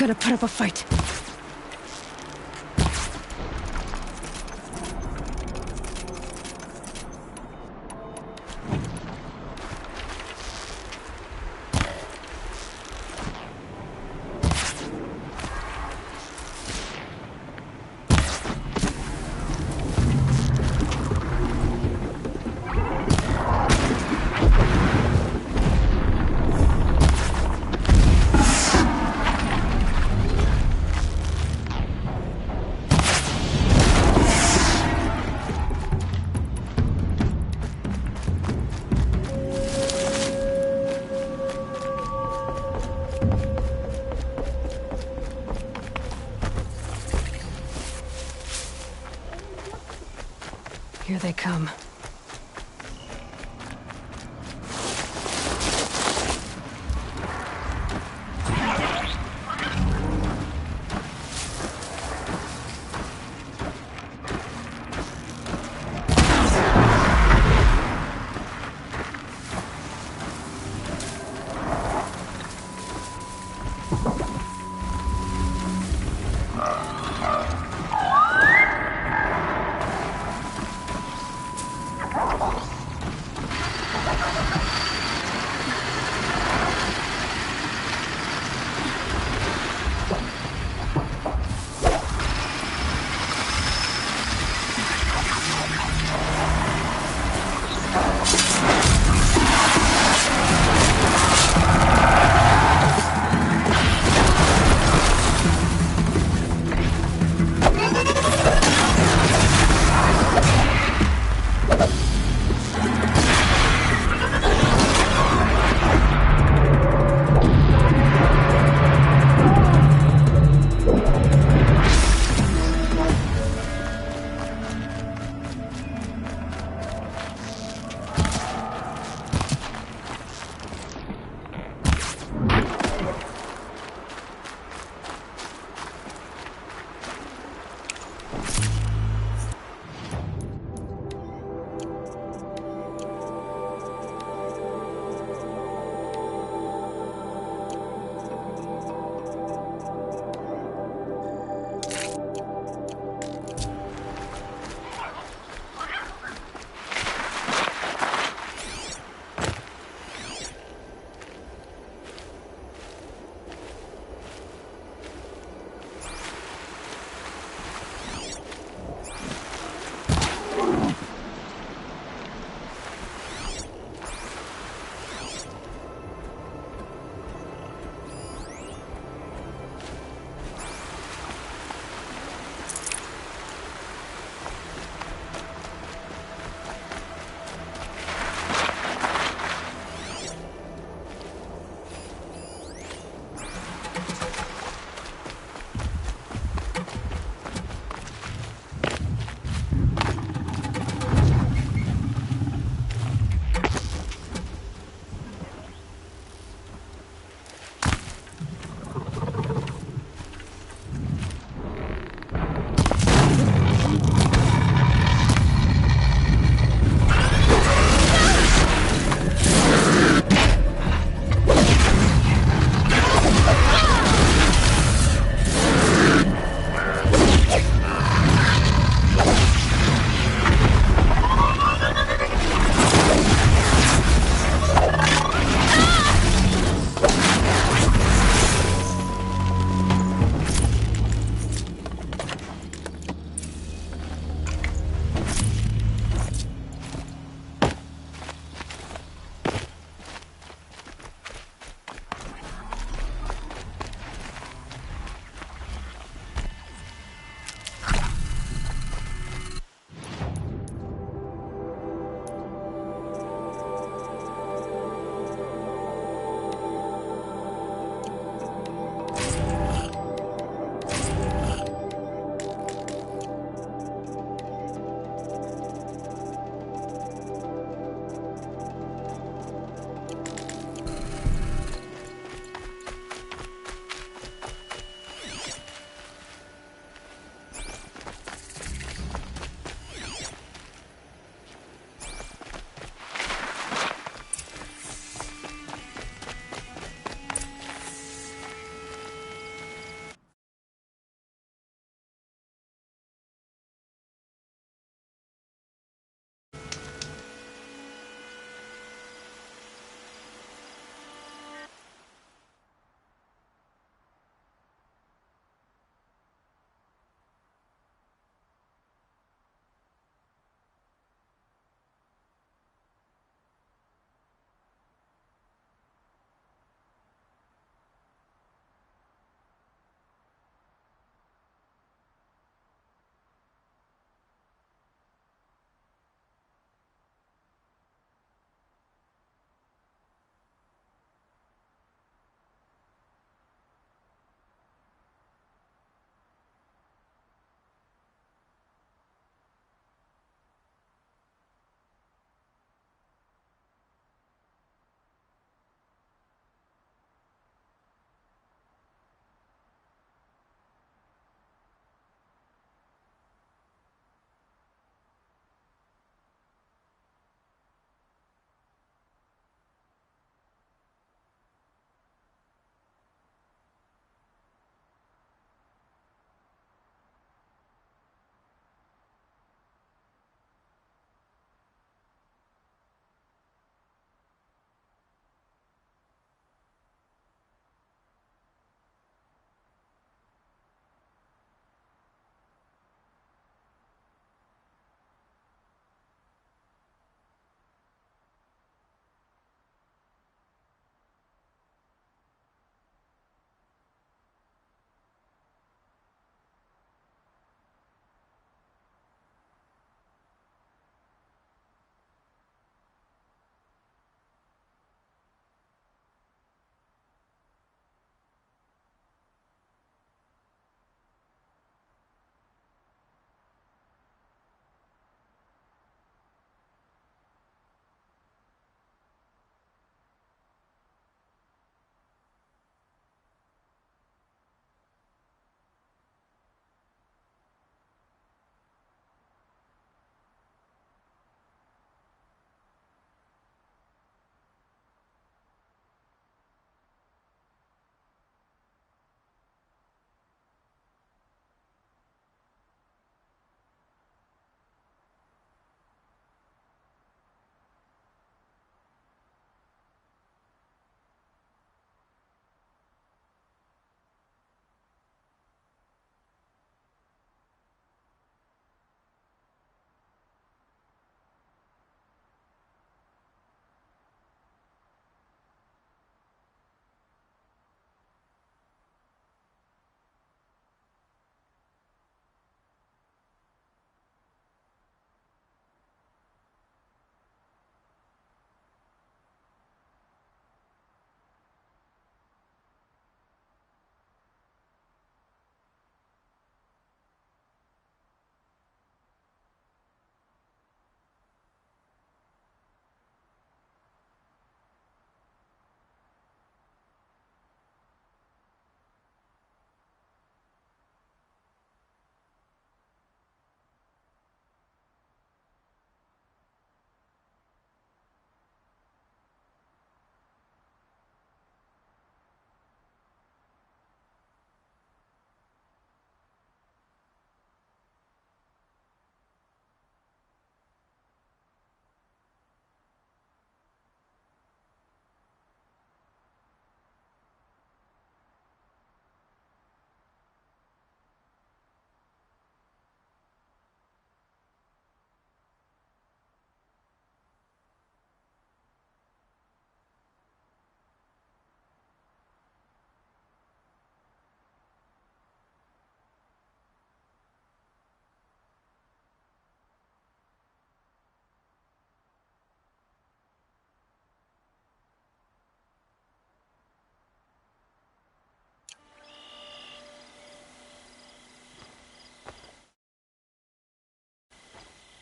Gotta put up a fight. Here they come.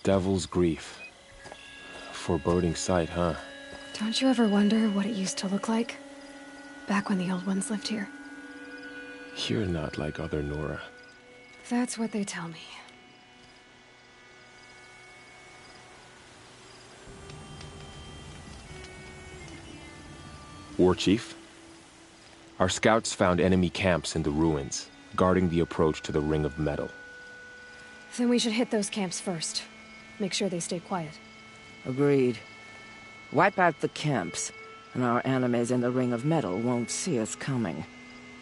Devil's Grief. Foreboding sight, huh? Don't you ever wonder what it used to look like? Back when the old ones lived here. You're not like other Nora. That's what they tell me. War Chief? Our scouts found enemy camps in the ruins, guarding the approach to the Ring of Metal. Then we should hit those camps first. Make sure they stay quiet. Agreed. Wipe out the camps, and our enemies in the Ring of Metal won't see us coming.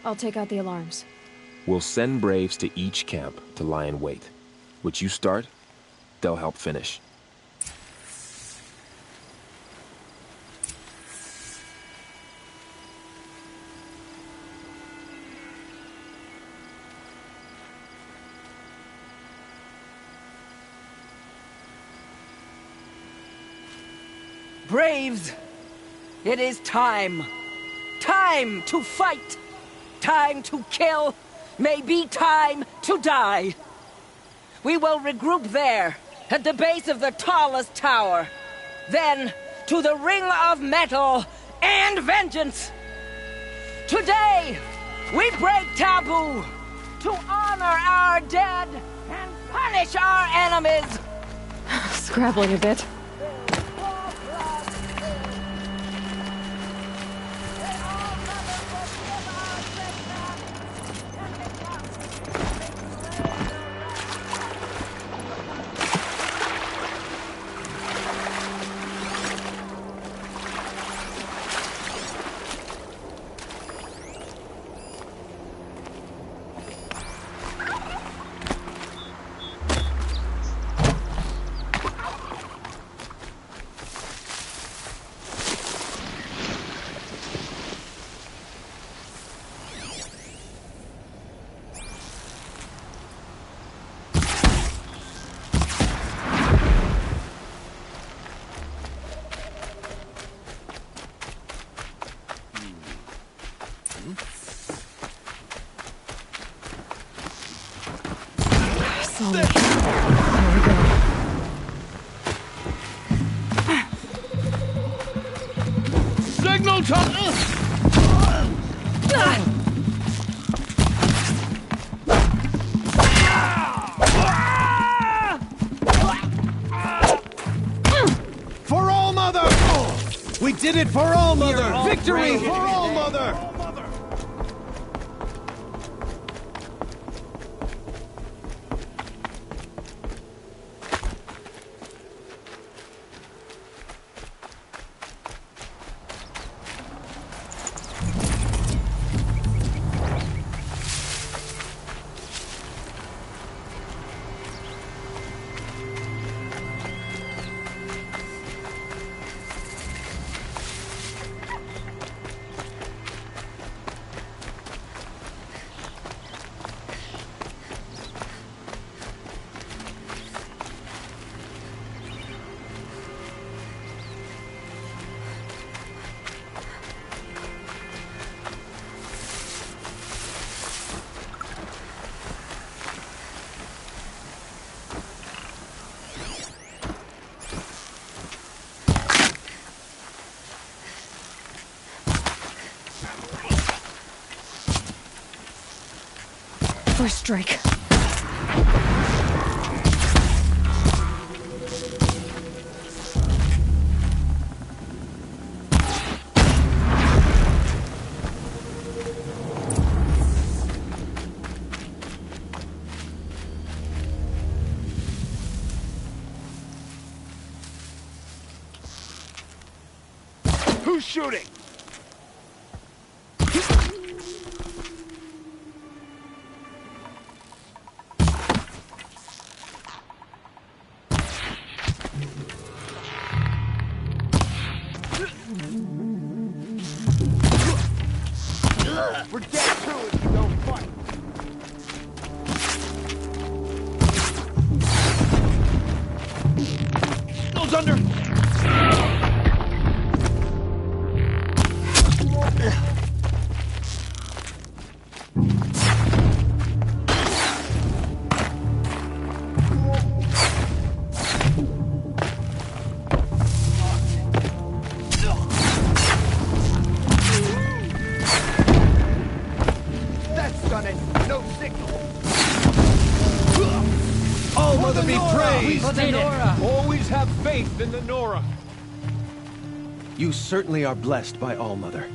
I'll take out the alarms. We'll send Braves to each camp to lie in wait. What you start, they'll help finish. Braves! It is time! Time to fight! Time to kill! Maybe time to die! We will regroup there, at the base of the tallest tower. Then, to the Ring of Metal and vengeance! Today, we break taboo to honor our dead and punish our enemies! Scrabbling a bit. Slowly. There we go. Signal time! For All Mother! We did it for All Mother! Victory brave. for All Mother! First strike. Who's shooting? We're dead too if you don't fight. Goes under. be praised! For the Nora! Always have faith in the Nora. You certainly are blessed by All-Mother.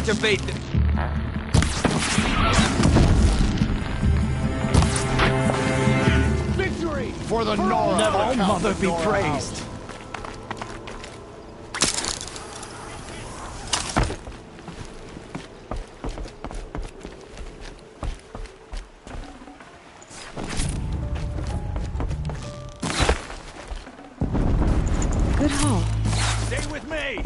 Evade them. Victory for the Nora. Let All-Mother be praised. Good haul. Stay with me.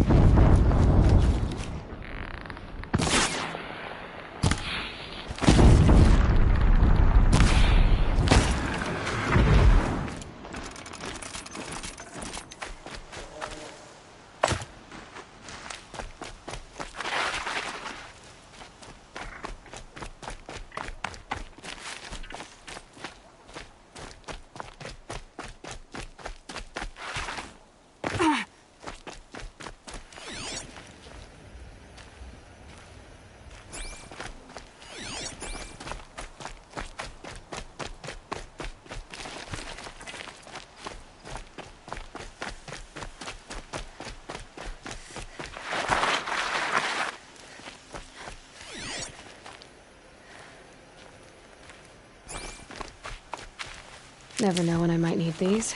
Never know when I might need these.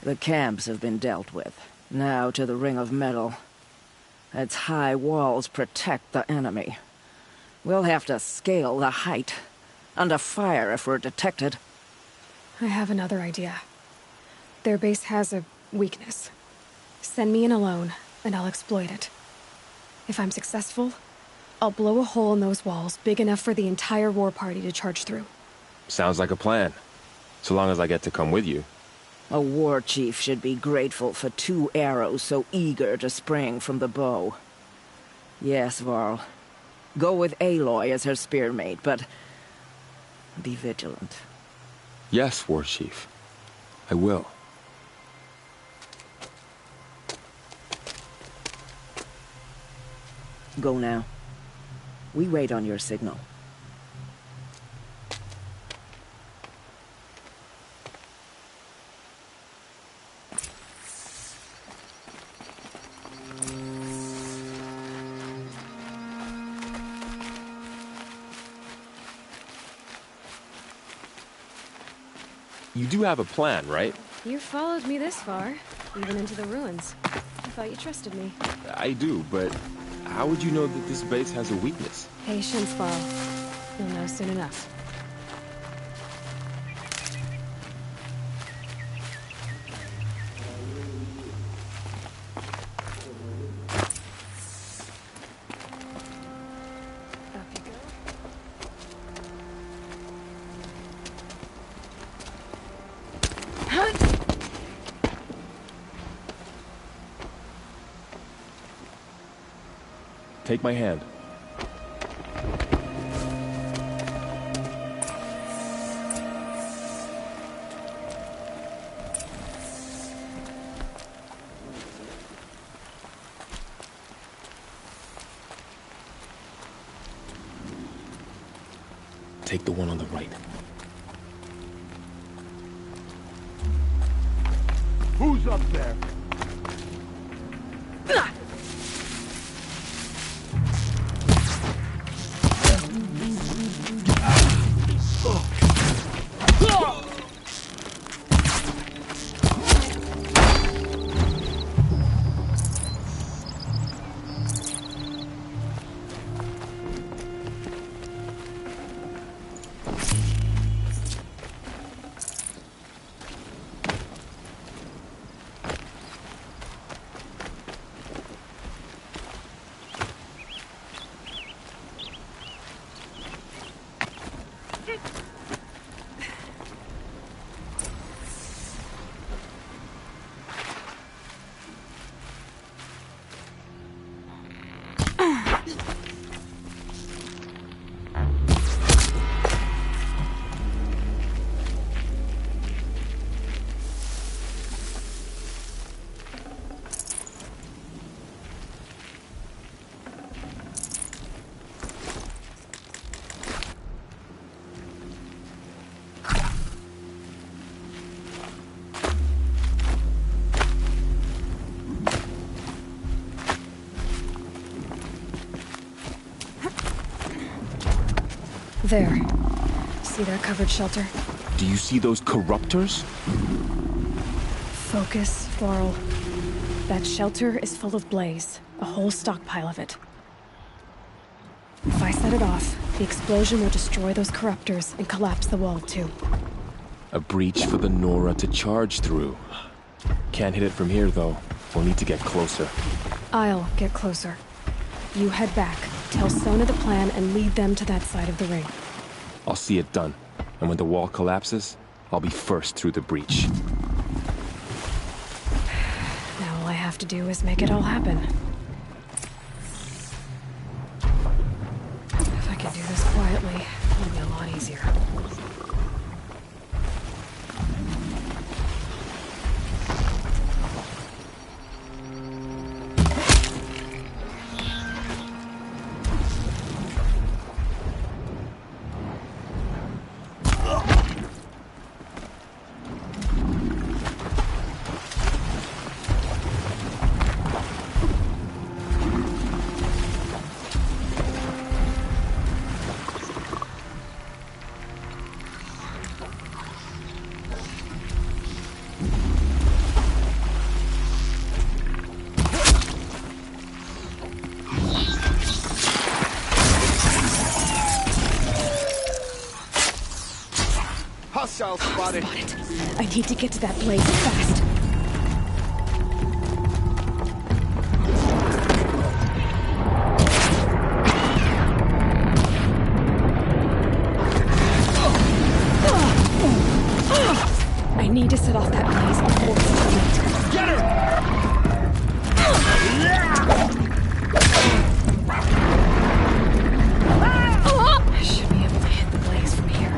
The camps have been dealt with. Now to the Ring of Metal. Its high walls protect the enemy. We'll have to scale the height. Under fire if we're detected. I have another idea. Their base has a weakness. Send me in alone, and I'll exploit it. If I'm successful, I'll blow a hole in those walls big enough for the entire war party to charge through. Sounds like a plan. So long as I get to come with you. A war chief should be grateful for 2 arrows so eager to spring from the bow. Yes, Varl. Go with Aloy as her spearmate, but be vigilant. Yes, War Chief. I will. Go now. We wait on your signal. You do have a plan, right? You followed me this far, even into the ruins. I thought you trusted me. I do, but how would you know that this base has a weakness? Patience, Varl. You'll know soon enough. Up you go. Take my hand. Take the one on the right. Who's up there? There. See their covered shelter? Do you see those corruptors? Focus, Varl. That shelter is full of blaze. A whole stockpile of it. If I set it off, the explosion will destroy those corruptors and collapse the wall too. A breach for the Nora to charge through. Can't hit it from here, though. We'll need to get closer. I'll get closer. You head back, tell Sona the plan, and lead them to that side of the ring. I'll see it done. And when the wall collapses, I'll be first through the breach. Now all I have to do is make it all happen. If I can do this quietly, it'll be a lot easier. Hostile spotted. Spotted. I need to get to that blaze fast. I need to set off that blaze before it's too late. Get her! I should be able to hit the blaze from here.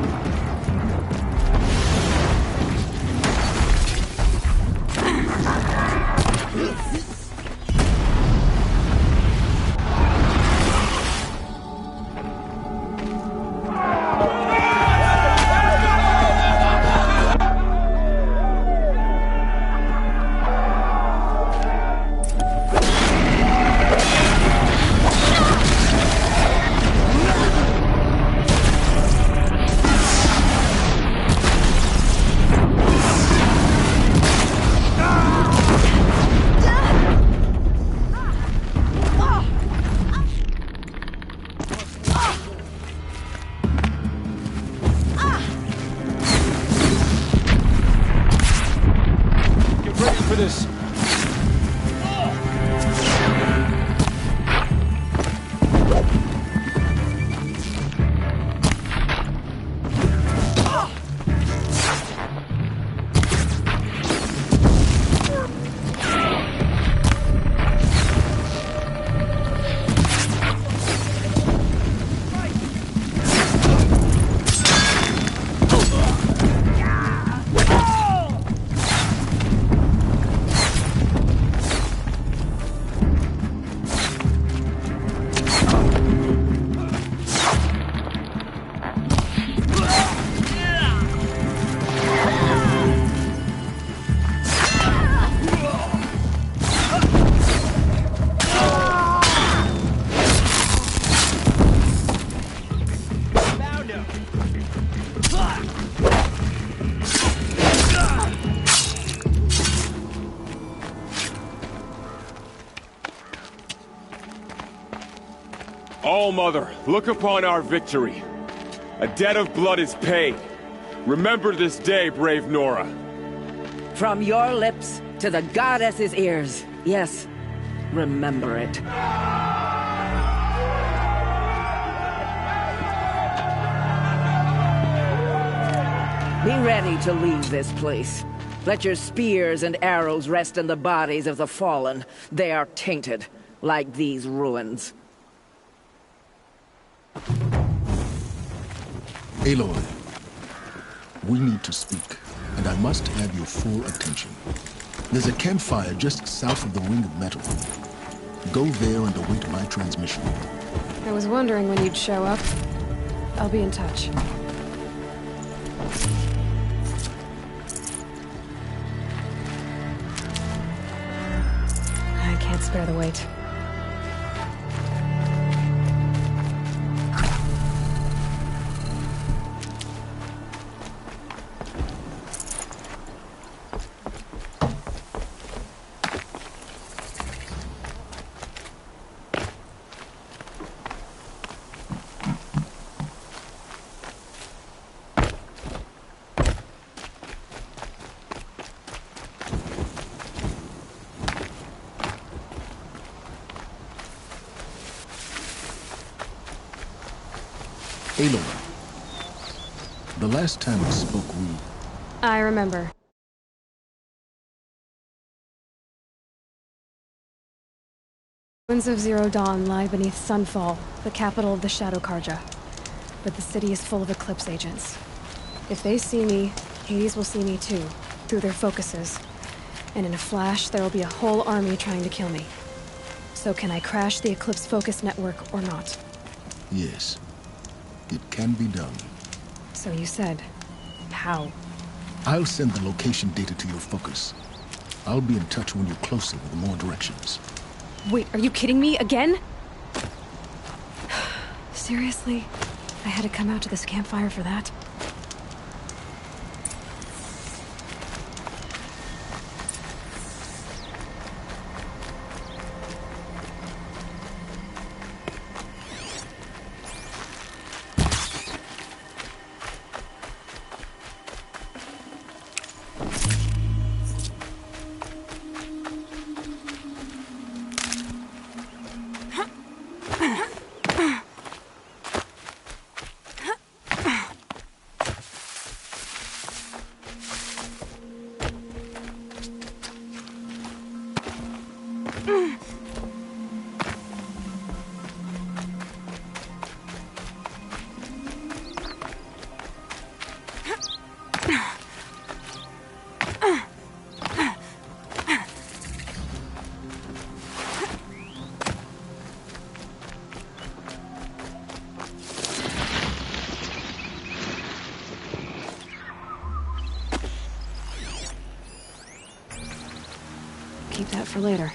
All-Mother, look upon our victory. A debt of blood is paid. Remember this day, brave Nora. From your lips to the goddess's ears. Yes, remember it. Be ready to leave this place. Let your spears and arrows rest in the bodies of the fallen. They are tainted, like these ruins. Aloy, we need to speak, and I must have your full attention. There's a campfire just south of the Ring of Metal. Go there and await my transmission. I was wondering when you'd show up. I'll be in touch. I can't spare the wait. Aloy, the last time we spoke, I remember. Ruins of Zero Dawn lie beneath Sunfall, the capital of the Shadow Carja. But the city is full of Eclipse agents. If they see me, Hades will see me too, through their focuses. And in a flash, there will be a whole army trying to kill me. So can I crash the Eclipse focus network or not? yes, it can be done. So you said. How? I'll send the location data to your focus. I'll be in touch when you're closer with more directions. Wait, are you kidding me again? Seriously? I had to come out to this campfire for that? Keep that for later.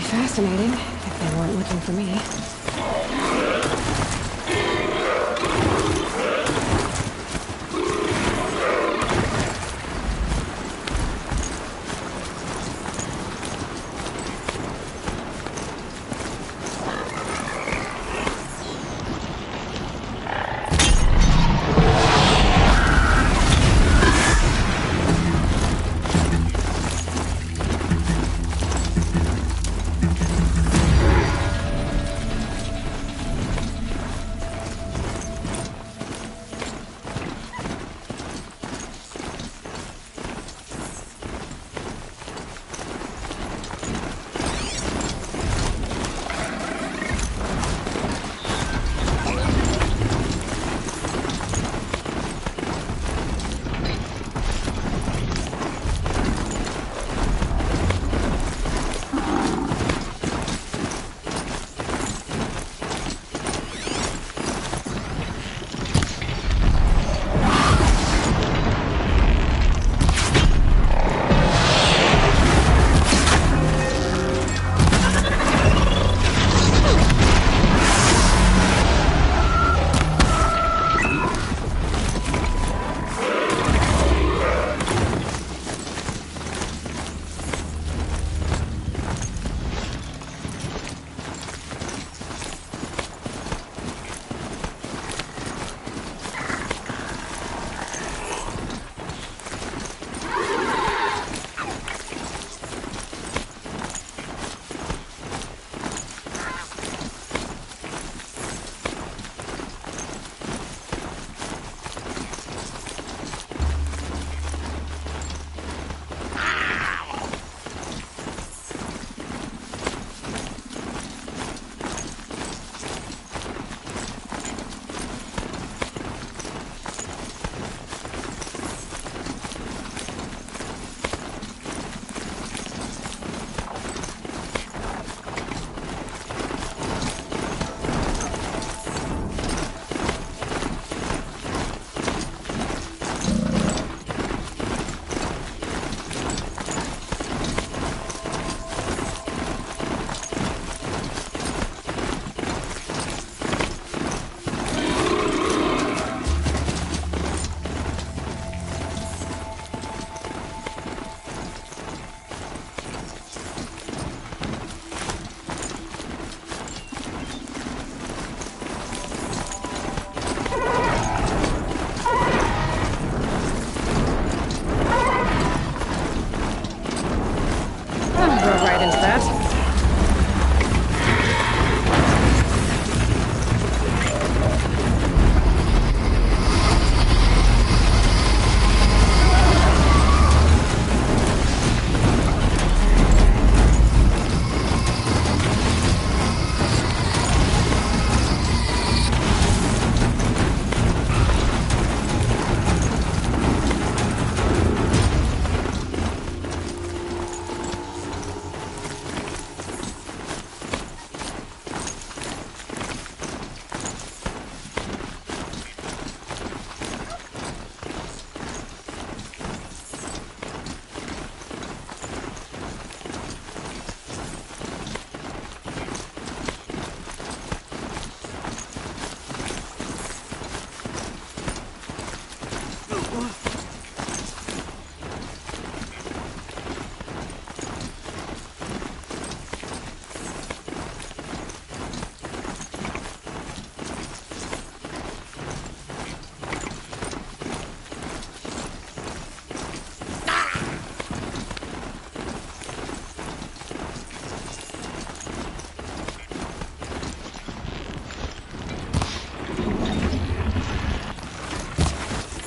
fascinating, if they weren't looking for me.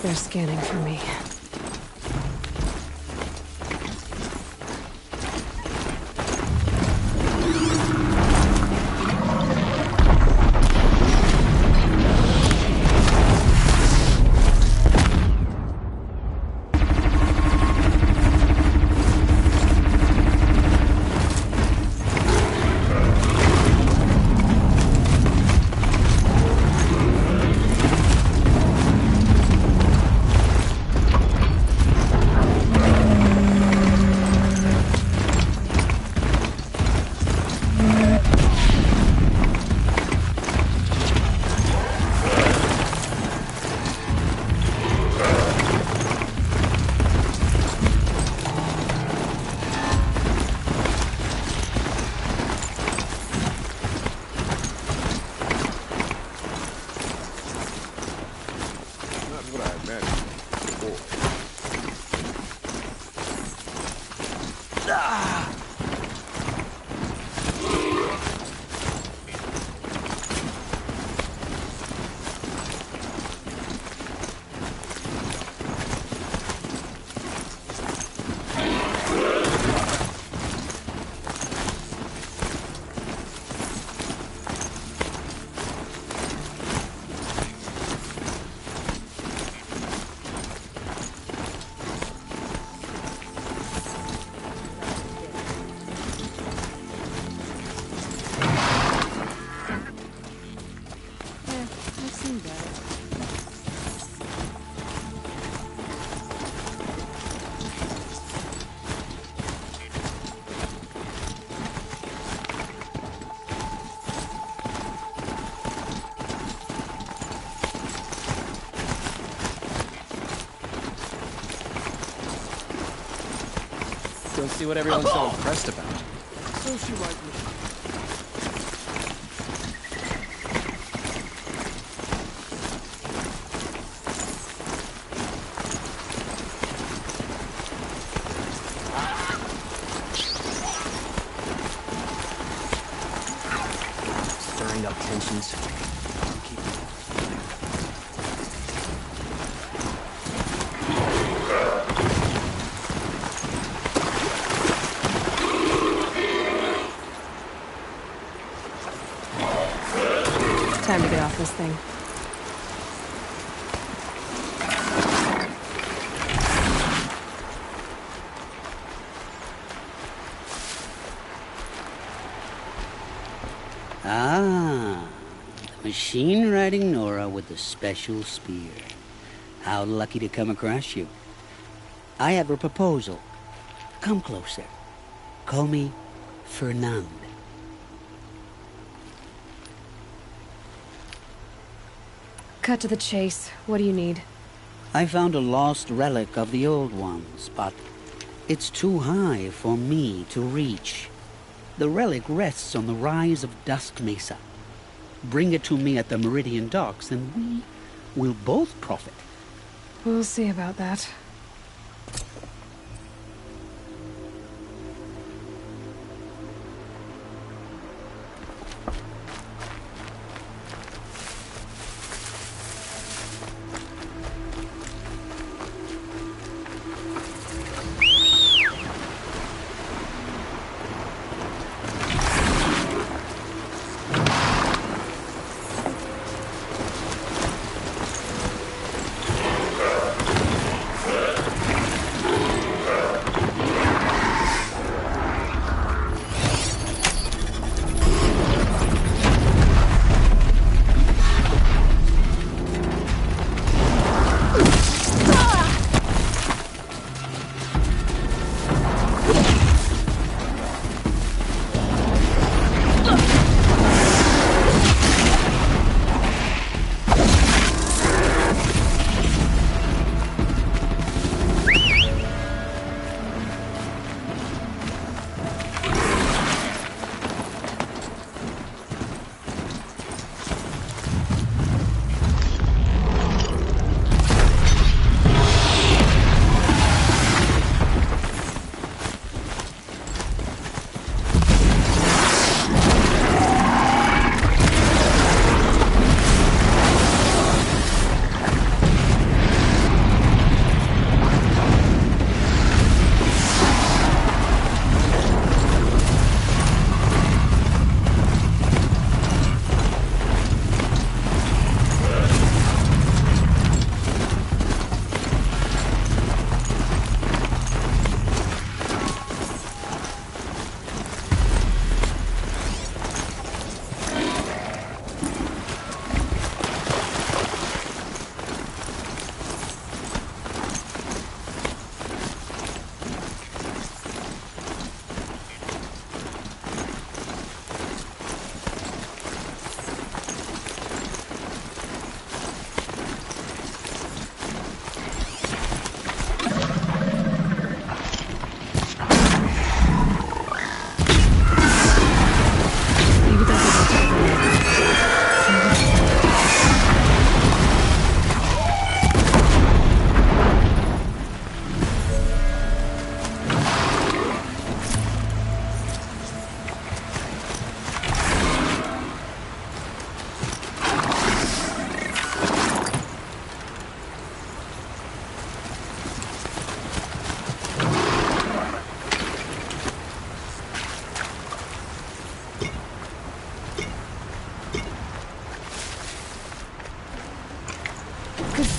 They're scanning for me. Don't see what everyone's so impressed about. So she might be. Stirring up tensions. Time to get off this thing. Ah, the machine-riding Nora with the special spear. How lucky to come across you. I have a proposal. Come closer. Call me Fernand. Cut to the chase. What do you need? I found a lost relic of the old ones, but it's too high for me to reach. The relic rests on the rise of Dusk Mesa. Bring it to me at the Meridian Docks, and we will both profit. We'll see about that.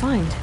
find?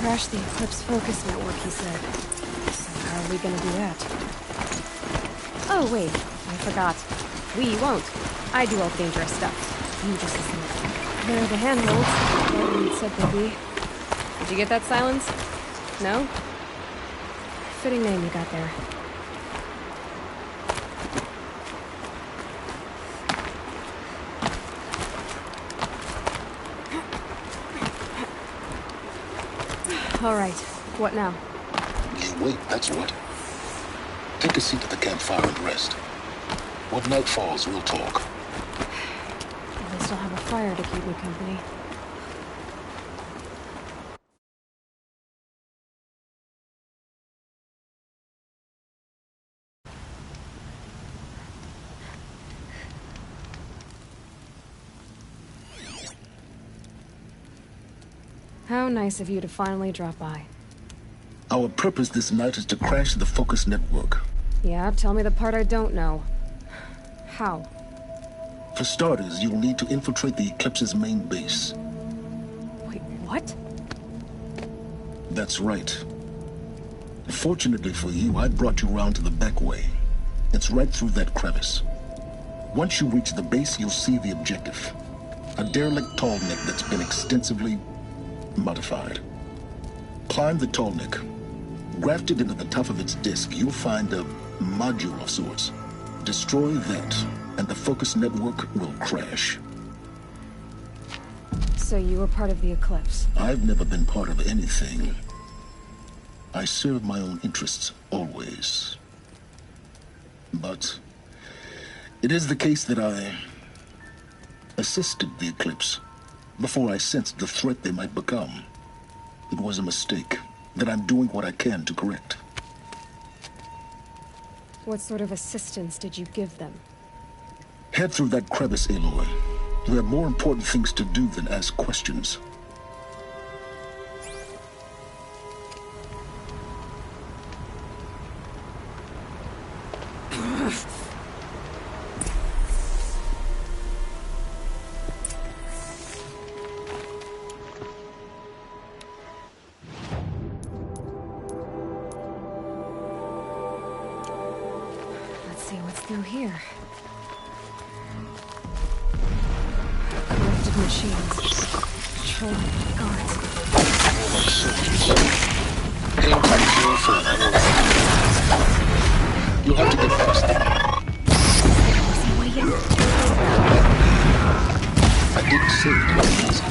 crash the Eclipse focus network, he said. So how are we gonna do that? Oh, wait. I forgot. We won't. I do all the dangerous stuff. You just listen. There are the handholds. What we said they'd be. Did you get that, Silence? No? Fitting name you got there. All right. What now? You wait, that's what. Take a seat at the campfire and rest. When night falls, we'll talk. At least I'll have a fire to keep me company. How nice of you to finally drop by. Our purpose this night is to crash the Focus network. Yeah, tell me the part I don't know. How? For starters, you'll need to infiltrate the Eclipse's main base. Wait, what? That's right. Fortunately for you, I brought you round to the back way. It's right through that crevice. Once you reach the base, you'll see the objective. A derelict tall neck that's been extensively modified. Climb the tall neck. Grafted into the top of its disk, you'll find a module of sorts. Destroy that, and the Focus network will crash. So you were part of the Eclipse? I've never been part of anything. I serve my own interests, always. But it is the case that I assisted the Eclipse before I sensed the threat they might become. It was a mistake that I'm doing what I can to correct. What sort of assistance did you give them? Head through that crevice, Aloy. We have more important things to do than ask questions. Through here. Lifted machines. Patrolling guards. You'll have to get past them. I didn't say it was easy.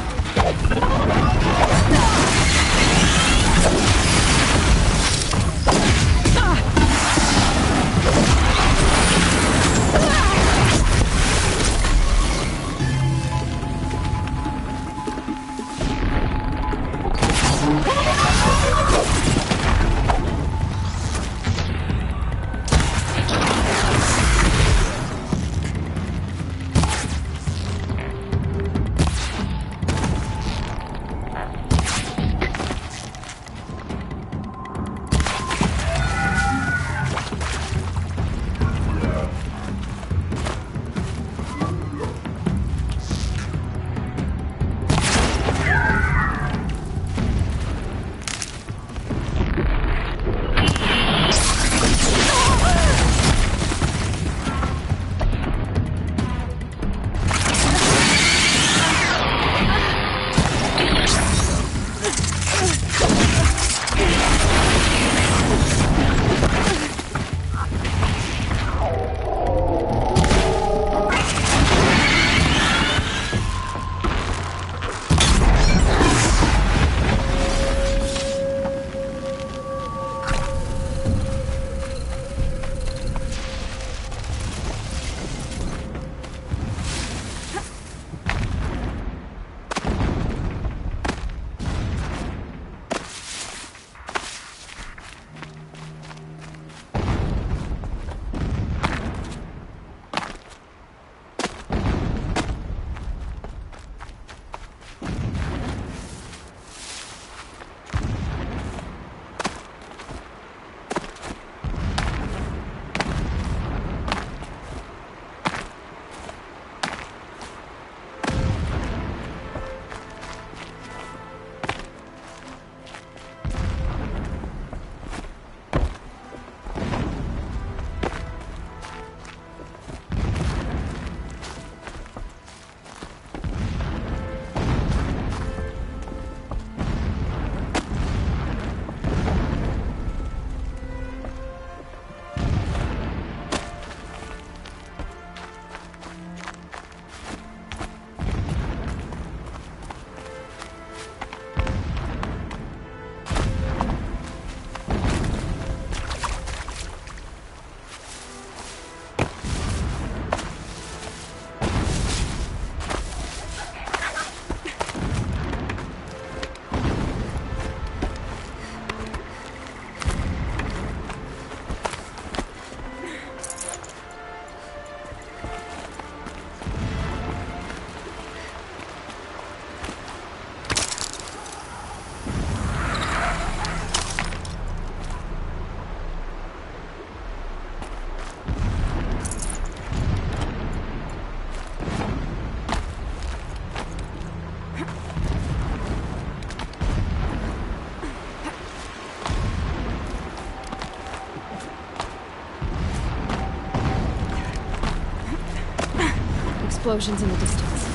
explosions in the distance.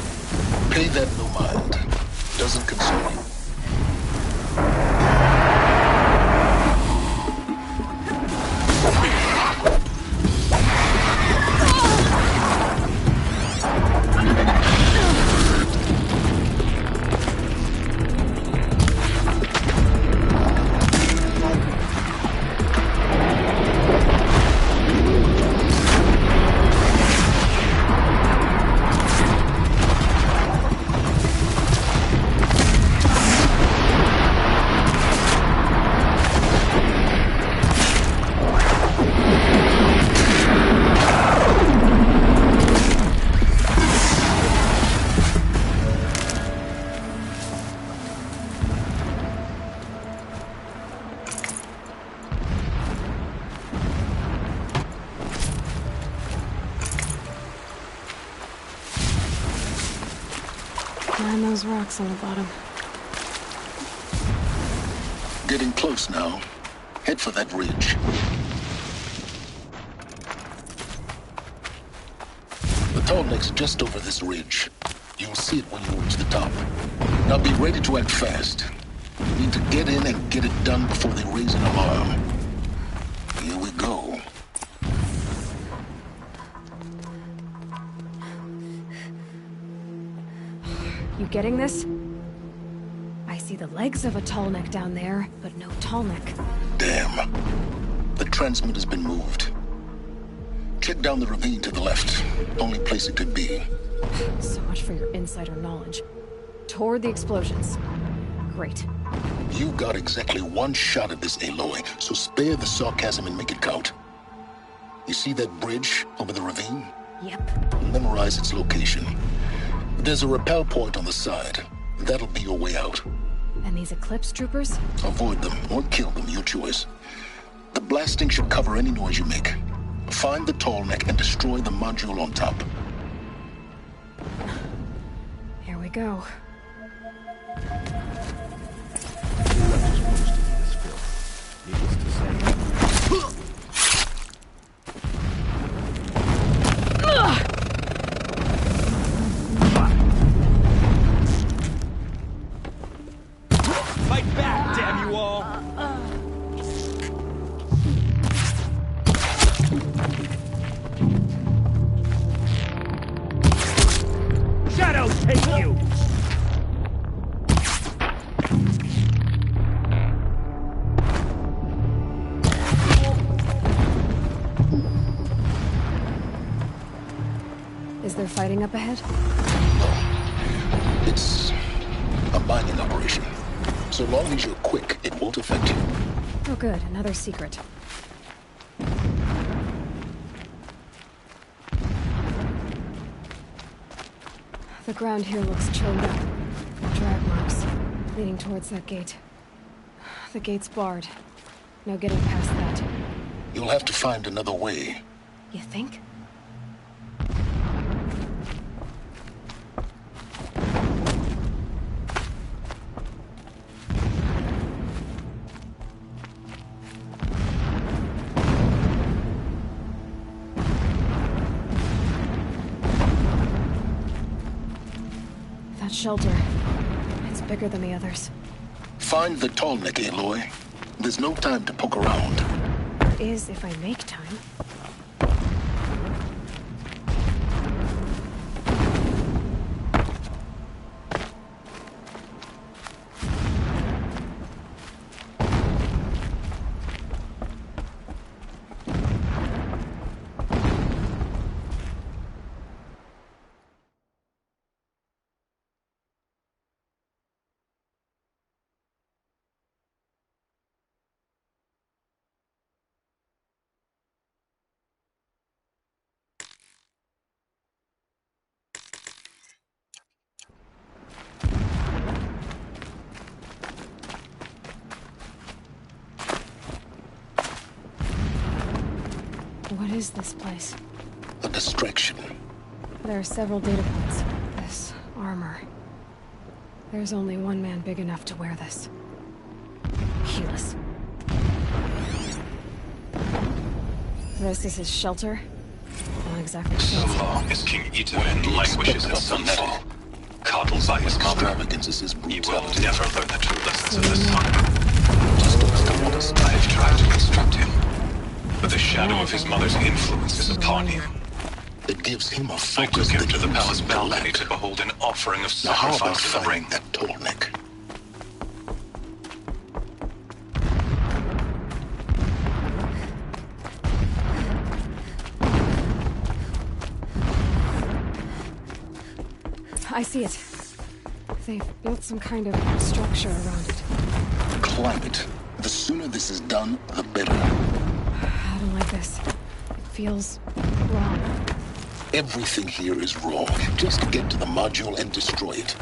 Pay that no mind. Doesn't concern you. And those rocks on the bottom. Getting close now. Head for that ridge. The tall neck's just over this ridge. You'll see it when you reach the top. Now be ready to act fast. You need to get in and get it done before they raise an alarm. Here we go. You getting this? I see the legs of a tall neck down there, but no tall neck. Damn. The transmitter's been moved. Check down the ravine to the left. Only place it could be. So much for your insider knowledge. Toward the explosions. Great. You got exactly one shot at this, Aloy, so spare the sarcasm and make it count. You see that bridge over the ravine? Yep. Memorize its location. There's a rappel point on the side. That'll be your way out. And these Eclipse troopers? Avoid them or kill them, your choice. The blasting should cover any noise you make. Find the tall neck and destroy the module on top. Here we go. Fight back, damn you all! Shadow take you! Is there fighting up ahead? No. It's a mining operation. So long as you're quick, it won't affect you. Oh good, another secret. The ground here looks chilled up. Drag marks, leading towards that gate. The gate's barred. No getting past that. You'll have to find another way. You think? That shelter. It's bigger than the others. Find the tall neck, Aloy. There's no time to poke around. There is if I make time. What is this place? A distraction. There are several data points. This armor. There's only one man big enough to wear this. Helis. This is his shelter. Oh, I exactly So fit. long as King Itamen languishes in Sunfall, coddles by his mother, he will never learn the true lessons of the sun. I have tried to instruct him, but the shadow of his mother's influence is upon him. It gives him a I focus took him that to the he palace can balcony lack. to behold an offering of Now how about sacrifice in the ring. fighting that Tolnik? I see it. They've built some kind of structure around it. Climb it. The sooner this is done, the better. I don't like this. It feels wrong. Everything here is wrong. Just get to the module and destroy it.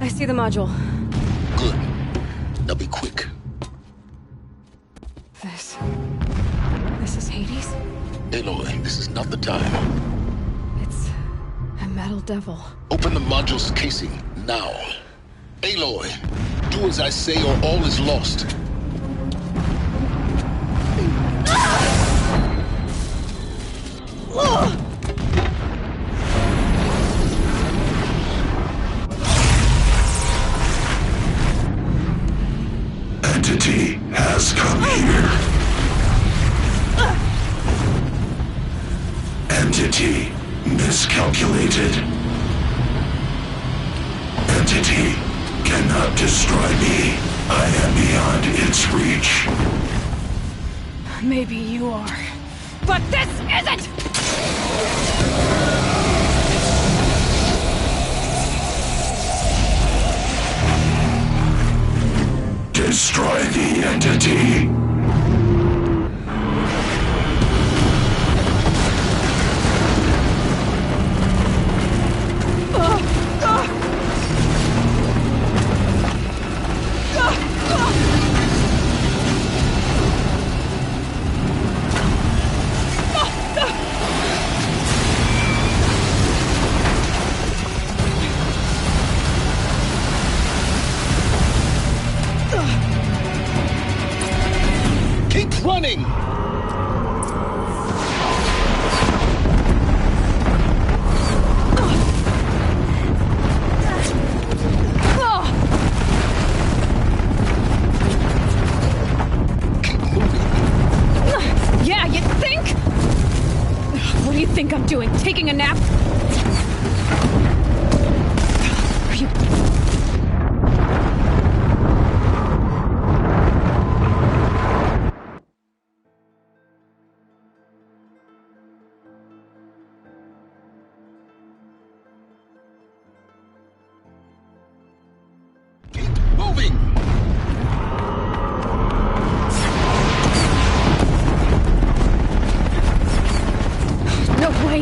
I see the module. Good. Now be quick. This is Hades? Aloy, this is not the time. It's a metal devil. Open the module's casing, now. Aloy, do as I say or all is lost. Entity has come here. Entity miscalculated. Entity cannot destroy me. I am beyond its reach. Maybe you are. But this isn't! Destroy the entity. Keep running! Keep moving. Yeah, you think? What do you think I'm doing? Taking a nap? Are you... Keep moving! No way!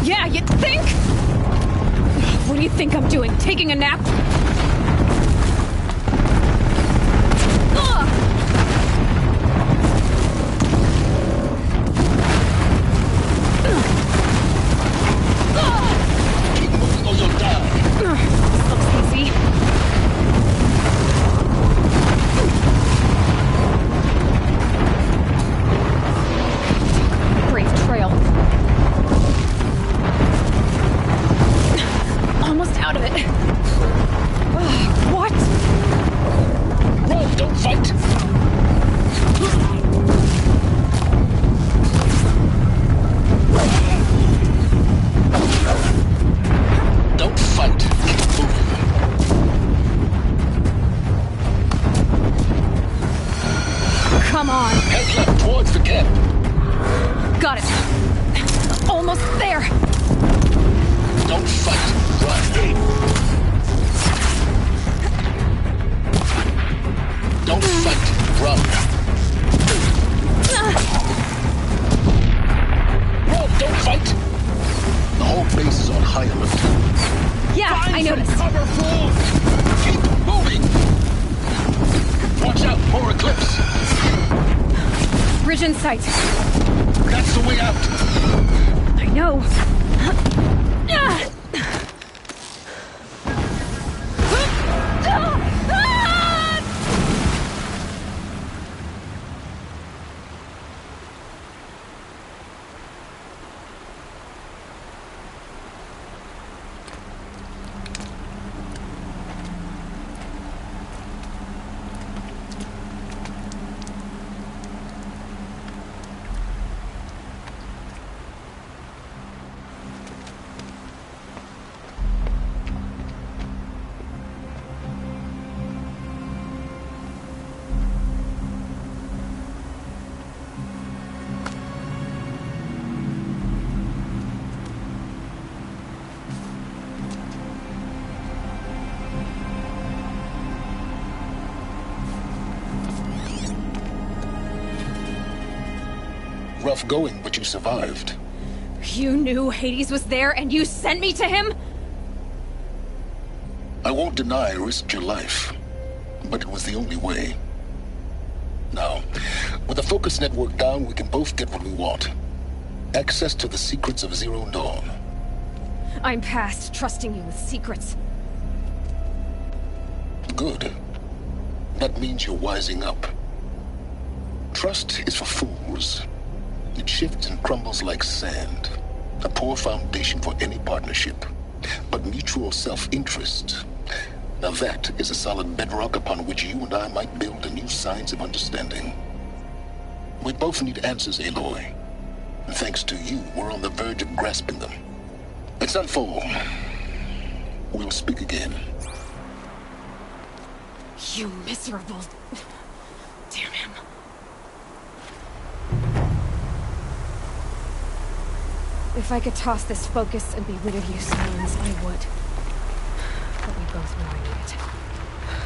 Yeah, you think? What do you think I'm doing? Taking a nap? Keep moving or you'll die. Looks easy. Brave trail. Almost out of it. What? Run, don't fight! Don't fight. Keep moving. Come on. Head left towards the camp. Got it. Almost there. Don't fight. Run. Don't fight. Run. Run, don't fight. The whole base is on high alert. Yeah, I noticed. Cover, fools! Keep moving! Watch out, more Eclipse! Bridge in sight. That's the way out! I know. rough going, but you survived. You knew Hades was there and you sent me to him? I won't deny I risked your life, but it was the only way. Now, with the focus network down, we can both get what we want. Access to the secrets of Zero Dawn. I'm past trusting you with secrets. Good. That means you're wising up. Trust is for fools. It shifts and crumbles like sand. A poor foundation for any partnership. But mutual self-interest, now that is a solid bedrock upon which you and I might build a new science of understanding. We both need answers, Aloy. And thanks to you, we're on the verge of grasping them. Let's unfold. We'll speak again. You miserable... Damn him. If I could toss this focus and be rid of you, Silence, I would. But we both know I need it.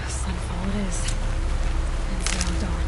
Sunfall it is. And Zero Dawn.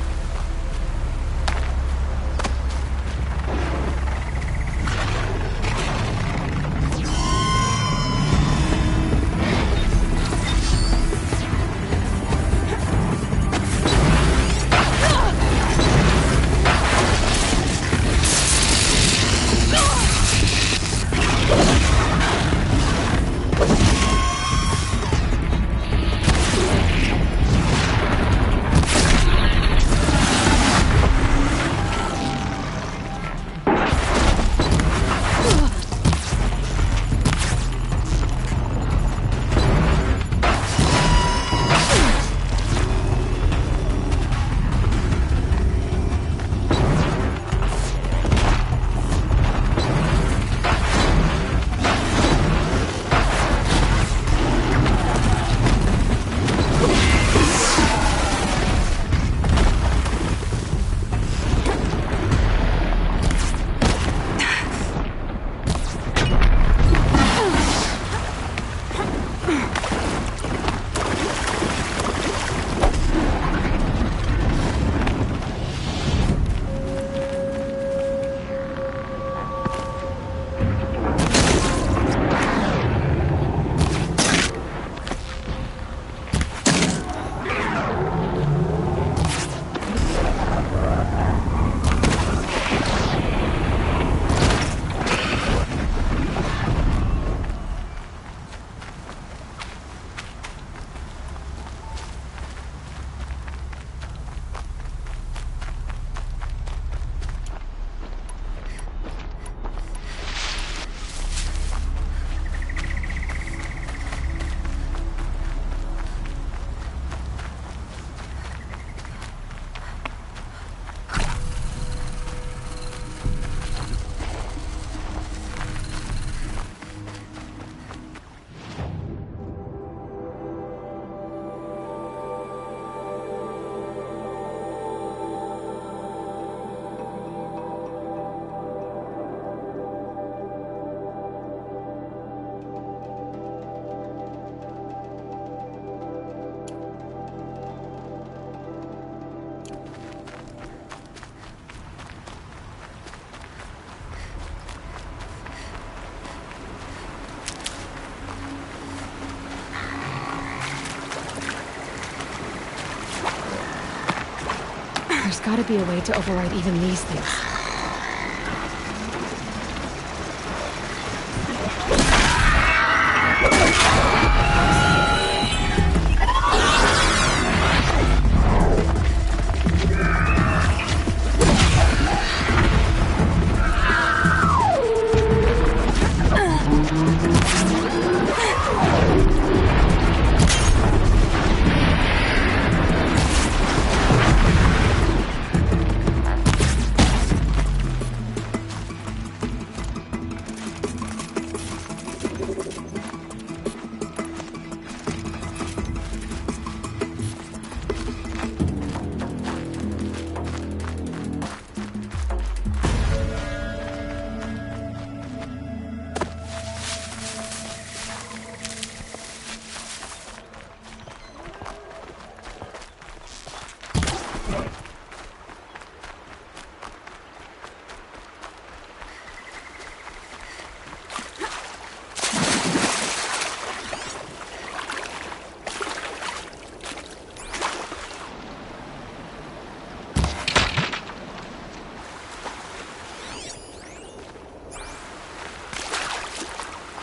There's gotta be a way to override even these things.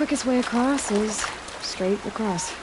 quickest way across is straight across.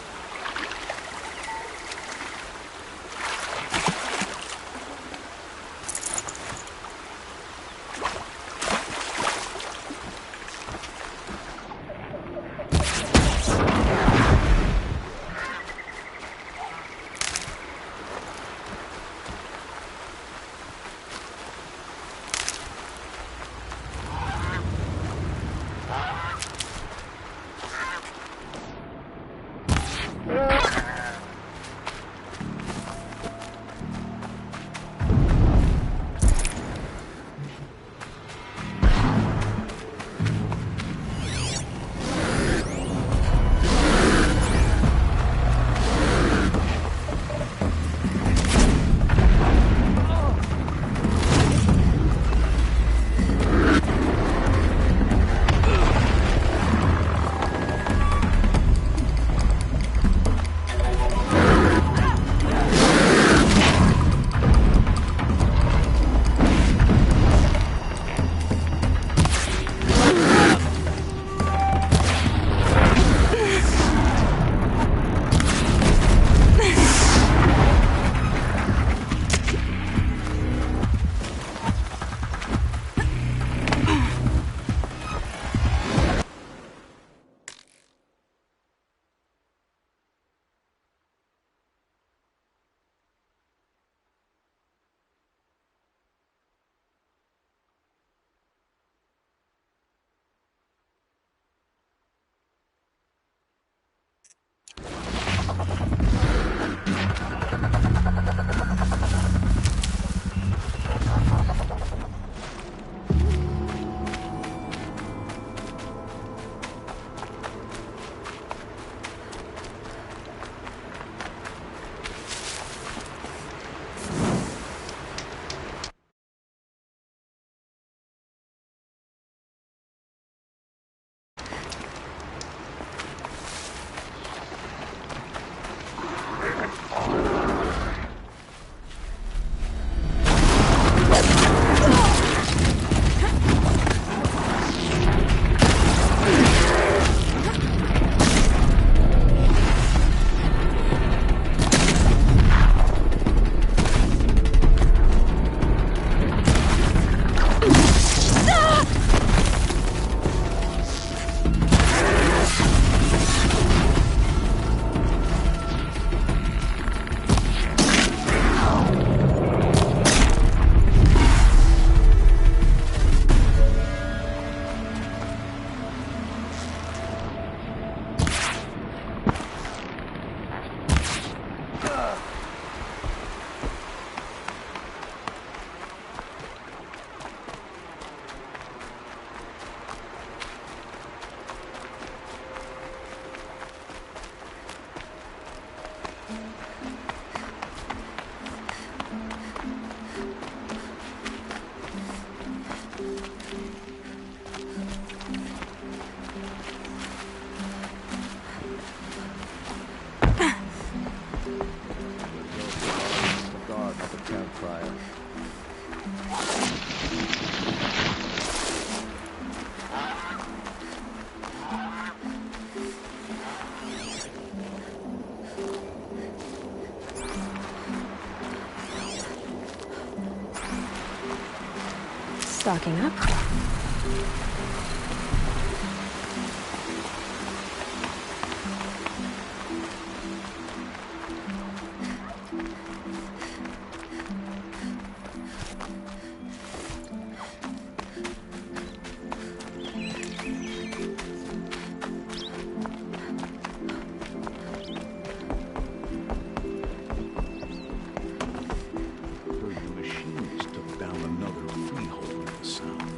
Stocking up. Heard the machines took down another freehold in the south.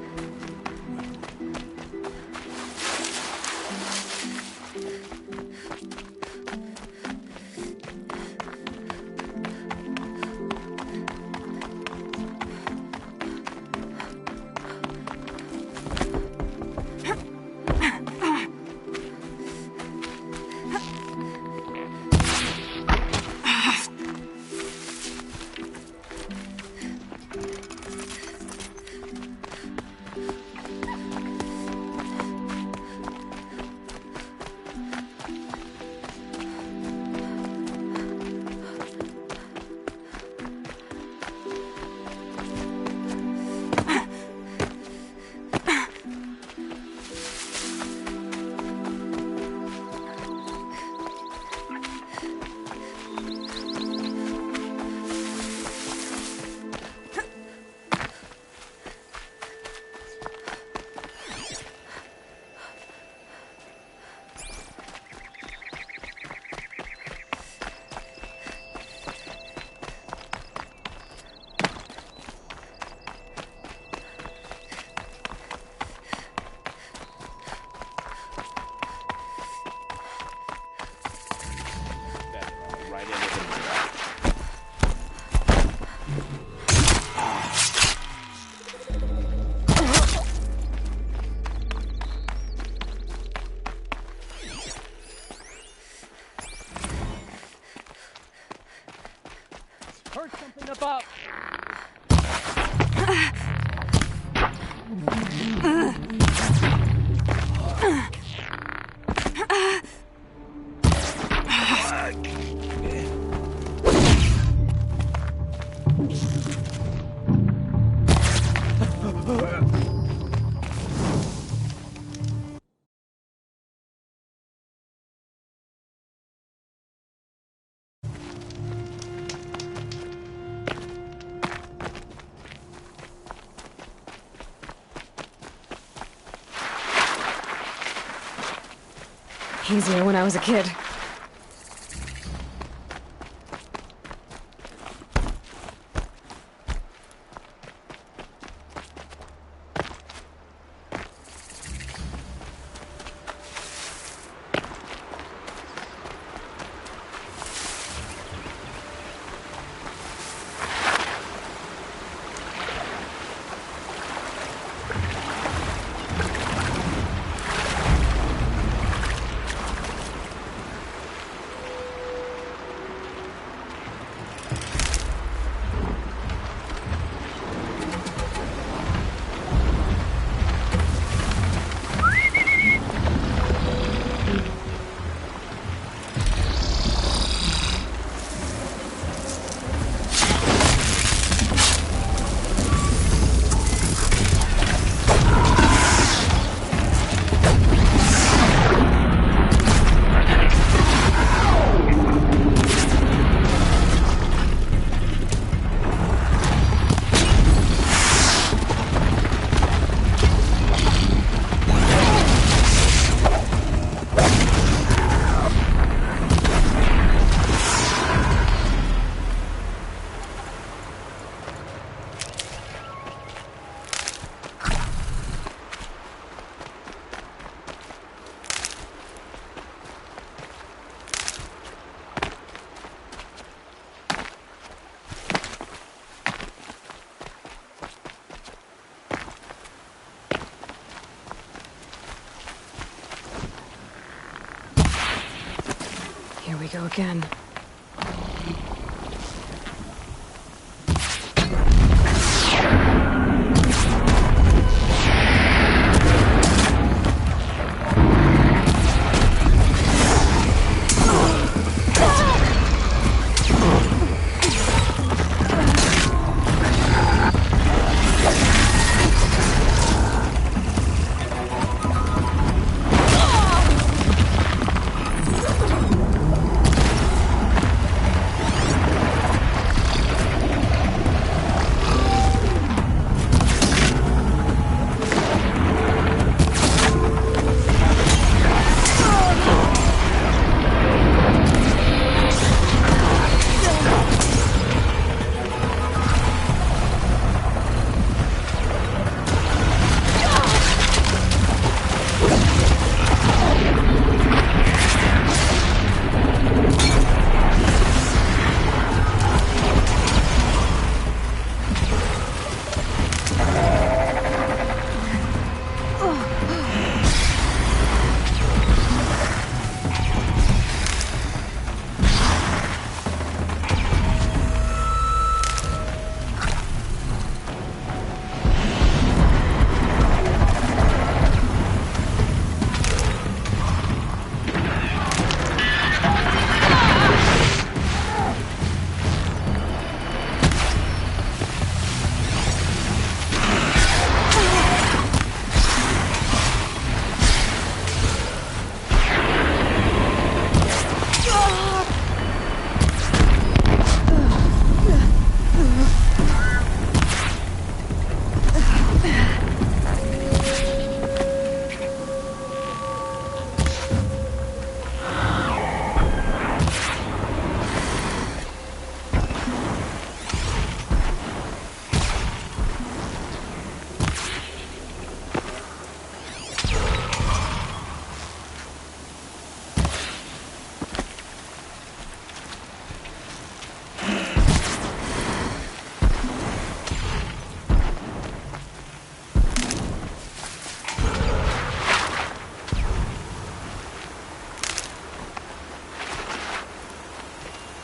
Heard something about... Easier when I was a kid. Here we go again.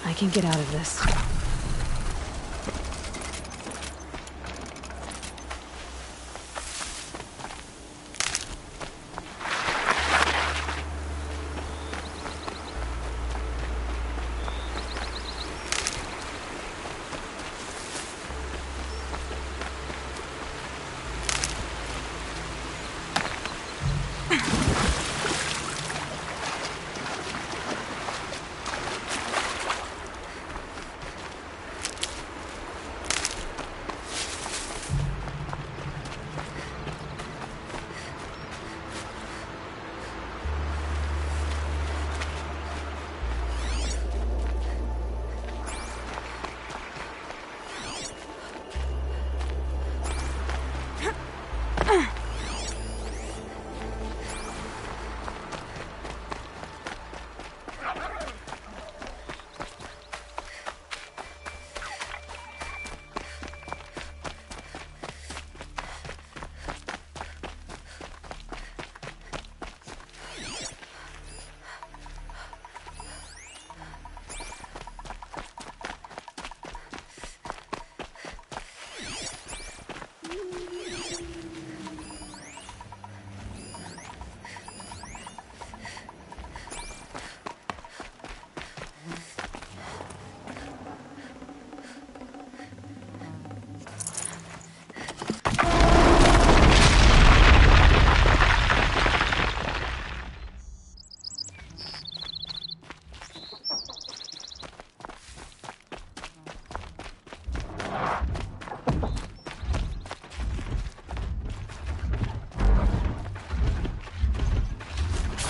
I can get out of this.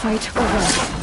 Fight or run.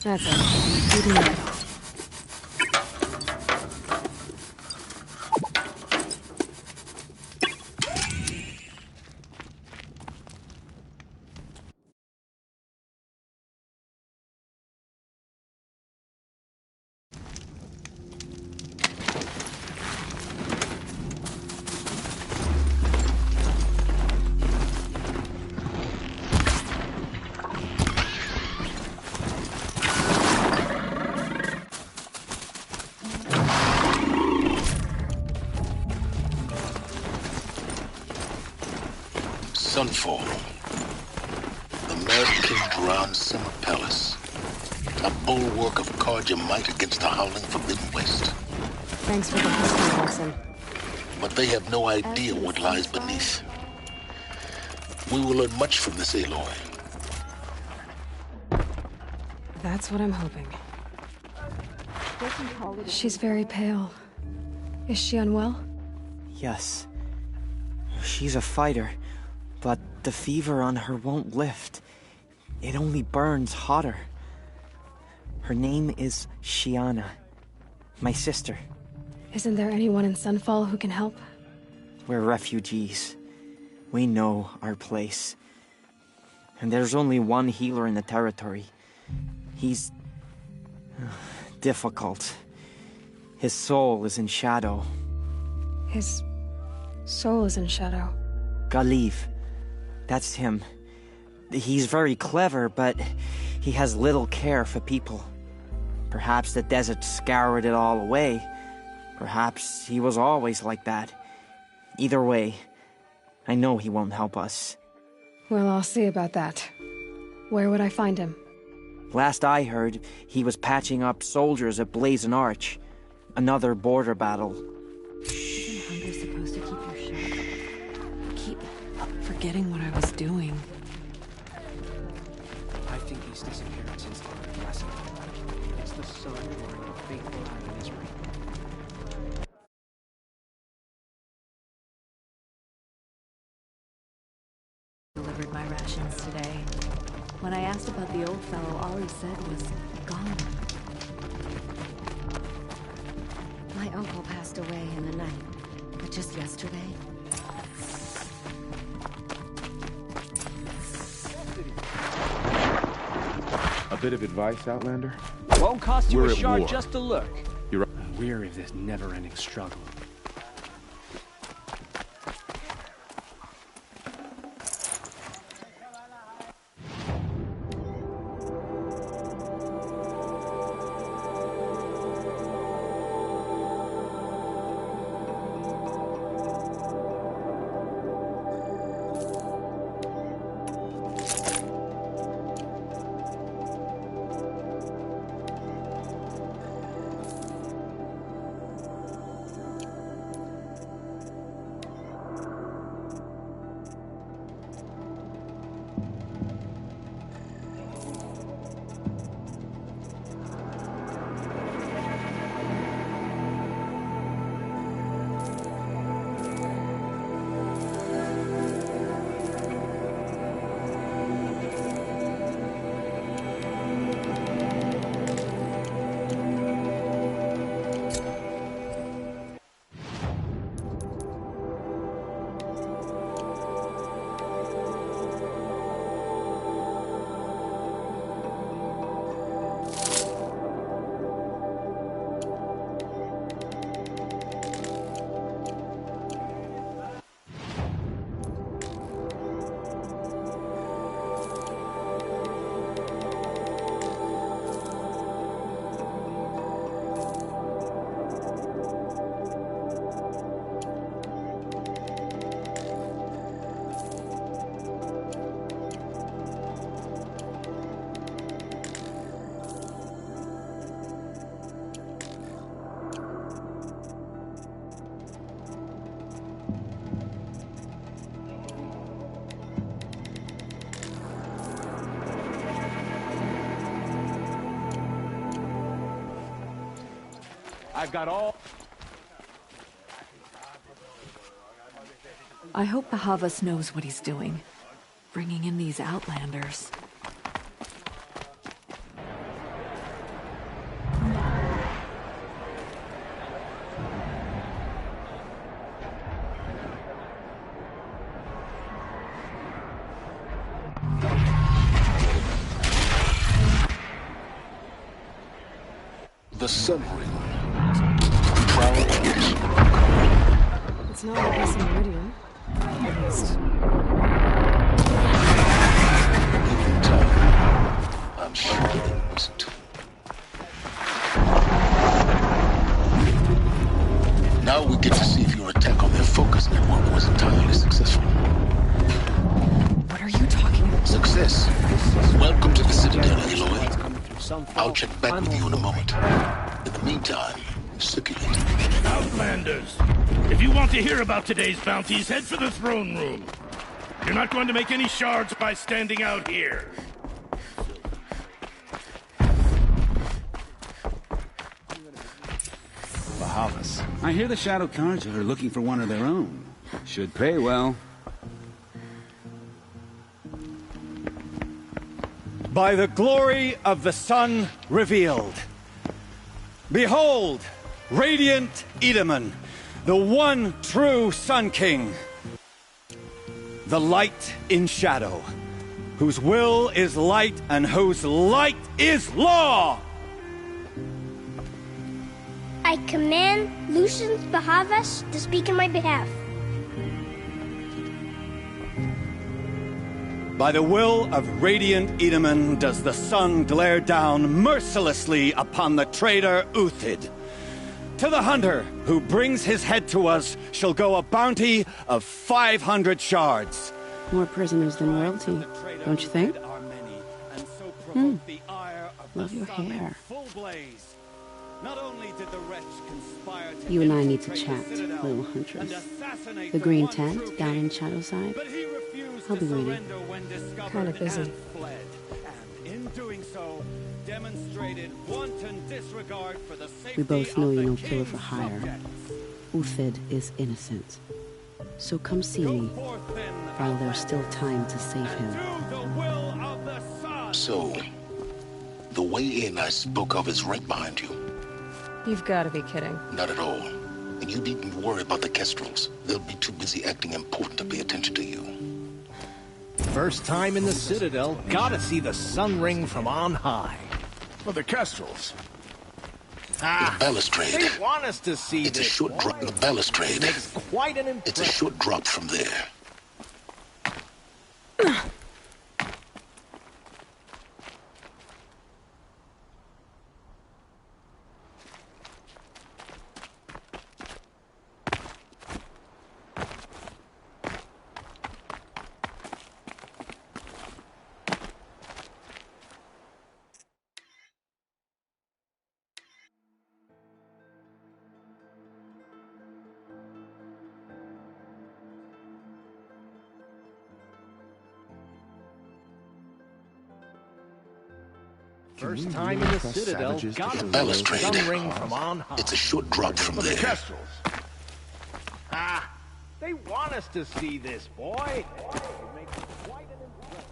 That's it. Good enough. Sunfall. The Mad King Dran Summer Palace. A bulwark of Carja might against the howling Forbidden West. Thanks for the history lesson. But they have no idea what lies beneath. We will learn much from this Aloy. That's what I'm hoping. She's very pale. Is she unwell? Yes. She's a fighter, but the fever on her won't lift. It only burns hotter. Her name is Shiana, my sister. Isn't there anyone in Sunfall who can help? We're refugees. We know our place. And there's only one healer in the territory. He's difficult. His soul is in shadow. His soul is in shadow. Galiv. That's him. He's very clever, but he has little care for people. Perhaps the desert scoured it all away. Perhaps he was always like that. Either way, I know he won't help us. Well, I'll see about that. Where would I find him? Last I heard, he was patching up soldiers at Blazon Arch. Another border battle. Isn't hunger supposed to keep you sharp? I keep forgetting what I was doing. I think these disappearances are a blessing. It's the sun wearing a faithful eye in Israel. Delivered my rations today. When I asked about the old fellow, all he said was, gone. My uncle passed away in the night, but just yesterday. A bit of advice, Outlander? Won't cost you We're a at shard war. just to look. You're right. I'm weary of this never-ending struggle. I've got all... I hope Bahavas knows what he's doing. Bringing in these Outlanders. The Sun Ring. It's not like this Meridian. At least. Given time, I'm sure they must. Now we get to see if your attack on their focus network was entirely successful. check back with you in a moment. In the meantime, circulate. Outlanders! If you want to hear about today's bounties, head for the throne room. You're not going to make any shards by standing out here. Bahavas. I hear the Shadow Carja are looking for one of their own. Should pay well. By the glory of the sun revealed. Behold, radiant Edaman, the one true Sun King. The light in shadow, whose will is light and whose light is law! I command Lucius Bahavas to speak in my behalf. By the will of radiant Edaman does the sun glare down mercilessly upon the traitor Uthid. To the hunter who brings his head to us shall go a bounty of 500 shards. More prisoners than royalty, don't you think? Love your hair. You and I need to chat, little huntress. The green tent down in Shadowside. I'll be waiting. Kind of busy. We both know you're no killer for hire. Uthid is innocent. So come see me, while there's still time to save him. So, the way in I spoke of is right behind you. You've got to be kidding. Not at all. And you needn't worry about the Kestrels. They'll be too busy acting important to pay attention to you. First time in the Citadel, gotta see the sun ring from on high. Well, the Kestrels. The balustrade. They want us to see it's a short drop. The balustrade. Makes quite an impression. It's a short drop from there. First time in the Citadel, got the balustrade. Sun ring from on high. It's a short drop from there. The Kestrels. They want us to see this, boy. It makes quite an impression.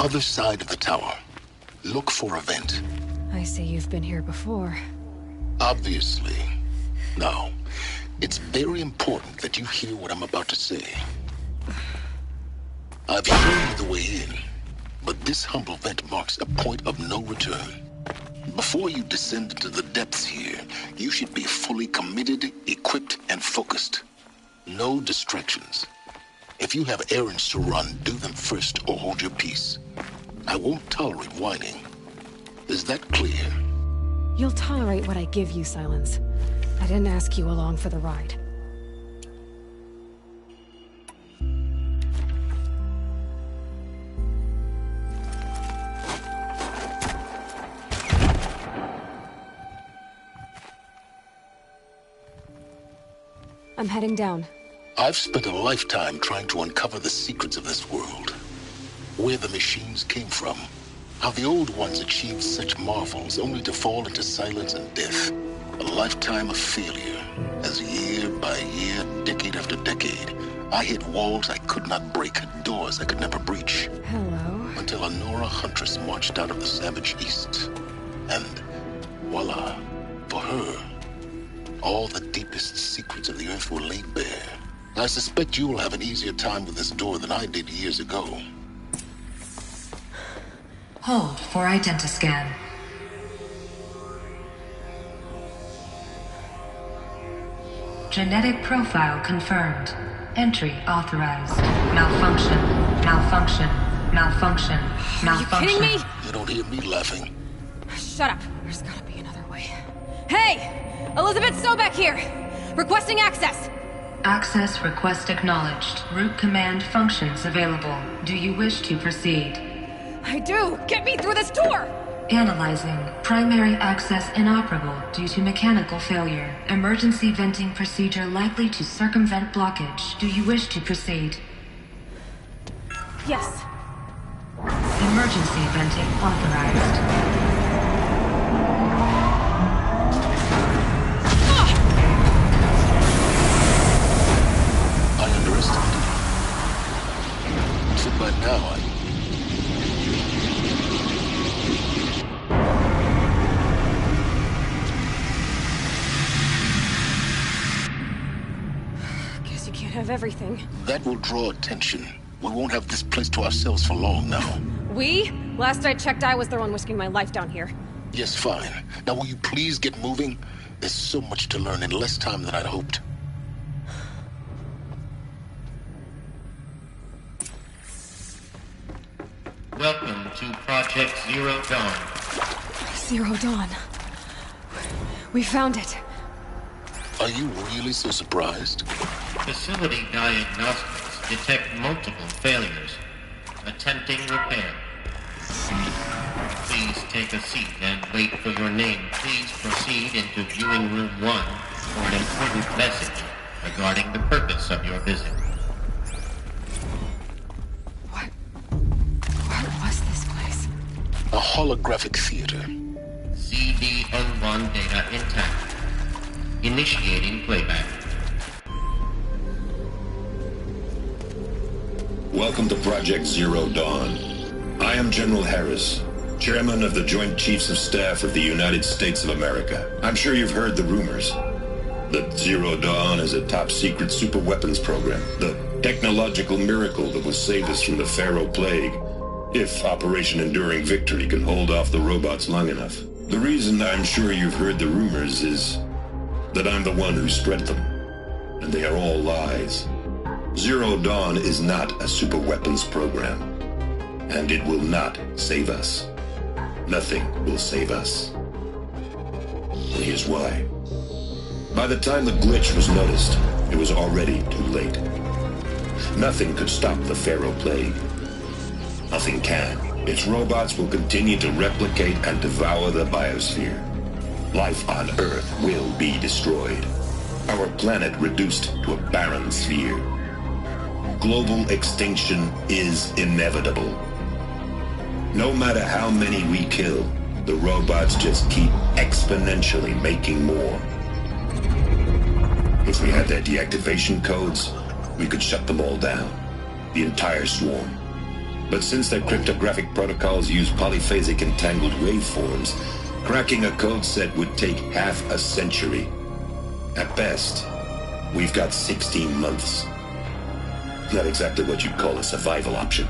Other side of the tower. Look for a vent. I see you've been here before. Obviously. Now, it's very important that you hear what I'm about to say. I've shown you the way in, but this humble vent marks a point of no return. Before you descend into the depths here, you should be fully committed, equipped, and focused. No distractions. If you have errands to run, do them first or hold your peace. I won't tolerate whining. Is that clear? You'll tolerate what I give you, Silence. I didn't ask you along for the ride. I'm heading down. I've spent a lifetime trying to uncover the secrets of this world. Where the machines came from. How the old ones achieved such marvels only to fall into silence and death. A lifetime of failure. As year by year, decade after decade, I hit walls I could not break, doors I could never breach. Hello. Until a Nora huntress marched out of the savage east. And voila, for her, all the deepest secrets of the earth were laid bare. I suspect you will have an easier time with this door than I did years ago. Hold for identiscan. Genetic profile confirmed. Entry authorized. Malfunction. Malfunction. Malfunction. Malfunction. Are you kidding me? You don't hear me laughing. Shut up. There's gotta be another way. Hey! Elizabeth Sobek here! Requesting access! Access request acknowledged. Root command functions available. Do you wish to proceed? I do! Get me through this door! Analyzing. Primary access inoperable due to mechanical failure. Emergency venting procedure likely to circumvent blockage. Do you wish to proceed? Yes. Emergency venting authorized. I underestimated you. So by now, Guess you can't have everything. That will draw attention. We won't have this place to ourselves for long now. We? Last I checked, I was the one risking my life down here. Yes, fine. Now will you please get moving? There's so much to learn in less time than I'd hoped. Welcome to Project Zero Dawn. Zero Dawn. We found it. Are you really so surprised? Facility diagnostics detect multiple failures. Attempting repair. Please take a seat and wait for your name. Please proceed into viewing room 1 for an important message regarding the purpose of your visit. What was this place? A holographic theater. CD01 data intact. Initiating playback. Welcome to Project Zero Dawn. I am General Harris, Chairman of the Joint Chiefs of Staff of the United States of America. I'm sure you've heard the rumors that Zero Dawn is a top-secret superweapons program, the technological miracle that will save us from the Pharaoh Plague, if Operation Enduring Victory can hold off the robots long enough. The reason I'm sure you've heard the rumors is that I'm the one who spread them, and they are all lies. Zero Dawn is not a superweapons program, and it will not save us. Nothing will save us. And here's why. By the time the glitch was noticed, it was already too late. Nothing could stop the Pharaoh Plague. Nothing can. Its robots will continue to replicate and devour the biosphere. Life on Earth will be destroyed. Our planet reduced to a barren sphere. Global extinction is inevitable. No matter how many we kill, the robots just keep exponentially making more. If we had their deactivation codes, we could shut them all down. The entire swarm. But since their cryptographic protocols use polyphasic entangled waveforms, cracking a code set would take half a century. At best, we've got 16 months. Not exactly what you'd call a survival option.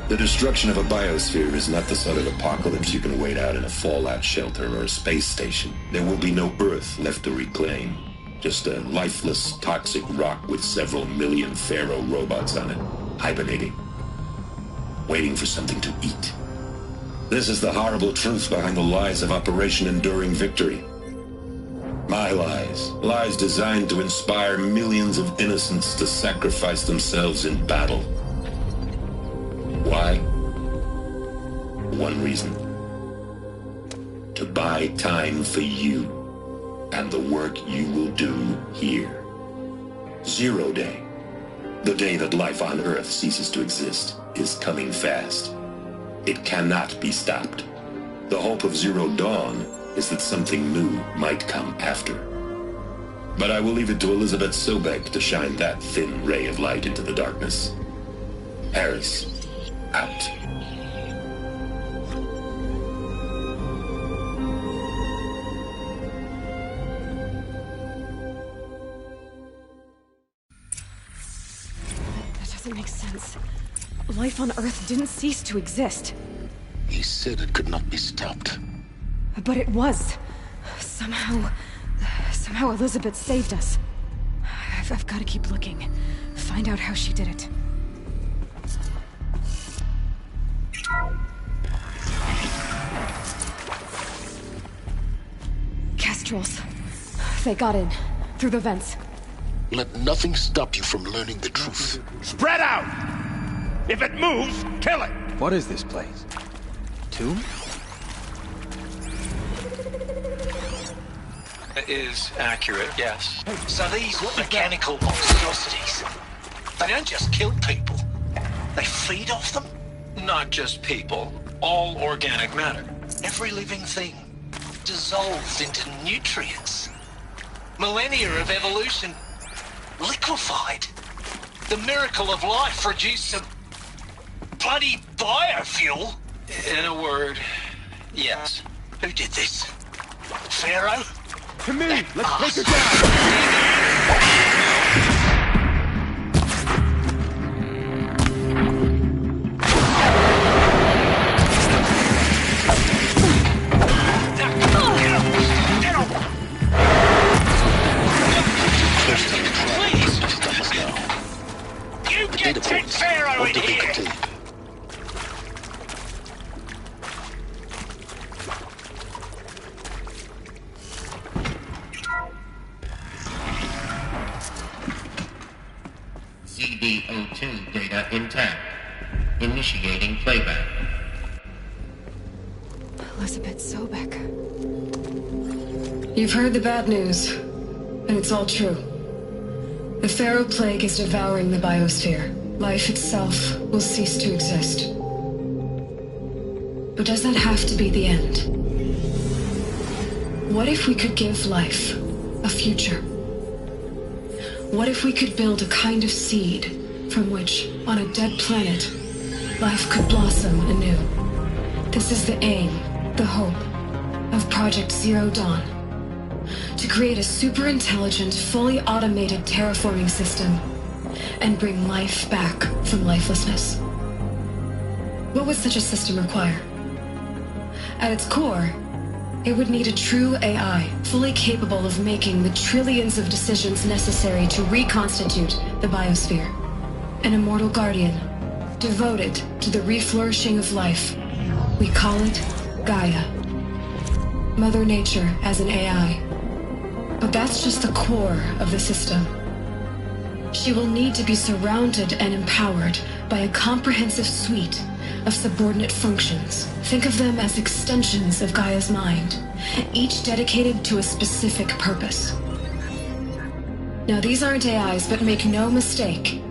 The destruction of a biosphere is not the sort of apocalypse you can wait out in a fallout shelter or a space station. There will be no Earth left to reclaim. Just a lifeless, toxic rock with several million Pharaoh robots on it, hibernating, waiting for something to eat. This is the horrible truth behind the lies of Operation Enduring Victory. My lies. Lies designed to inspire millions of innocents to sacrifice themselves in battle. Why? One reason. To buy time for you and the work you will do here. Zero Day. The day that life on Earth ceases to exist is coming fast. It cannot be stopped. The hope of Zero Dawn is that something new might come after. But I will leave it to Elizabeth Sobek to shine that thin ray of light into the darkness. Harris, out. That doesn't make sense. Life on Earth didn't cease to exist. He said it could not be stopped. But it was. Somehow Elizabeth saved us. I've got to keep looking. Find out how she did it. Kestrels. They got in. Through the vents. Let nothing stop you from learning the truth. Spread out! If it moves, kill it! What is this place? Tomb? It is accurate, yes. So these mechanical monstrosities, they don't just kill people. They feed off them. Not just people, all organic matter. Every living thing dissolved into nutrients. Millennia of evolution liquefied. The miracle of life produced some bloody biofuel. In a word, yes. Who did this? Pharaoh? To me! Let's take her down! Take Pharaoh in here! CD02 data intact. Initiating playback. Elizabeth Sobek. You've heard the bad news, and it's all true. The Pharaoh Plague is devouring the biosphere. Life itself will cease to exist. But does that have to be the end? What if we could give life a future? What if we could build a kind of seed from which, on a dead planet, life could blossom anew? This is the aim, the hope, of Project Zero Dawn. To create a super-intelligent, fully automated terraforming system and bring life back from lifelessness. What would such a system require? At its core, it would need a true AI, fully capable of making the trillions of decisions necessary to reconstitute the biosphere. An immortal guardian, devoted to the reflourishing of life. We call it Gaia. Mother Nature as an AI. But that's just the core of the system. She will need to be surrounded and empowered by a comprehensive suite of subordinate functions. Think of them as extensions of Gaia's mind, each dedicated to a specific purpose. Now, these aren't AIs, but make no mistake,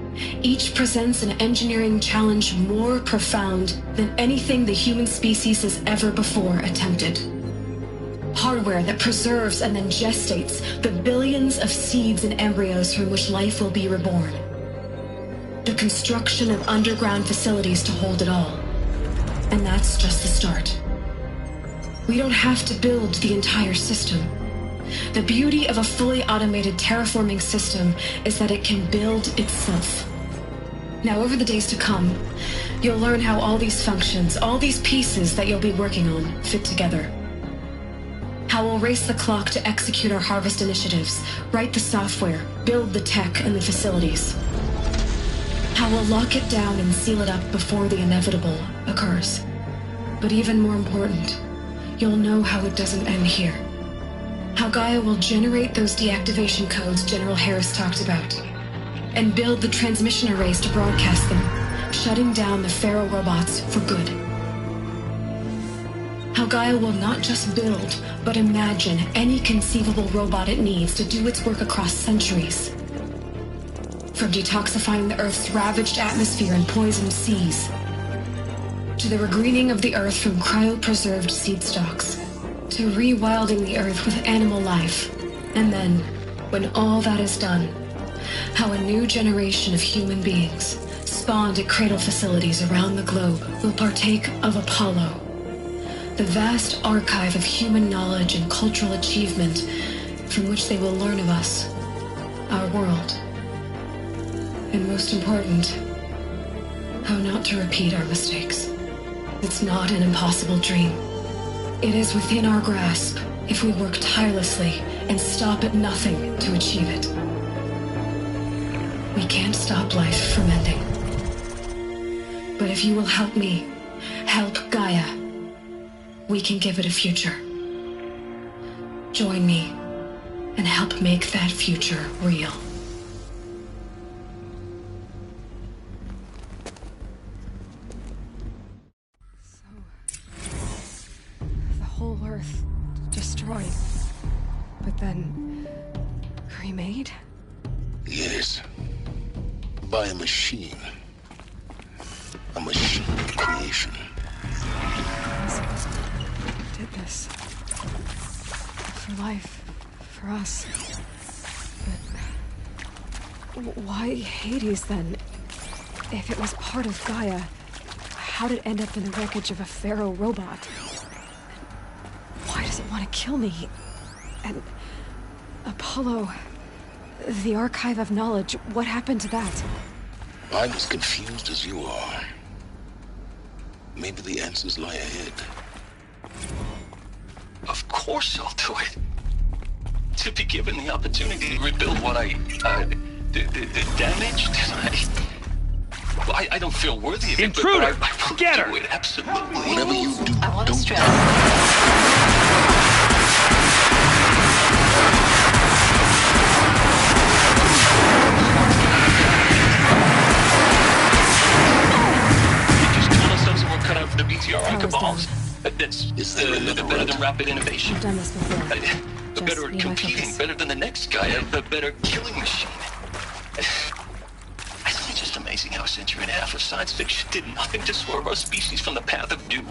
each presents an engineering challenge more profound than anything the human species has ever before attempted. Hardware that preserves and then gestates the billions of seeds and embryos from which life will be reborn. The construction of underground facilities to hold it all. And that's just the start. We don't have to build the entire system. The beauty of a fully automated terraforming system is that it can build itself. Now, over the days to come, you'll learn how all these functions, all these pieces that you'll be working on, fit together. How we'll race the clock to execute our harvest initiatives, write the software, build the tech and the facilities. How we'll lock it down and seal it up before the inevitable occurs. But even more important, you'll know how it doesn't end here. How Gaia will generate those deactivation codes General Harris talked about, and build the transmission arrays to broadcast them, shutting down the Pharaoh robots for good. How Gaia will not just build, but imagine any conceivable robot it needs to do its work across centuries. From detoxifying the Earth's ravaged atmosphere and poisoned seas, to the regreening of the Earth from cryopreserved seed stalks, to rewilding the Earth with animal life. And then, when all that is done, how a new generation of human beings, spawned at cradle facilities around the globe, will partake of Apollo, the vast archive of human knowledge and cultural achievement from which they will learn of us, our world. And most important, how not to repeat our mistakes. It's not an impossible dream. It is within our grasp if we work tirelessly and stop at nothing to achieve it. We can't stop life from ending. But if you will help me, help Gaia, we can give it a future. Join me and help make that future real. The whole Earth destroyed, but then remade? Yes. By a machine. A machine creation. Did this. For life. For us. But why Hades then? If it was part of Gaia, how did it end up in the wreckage of a pharaoh robot? Why does it want to kill me? And Apollo, the Archive of Knowledge, what happened to that? I'm as confused as you are. Maybe the answers lie ahead. Of course I'll do it. To be given the opportunity to rebuild what I damaged, I don't feel worthy of it. Intruder! But I will Get her! do it, absolutely. Whatever you do, I want to stress. Cut out for the BTR cabals. That's better than rapid innovation. I've done this before. Better at competing, better than the next guy, a better killing machine. I think it's just amazing how a century and a half of science fiction did nothing to swerve our species from the path of doom.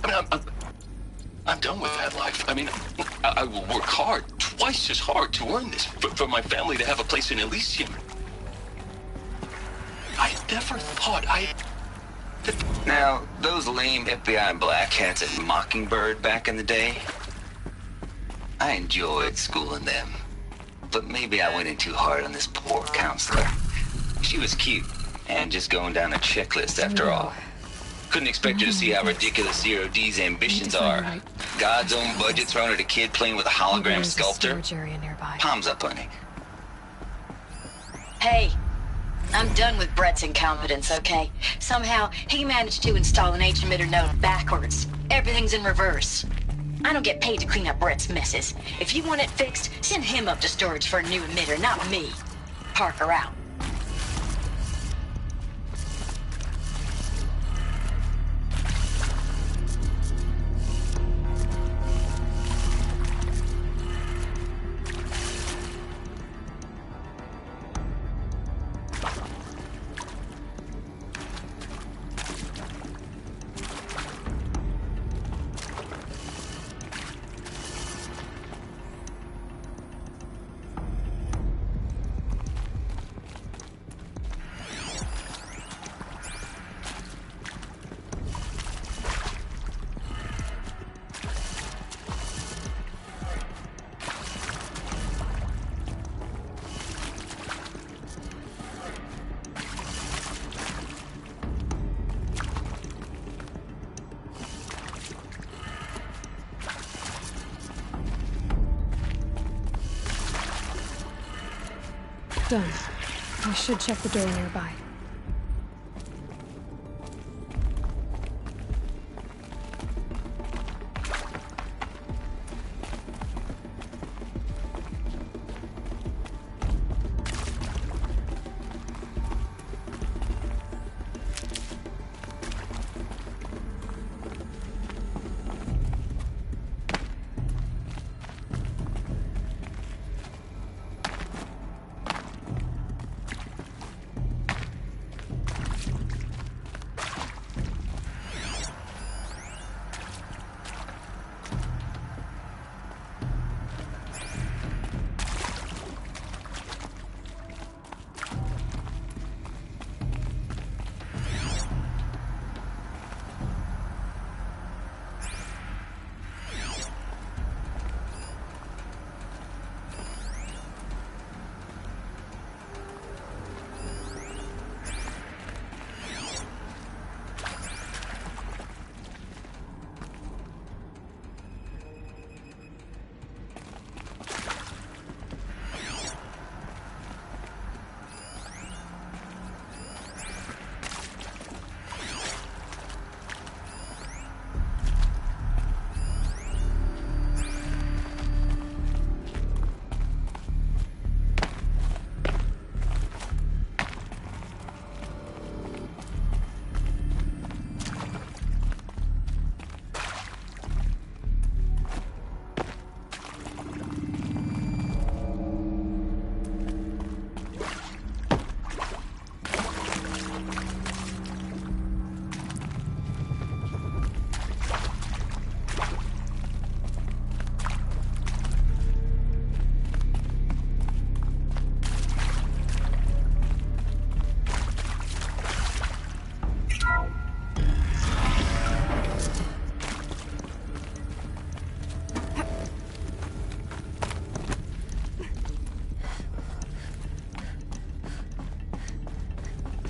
I mean, I'm done with that life. I mean, I will work hard, twice as hard to earn this, for my family to have a place in Elysium. I never thought Now, those lame FBI black hats at Mockingbird back in the day, I enjoyed schooling them. But maybe I went in too hard on this poor counselor. She was cute, and just going down a checklist after all. Couldn't expect her to see how ridiculous Zero D's ambitions are. God's own budget thrown at a kid playing with a hologram sculptor. Palms up, honey. Hey. I'm done with Brett's incompetence, okay? Somehow, he managed to install an H-emitter node backwards. Everything's in reverse. I don't get paid to clean up Brett's messes. If you want it fixed, send him up to storage for a new emitter, not me. Parker out. Done. I should check the door nearby.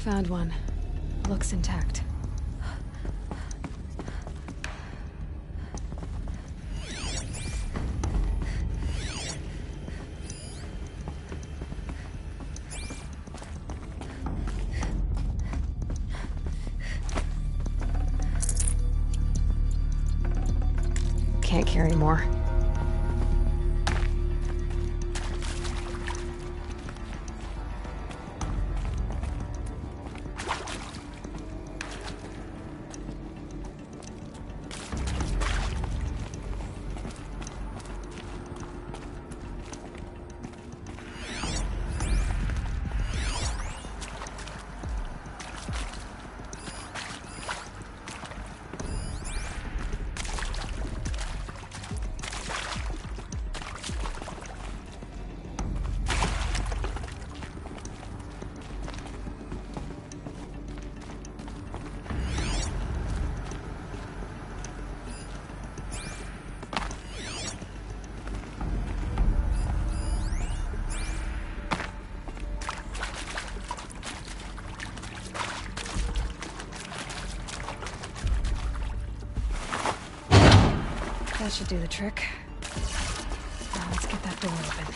Found one. Looks intact. Can't carry more. That should do the trick. Now let's get that door open.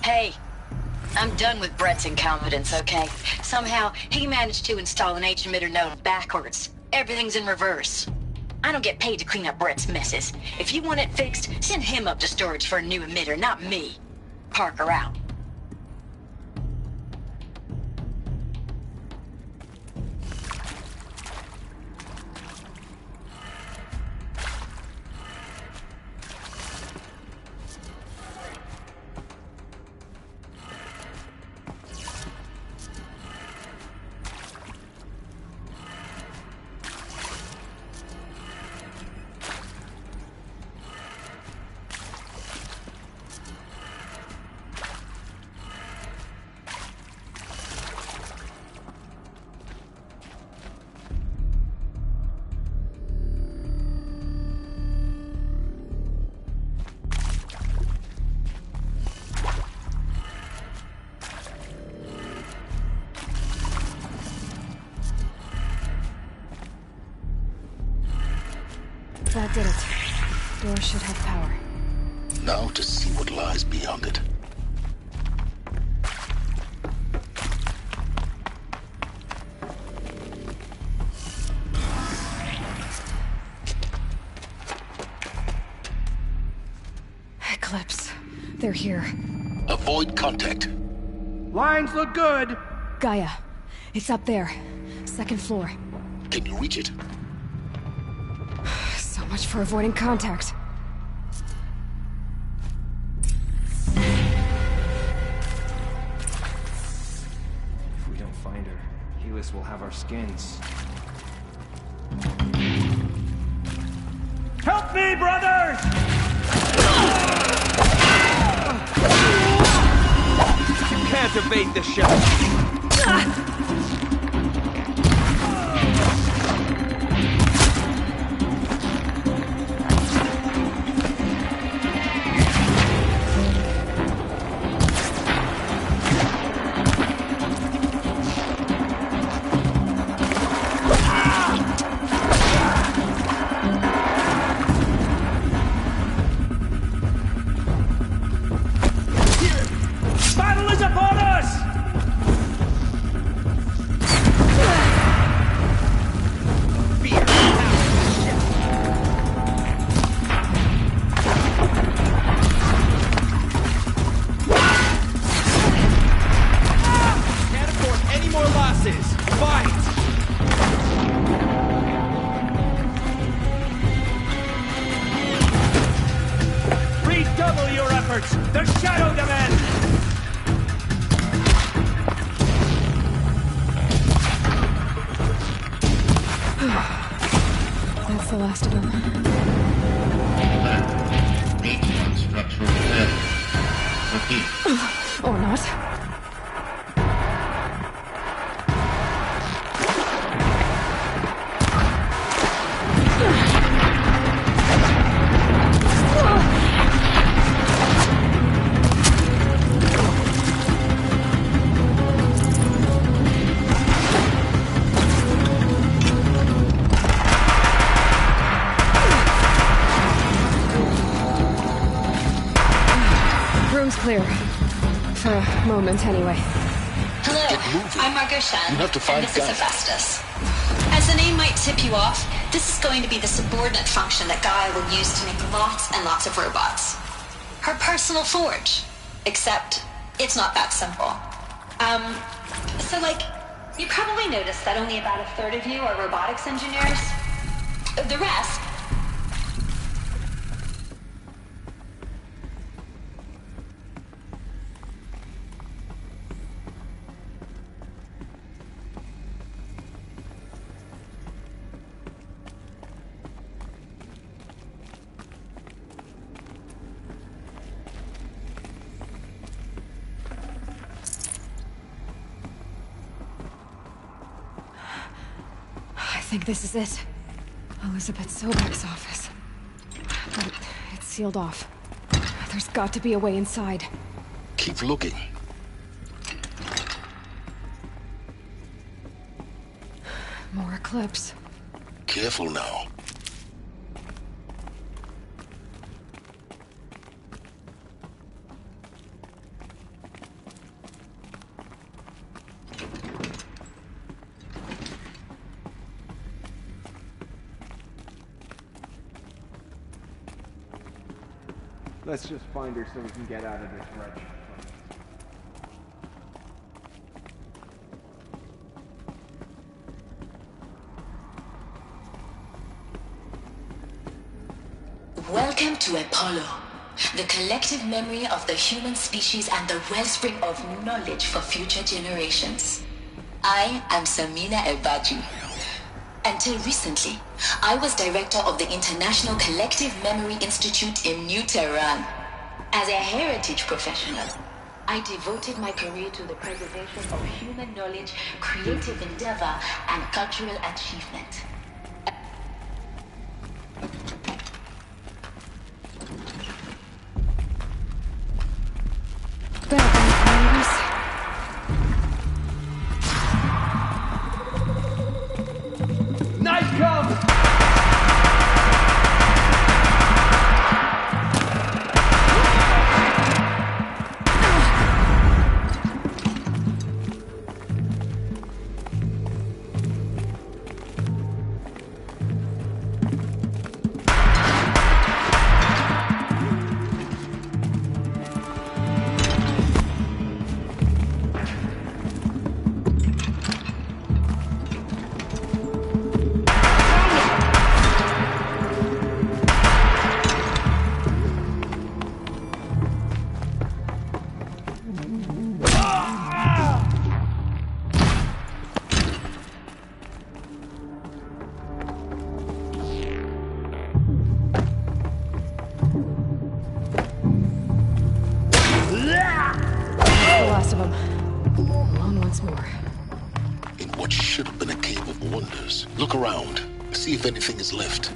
Hey, I'm done with Brett's incompetence, okay? Somehow, he managed to install an H-emitter node backwards. Everything's in reverse. I don't get paid to clean up Brett's messes. If you want it fixed, send him up to storage for a new emitter, not me. Parker out. That did it. Door should have power. Now to see what lies beyond it. Eclipse. They're here. Avoid contact. Lines look good. Gaia. It's up there. Second floor. Can you reach it? So much for avoiding contact. If we don't find her, Helis will have our skins. Help me, brothers! You can't evade the ship. Battle is upon us! Can't afford any more losses. Fight! Redouble your efforts! The Shadow demands! That's the last of them. H1 structural failure. Repeat. Or not. Room's clear. For a moment, anyway. Hello, I'm Margot Shen, You have to find and this is Gaia. Hephaestus. As the name might tip you off, this is going to be the subordinate function that Gaia will use to make lots and lots of robots. Her personal forge. Except, it's not that simple. So you probably noticed that only about a third of you are robotics engineers. The rest... I think this is it. Elizabeth Sobek's office. But it's sealed off. There's got to be a way inside. Keep looking. More Eclipse. Careful now. Let's just find her so we can get out of this wretch. Welcome to Apollo, the collective memory of the human species and the wellspring of knowledge for future generations. I am Samina El-Badji. Until recently, I was director of the International Collective Memory Institute in New Tehran. As a heritage professional, I devoted my career to the preservation of human knowledge, creative endeavor, and cultural achievement. Nice come! Look around. See if anything is left.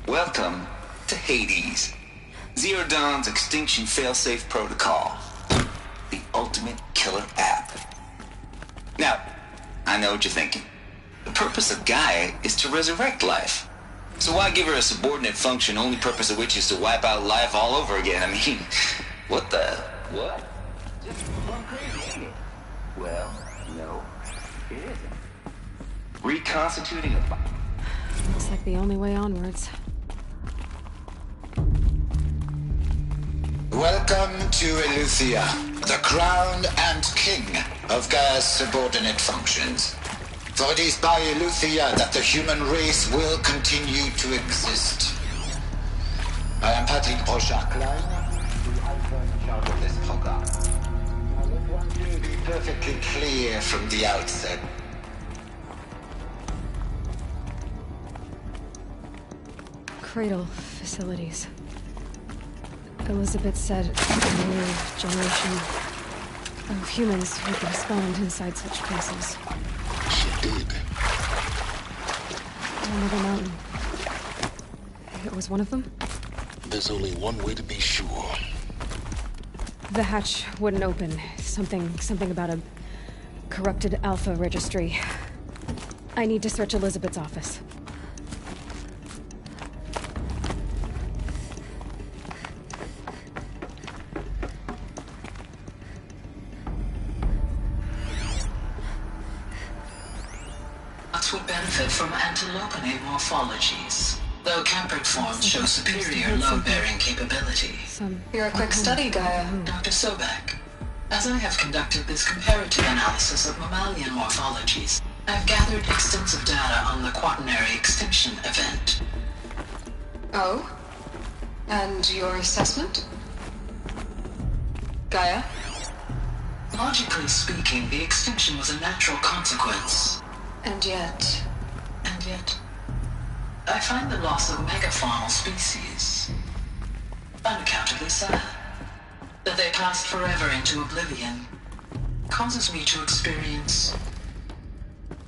Welcome to Hades. Zero Dawn's Extinction Failsafe Protocol. The ultimate killer app. Now, I know what you're thinking. The purpose of Gaia is to resurrect life. So why give her a subordinate function, only purpose of which is to wipe out life all over again? I mean, what the... what? Just plumb crazy, ain't it? Well, no, it isn't. Reconstituting a... Looks like the only way onwards. Welcome to Eleuthia, the crown and king of Gaia's subordinate functions. For it is by Eleuthia that the human race will continue to exist. I am Patrick Brochard-Klein, the Alpha in charge of this program. I would want to be perfectly clear from the outset. Cradle facilities. Elizabeth said a new generation of humans would be spawned inside such places. She did. Another mountain. It was one of them? There's only one way to be sure. The hatch wouldn't open. Something about a corrupted Alpha registry. I need to search Elizabeth's office. Would benefit from antilopinae morphologies, though Campered forms show superior load-bearing capability. You're a quick study, Gaia, Dr. Sobek. As I have conducted this comparative analysis of mammalian morphologies, I've gathered extensive data on the Quaternary extinction event. Oh? And your assessment? Gaia? Logically speaking, the extinction was a natural consequence. And yet, I find the loss of megafaunal species unaccountably sad. That they passed forever into oblivion causes me to experience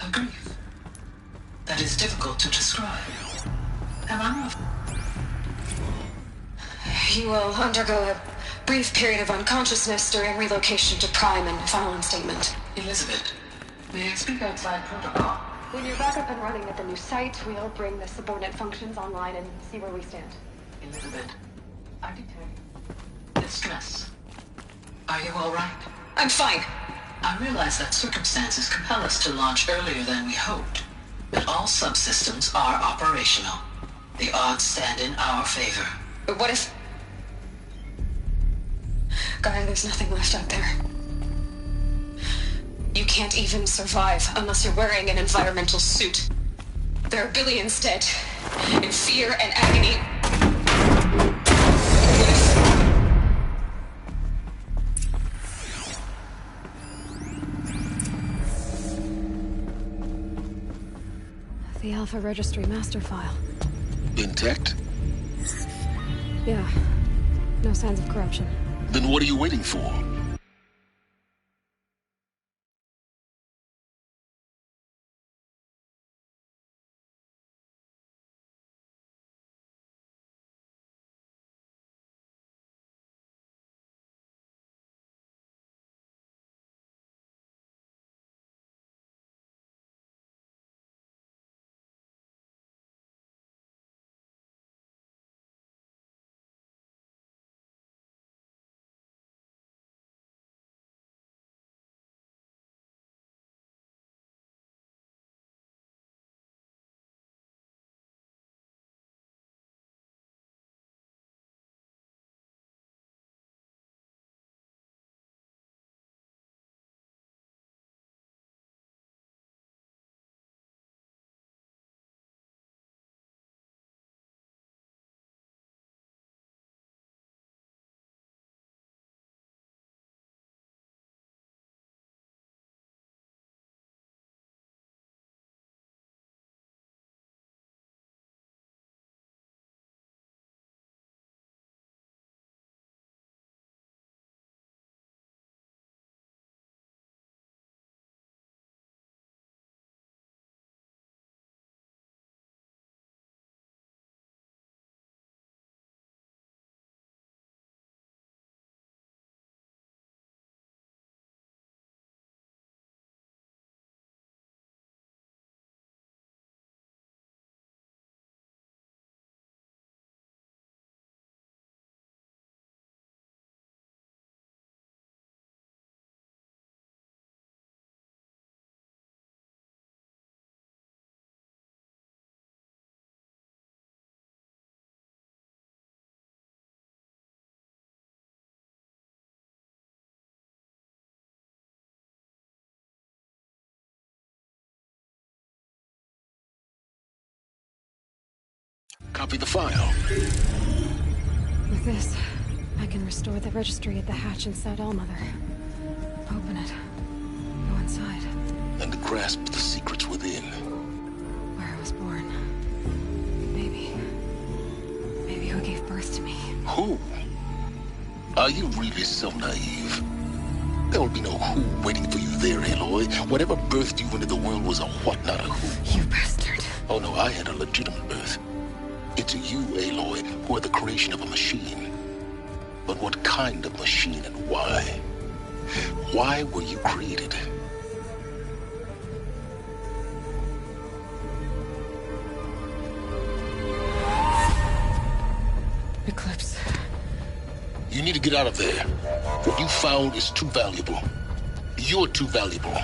a grief that is difficult to describe. Am I? You will undergo a brief period of unconsciousness during relocation to Prime and final instatement. Elizabeth, may I speak outside protocol? When you're back up and running at the new site, we'll bring the subordinate functions online and see where we stand. Elizabeth, I detect distress. Are you all right? I'm fine. I realize that circumstances compel us to launch earlier than we hoped, but all subsystems are operational. The odds stand in our favor. But what if... Guy, there's nothing left out there. You can't even survive unless you're wearing an environmental suit. There are billions dead, in fear and agony. The Alpha Registry master file. Intact? Yeah. No signs of corruption. Then what are you waiting for? Copy the file. With this, I can restore the registry at the hatch inside Allmother. Open it. Go inside. And grasp the secrets within. Where I was born. Maybe who gave birth to me. Who? Are you really so naive? There will be no who waiting for you there, Aloy. Whatever birthed you into the world was a what, not a who. You bastard. Oh no, I had a legitimate birth. It's you, Aloy, who are the creation of a machine. But what kind of machine and why? Why were you created? Eclipse. You need to get out of there. What you found is too valuable. You're too valuable.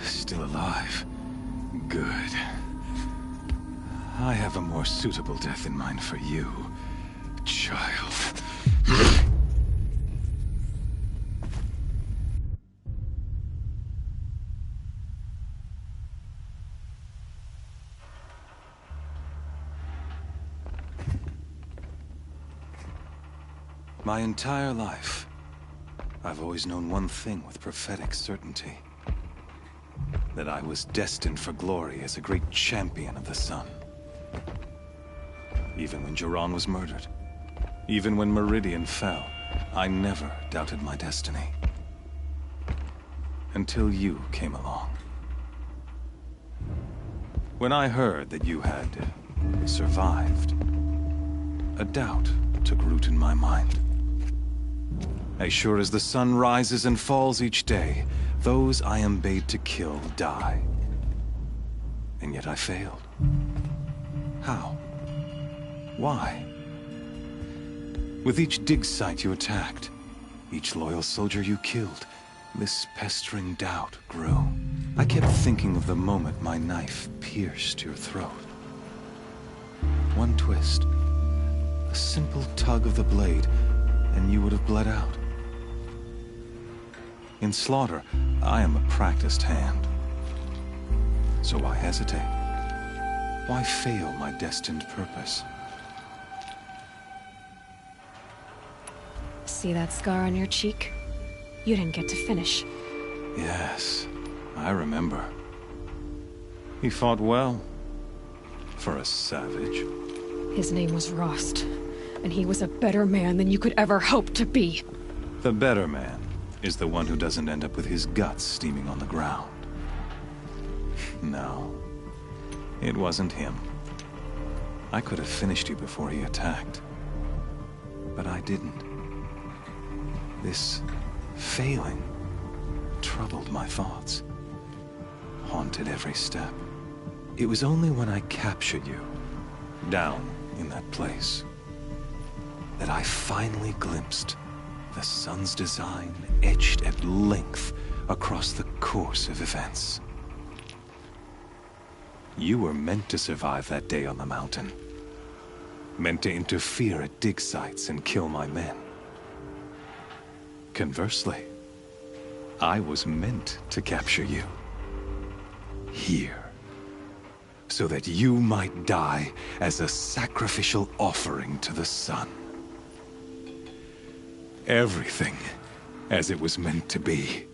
Still alive. Good. I have a more suitable death in mind for you, child. My entire life, I've always known one thing with prophetic certainty. That I was destined for glory as a great champion of the sun. Even when Jiran was murdered, even when Meridian fell, I never doubted my destiny. Until you came along. When I heard that you had survived, a doubt took root in my mind. As sure as the sun rises and falls each day, those I am bade to kill die. And yet I failed. How? Why? With each dig site you attacked, each loyal soldier you killed, this pestering doubt grew. I kept thinking of the moment my knife pierced your throat. One twist, a simple tug of the blade, and you would have bled out. In slaughter, I am a practiced hand. So why hesitate? Why fail my destined purpose? See that scar on your cheek? You didn't get to finish. Yes, I remember. He fought well. For a savage. His name was Rost, and he was a better man than you could ever hope to be. The better man is the one who doesn't end up with his guts steaming on the ground. No, it wasn't him. I could have finished you before he attacked. But I didn't. This failing troubled my thoughts, haunted every step. It was only when I captured you, down in that place, that I finally glimpsed the sun's design etched at length across the course of events. You were meant to survive that day on the mountain. Meant to interfere at dig sites and kill my men. Conversely, I was meant to capture you. Here. So that you might die as a sacrificial offering to the sun. Everything as it was meant to be.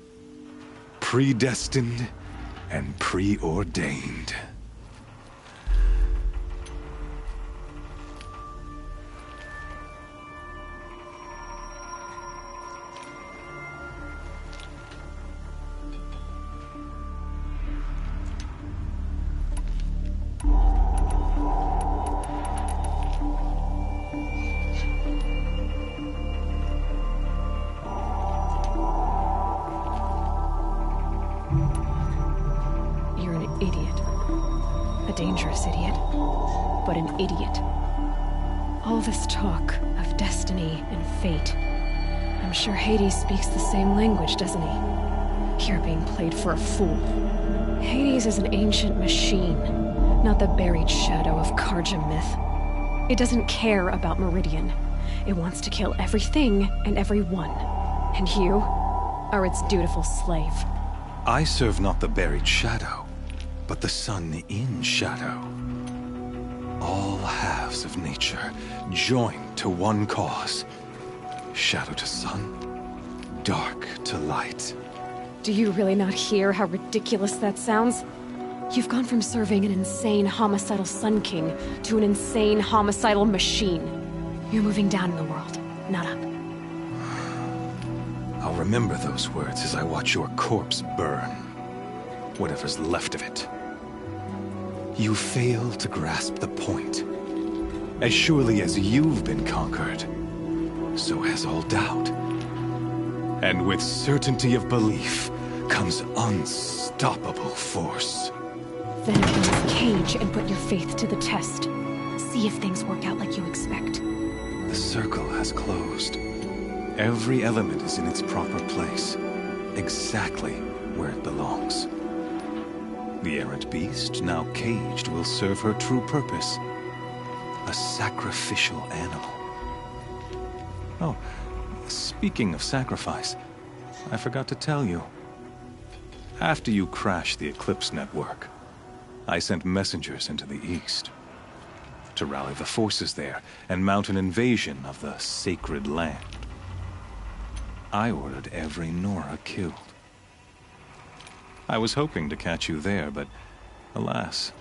Predestined and preordained. Hades speaks the same language, doesn't he? You're being played for a fool. Hades is an ancient machine, not the buried shadow of Karja myth. It doesn't care about Meridian. It wants to kill everything and everyone. And you are its dutiful slave. I serve not the buried shadow, but the sun in shadow. All halves of nature joined to one cause. Shadow to sun, dark to light. Do you really not hear how ridiculous that sounds? You've gone from serving an insane homicidal Sun King to an insane homicidal machine. You're moving down in the world, not up. I'll remember those words as I watch your corpse burn. Whatever's left of it. You fail to grasp the point. As surely as you've been conquered, so has all doubt. And with certainty of belief comes unstoppable force. Then open this cage and put your faith to the test. See if things work out like you expect. The circle has closed. Every element is in its proper place, exactly where it belongs. The errant beast, now caged, will serve her true purpose. A sacrificial animal. Oh, speaking of sacrifice, I forgot to tell you. After you crashed the Eclipse network, I sent messengers into the east to rally the forces there and mount an invasion of the sacred land. I ordered every Nora killed. I was hoping to catch you there, but alas,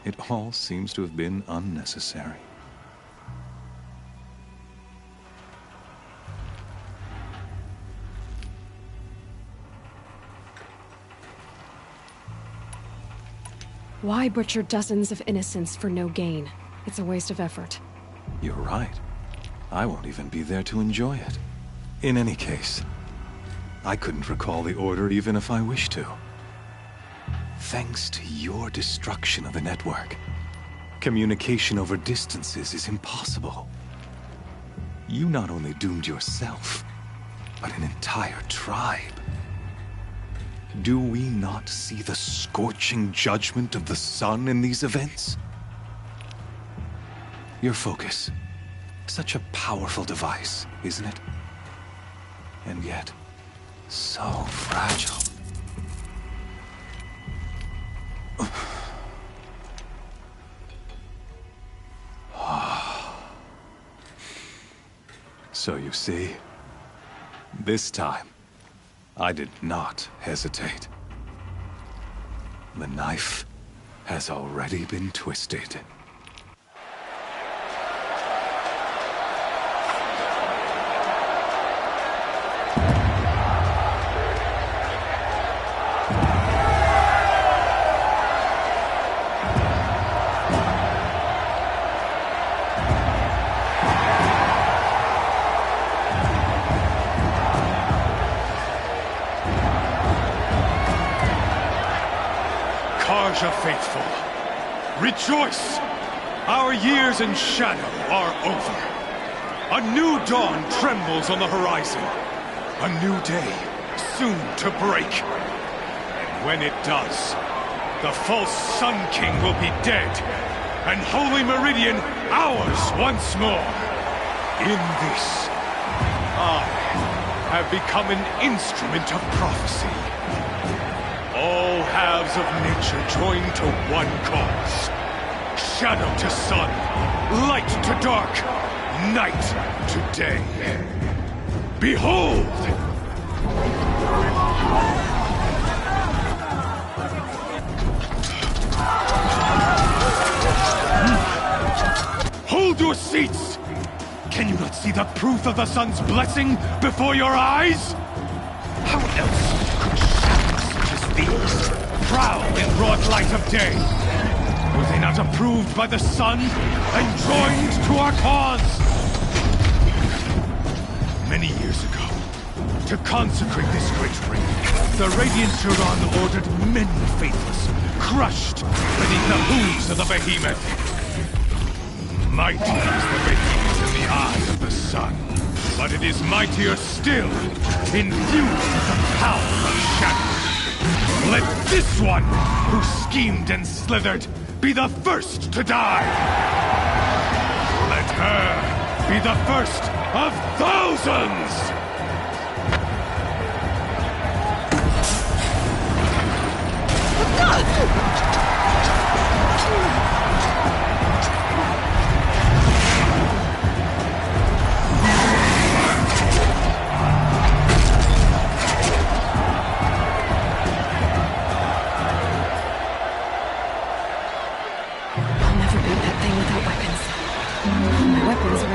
it all seems to have been unnecessary. Why butcher dozens of innocents for no gain? It's a waste of effort. You're right. I won't even be there to enjoy it. In any case, I couldn't recall the order even if I wished to. Thanks to your destruction of the network, communication over distances is impossible. You not only doomed yourself, but an entire tribe. Do we not see the scorching judgment of the sun in these events? Your focus. Such a powerful device, isn't it? And yet, so fragile. So you see, this time, I did not hesitate. The knife has already been twisted. Karja faithful, rejoice! Our years in shadow are over. A new dawn trembles on the horizon. A new day soon to break. And when it does, the false Sun King will be dead, and Holy Meridian ours once more. In this, I have become an instrument of prophecy. All halves of nature join to one cause. Shadow to sun, light to dark, night to day. Behold! Hold your seats! Can you not see the proof of the sun's blessing before your eyes? How else could shadows such as these prowl in broad light of day? Were they not approved by the sun and joined to our cause? Many years ago, to consecrate this great ring, the Radiant Turan ordered many faithless, crushed beneath the hooves of the behemoth. Mighty is the behemoth in the eye of the sun, but it is mightier still, infused with the power of shadow. Let this one, who schemed and slithered, be the first to die! Let her be the first of thousands!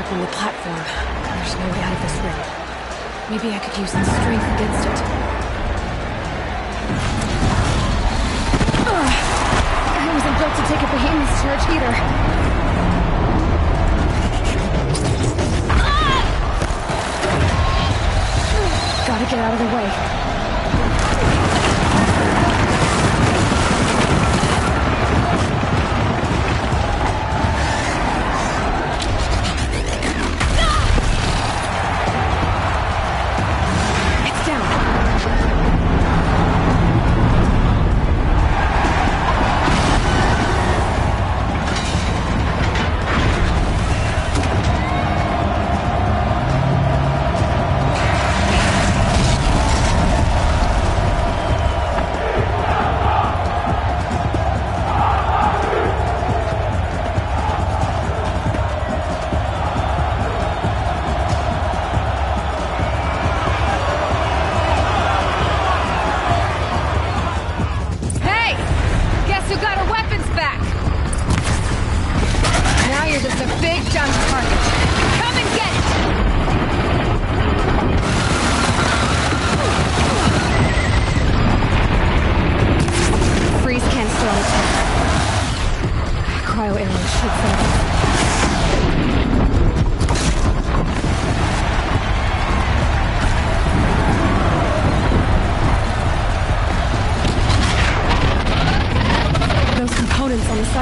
On the platform. There's no way out of this ring. Maybe I could use some strength against it. I wasn't built to take a behemoth's charge either. Gotta get out of the way.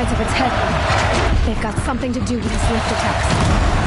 chance of its head. They've got something to do with these lift attacks.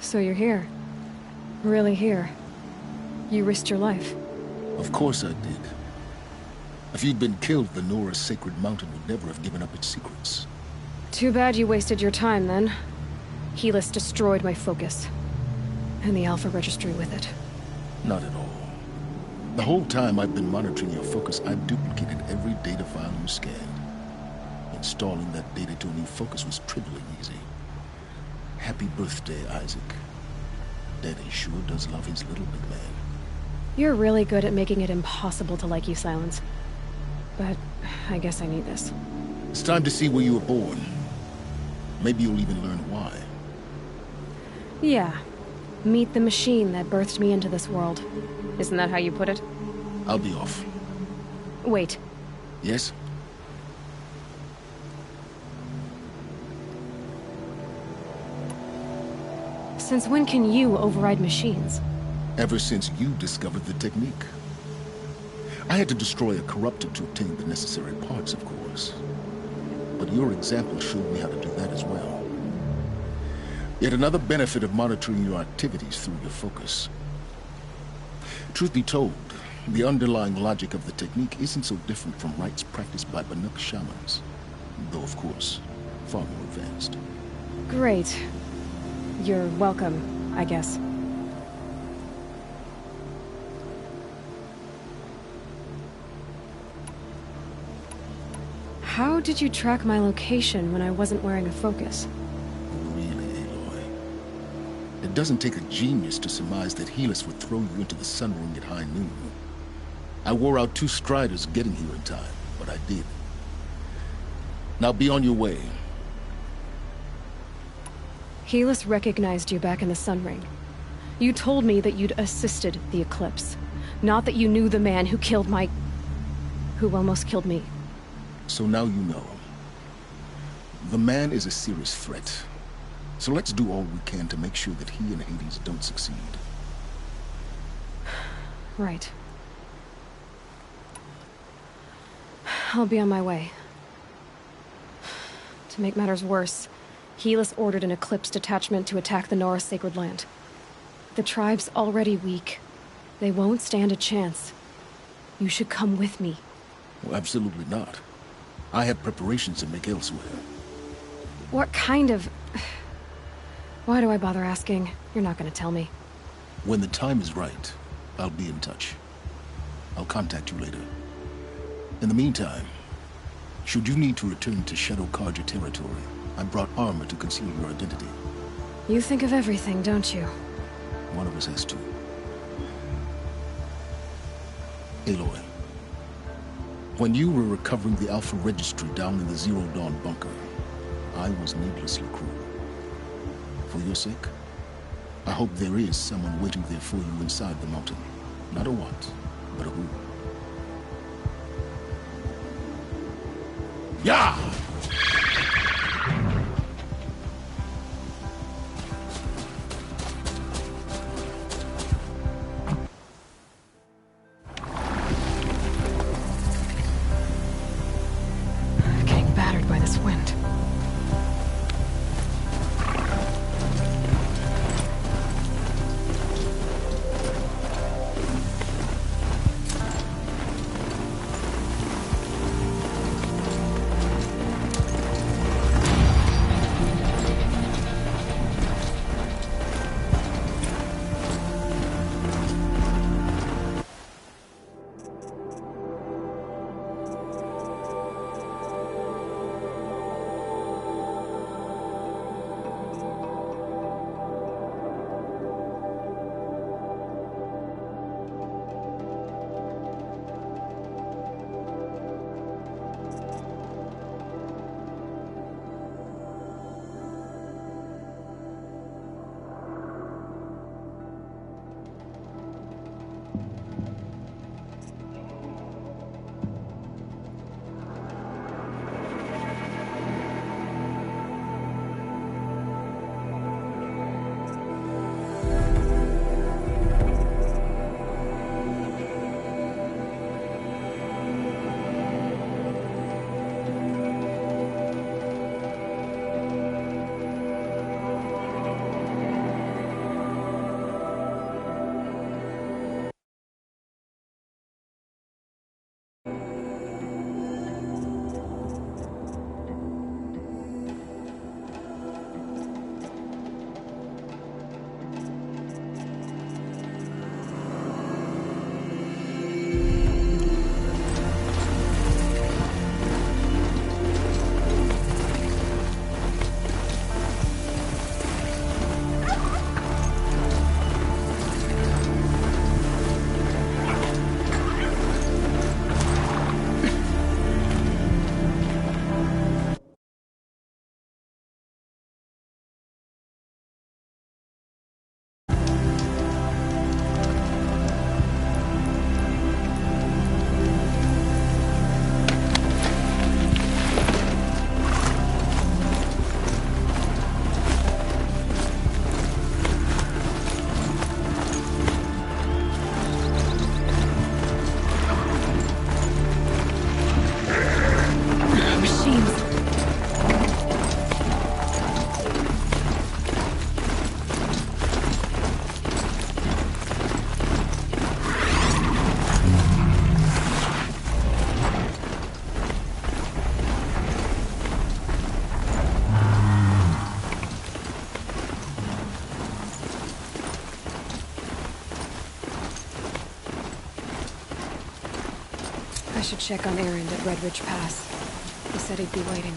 So you're here. Really here. You risked your life. Of course I did. If you'd been killed, the Nora's sacred mountain would never have given up its secrets. Too bad you wasted your time, then. Helis destroyed my focus. And the Alpha Registry with it. Not at all. The whole time I've been monitoring your focus, I've duplicated every data file you scanned. Installing that data to a new focus was trivially easy. Happy birthday, Isaac. Daddy sure does love his little big man. You're really good at making it impossible to like you, Silence. But I guess I need this. It's time to see where you were born. Maybe you'll even learn why. Yeah. Meet the machine that birthed me into this world. Isn't that how you put it? I'll be off. Wait. Yes? Since when can you override machines? Ever since you discovered the technique. I had to destroy a corruptor to obtain the necessary parts, of course. But your example showed me how to do that as well. Yet another benefit of monitoring your activities through your focus. Truth be told, the underlying logic of the technique isn't so different from rites practiced by Banuk shamans. Though, of course, far more advanced. Great. You're welcome, I guess. How did you track my location when I wasn't wearing a focus? Really, Aloy? It doesn't take a genius to surmise that Helis would throw you into the sun ring at high noon. I wore out 2 striders getting here in time, but I did. Now be on your way. Helis recognized you back in the Sun Ring. You told me that you'd assisted the Eclipse. Not that you knew the man who killed who almost killed me. So now you know. The man is a serious threat. So let's do all we can to make sure that he and Hades don't succeed. Right. I'll be on my way. To make matters worse, Helis ordered an Eclipse detachment to attack the Nora Sacred Land. The tribe's already weak. They won't stand a chance. You should come with me. Well, absolutely not. I have preparations to make elsewhere. What kind of... Why do I bother asking? You're not gonna tell me. When the time is right, I'll be in touch. I'll contact you later. In the meantime, should you need to return to Shadow Carja territory, I brought armor to conceal your identity. You think of everything, don't you? One of us has to. Aloy, when you were recovering the Alpha Registry down in the Zero Dawn bunker, I was needlessly cruel. For your sake, I hope there is someone waiting there for you inside the mountain. Not a what, but a who. Yeah! Getting battered by this wind. I should check on Erend at Red Ridge Pass. He said he'd be waiting.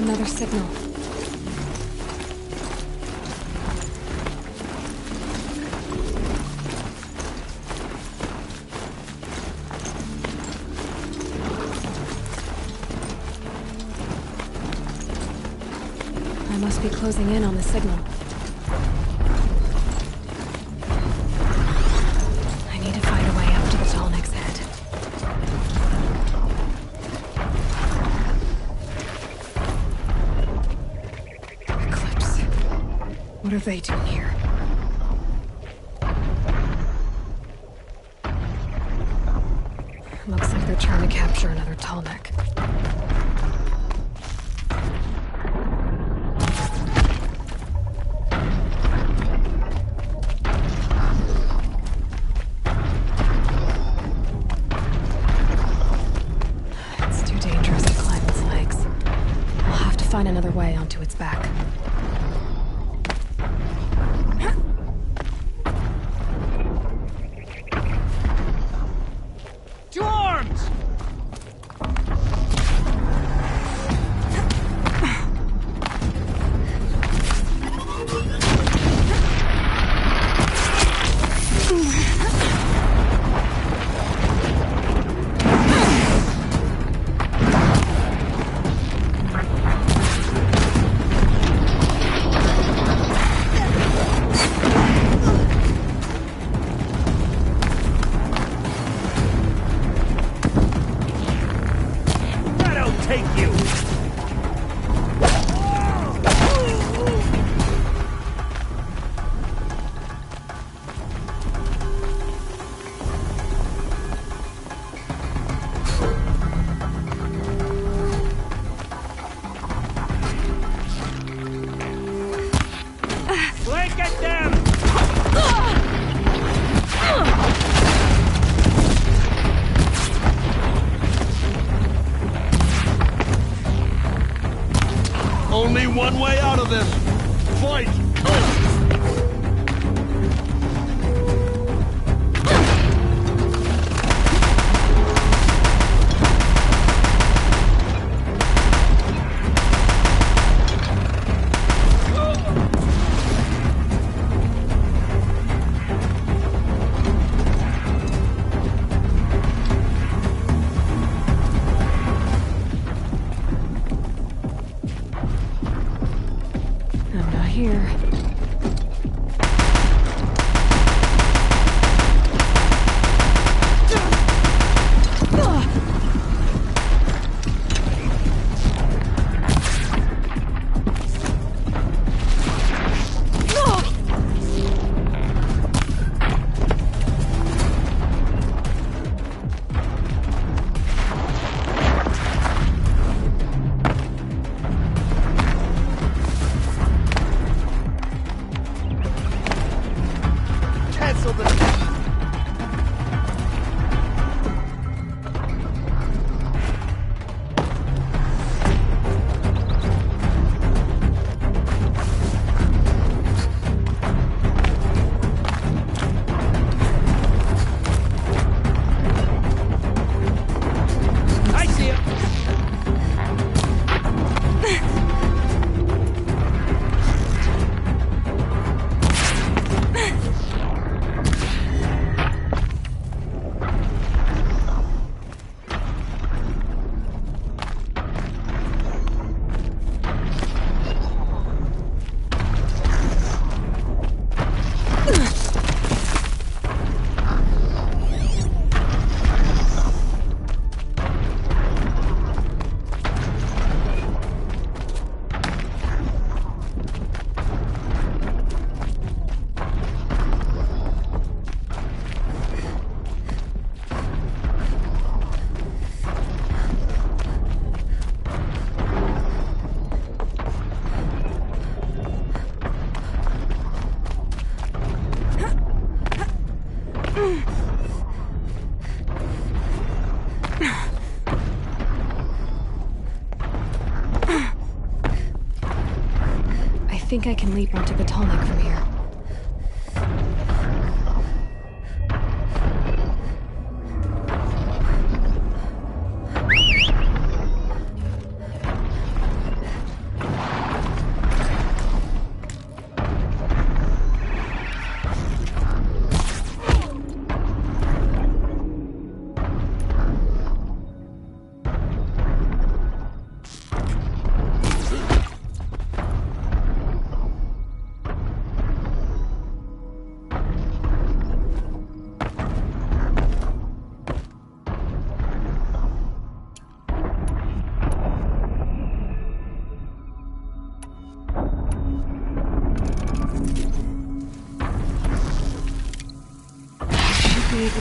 Another signal. I must be closing in on the signal. I need to find a way up to the Tallneck's head. Eclipse. What are they doing here? Looks like they're trying to capture another Tallneck. Find another way onto its back. To arms! Only one way out of this. Fight! Here. I think I can leap onto the Tallneck from here.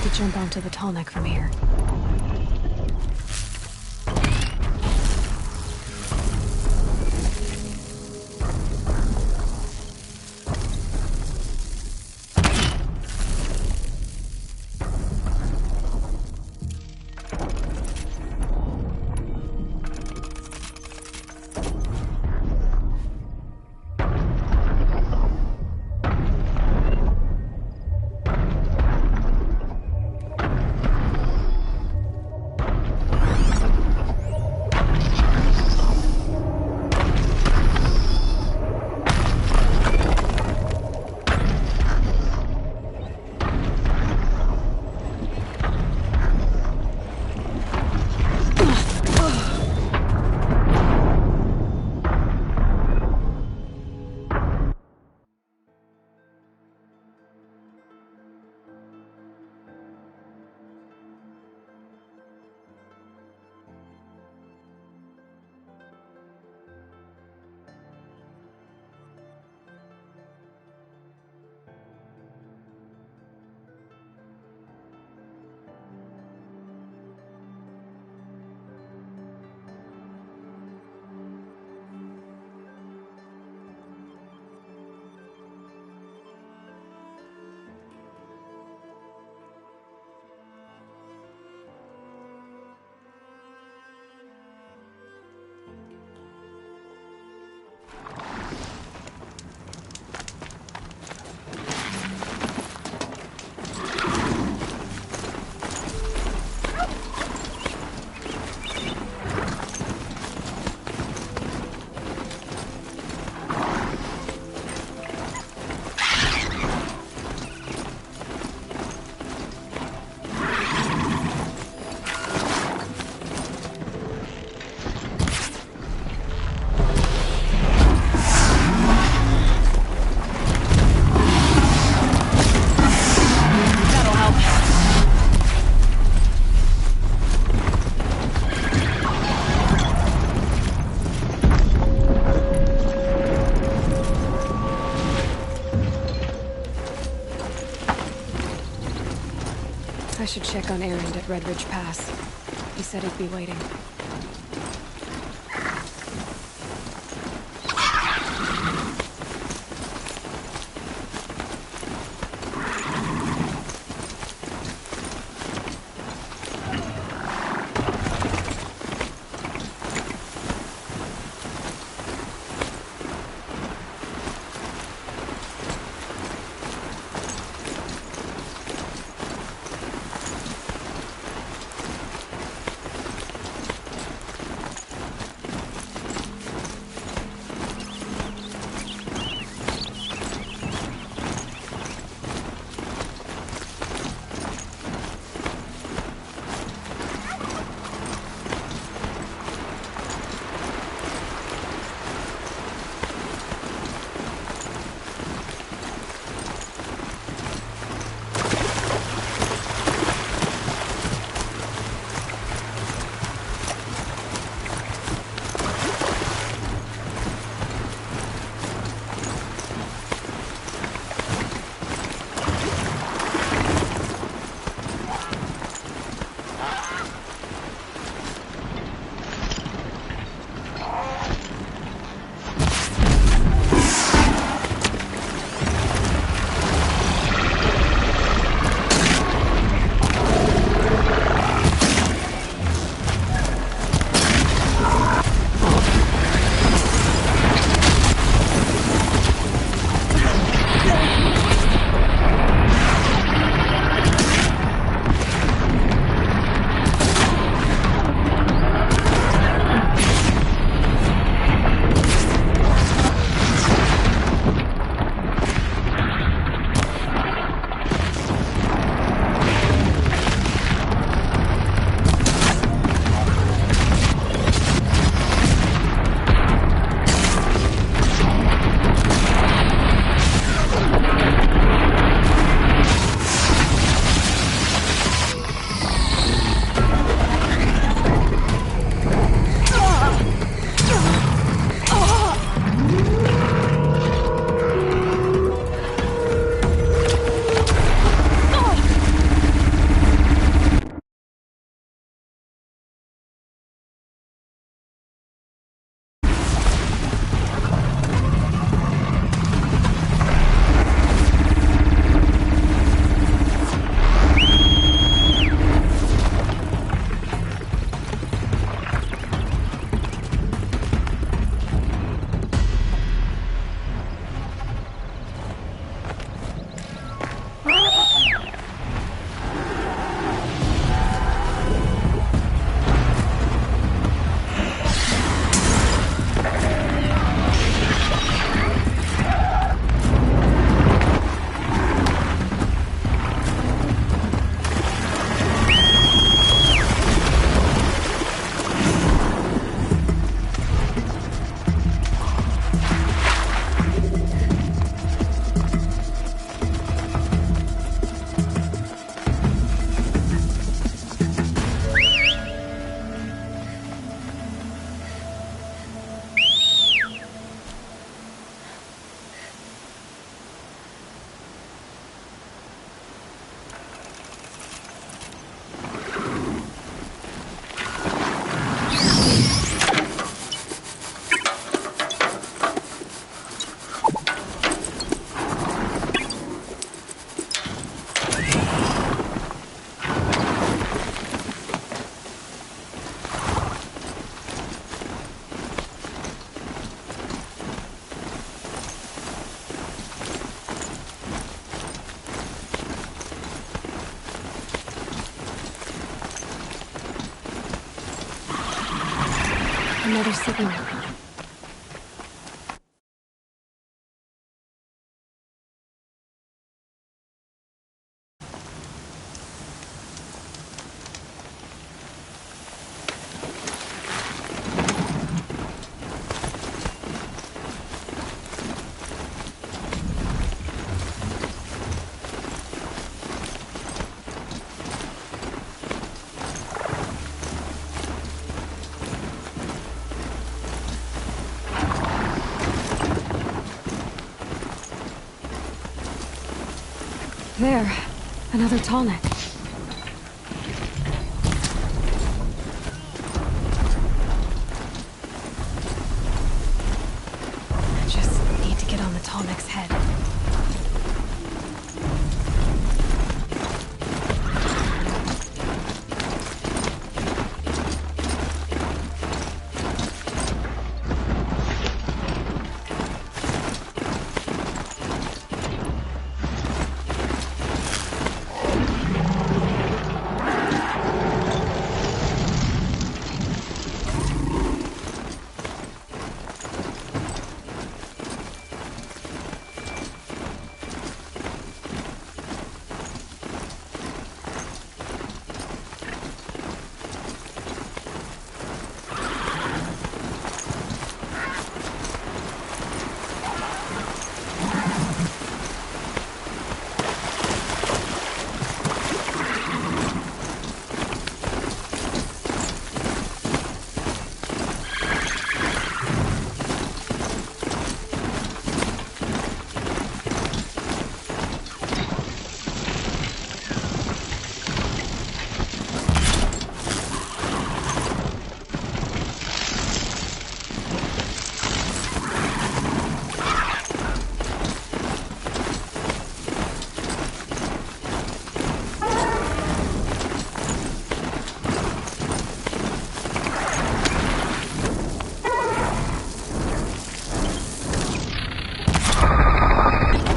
could jump onto the tall neck from here. I should check on Erend at Red Ridge Pass. He said he'd be waiting. Another signal. There. Another tall neck. I just need to get on the tall neck's head.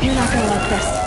You're not gonna like this.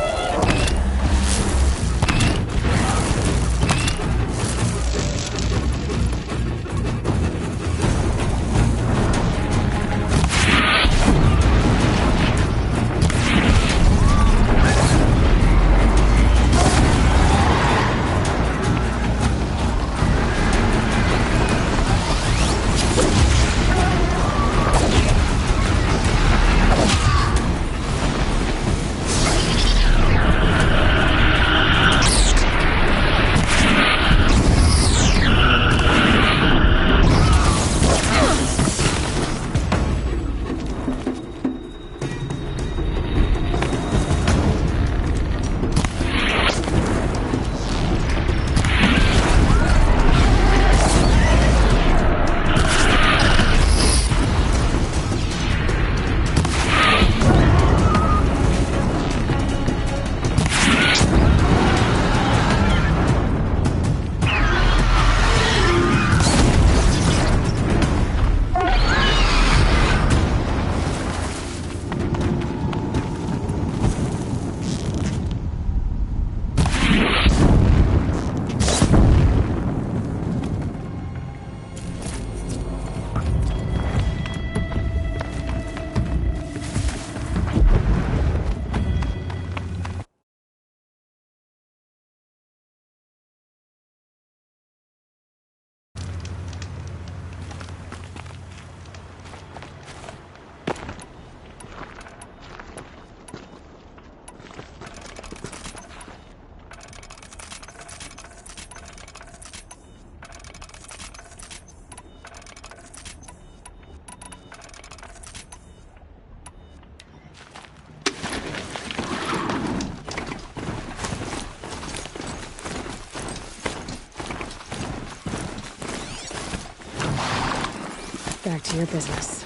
Back to your business.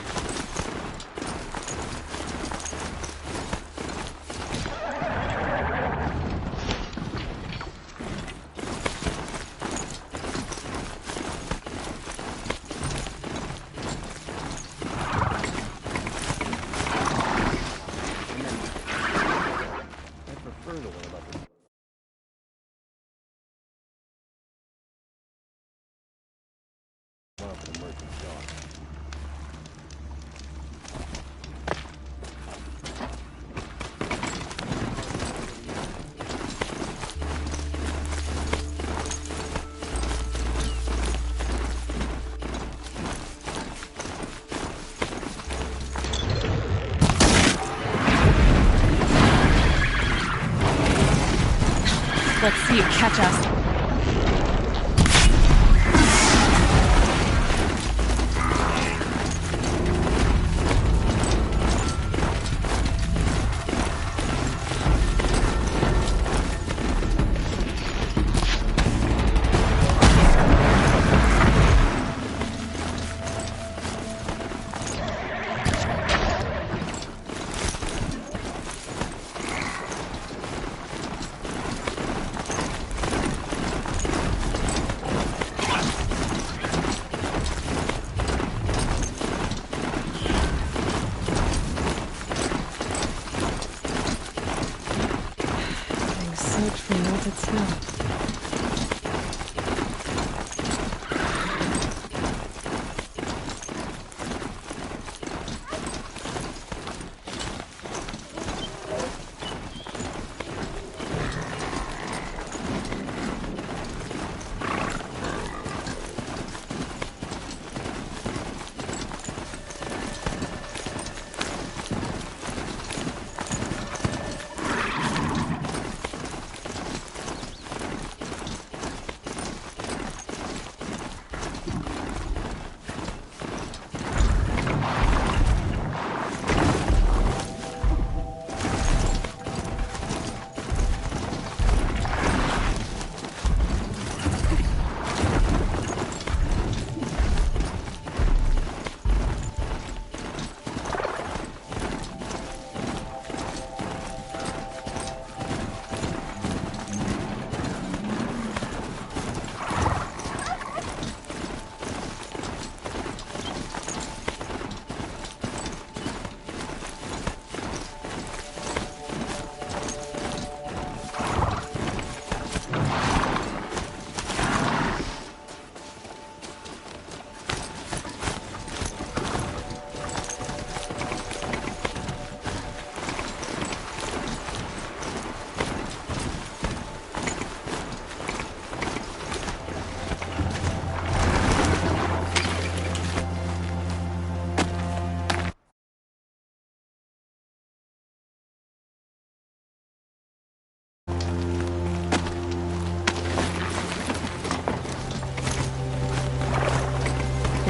Let's see you catch us.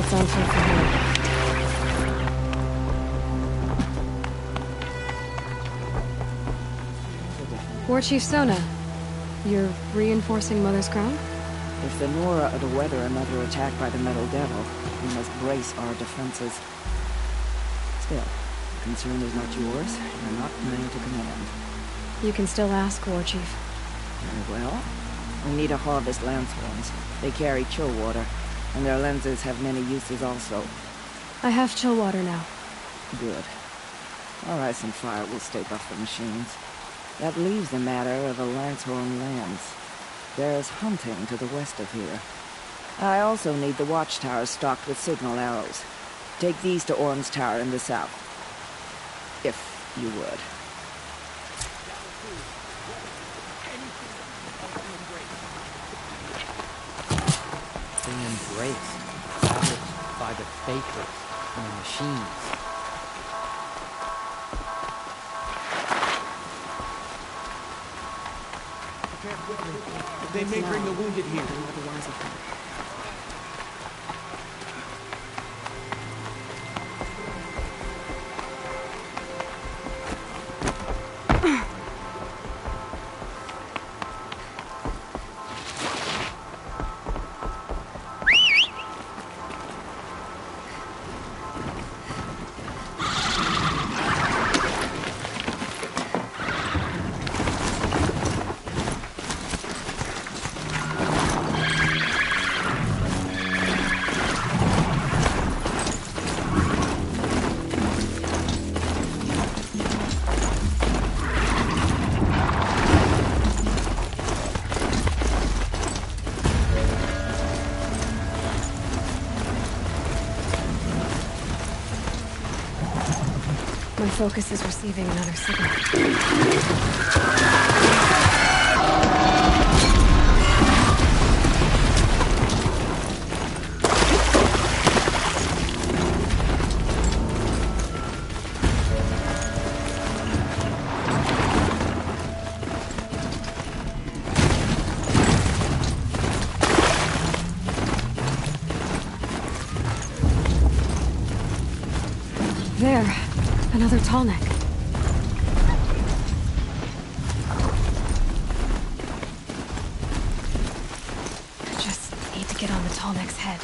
Sounds like from here. War Chief Sona, you're reinforcing Mother's Crown? If the Nora or the Weather another attack by the Metal Devil, we must brace our defenses. Still, the concern is not yours. You're not mine to command. You can still ask, War Chief. Very well. We need to harvest Lancehorns. They carry chill water, and their lenses have many uses also. I have chill water now. Good. Our ice and fire will stay off the machines. That leaves the matter of a Lancehorn lens. There's hunting to the west of here. I also need the watchtowers stocked with signal arrows. Take these to Orm's Tower in the south. If you would. They embrace, established by the fakers and the machines. They may bring the wounded here. My focus is receiving another signal. There. Another tall neck. Just need to get on the tall neck's head.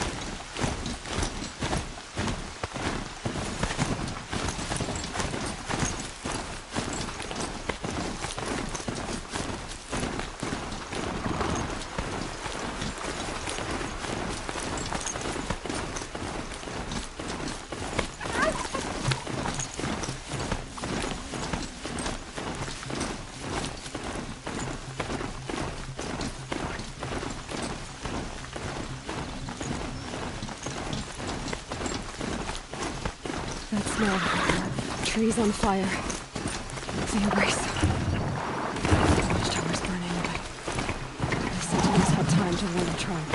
Trees on fire. The embrace. Watchtower's burning, but the Sentinels had time to warn the tribe.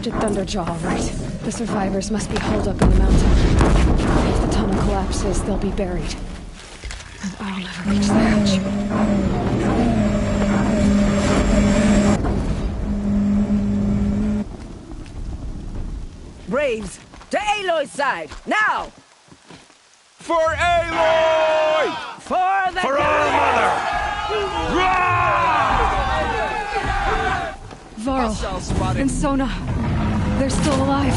Thunderjaw, all right. The survivors must be holed up in the mountain. If the tunnel collapses, they'll be buried. And I'll never reach the hatch. Braves, to Aloy's side, now! For Aloy! For the For our mother! Varl and Sona, they're still alive.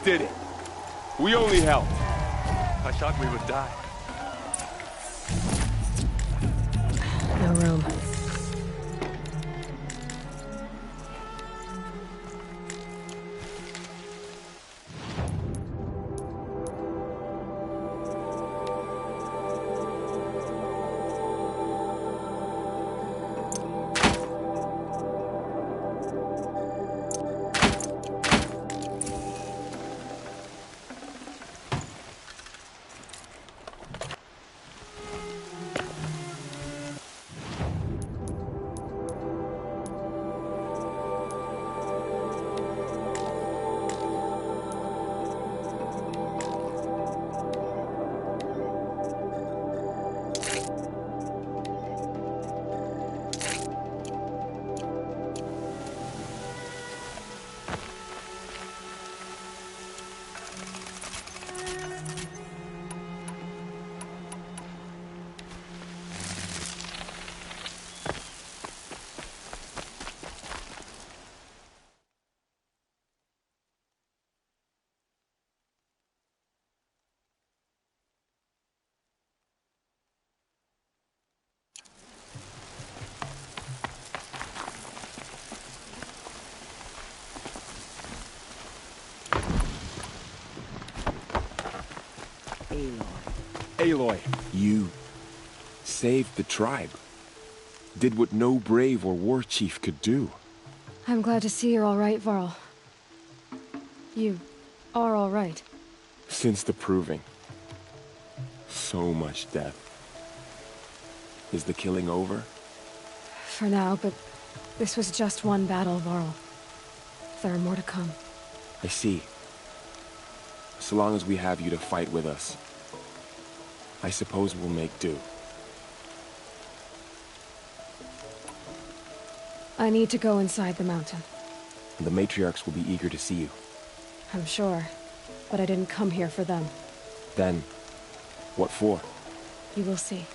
did it. We only helped. I thought we would die. No room. Aloy, you saved the tribe. Did what no brave or war chief could do. I'm glad to see you're all right, Varl. You are all right. Since the Proving. So much death. Is the killing over? For now, but this was just one battle, Varl. There are more to come. I see. So long as we have you to fight with us, I suppose we'll make do. I need to go inside the mountain. The matriarchs will be eager to see you. I'm sure, but I didn't come here for them. Then, what for? You will see.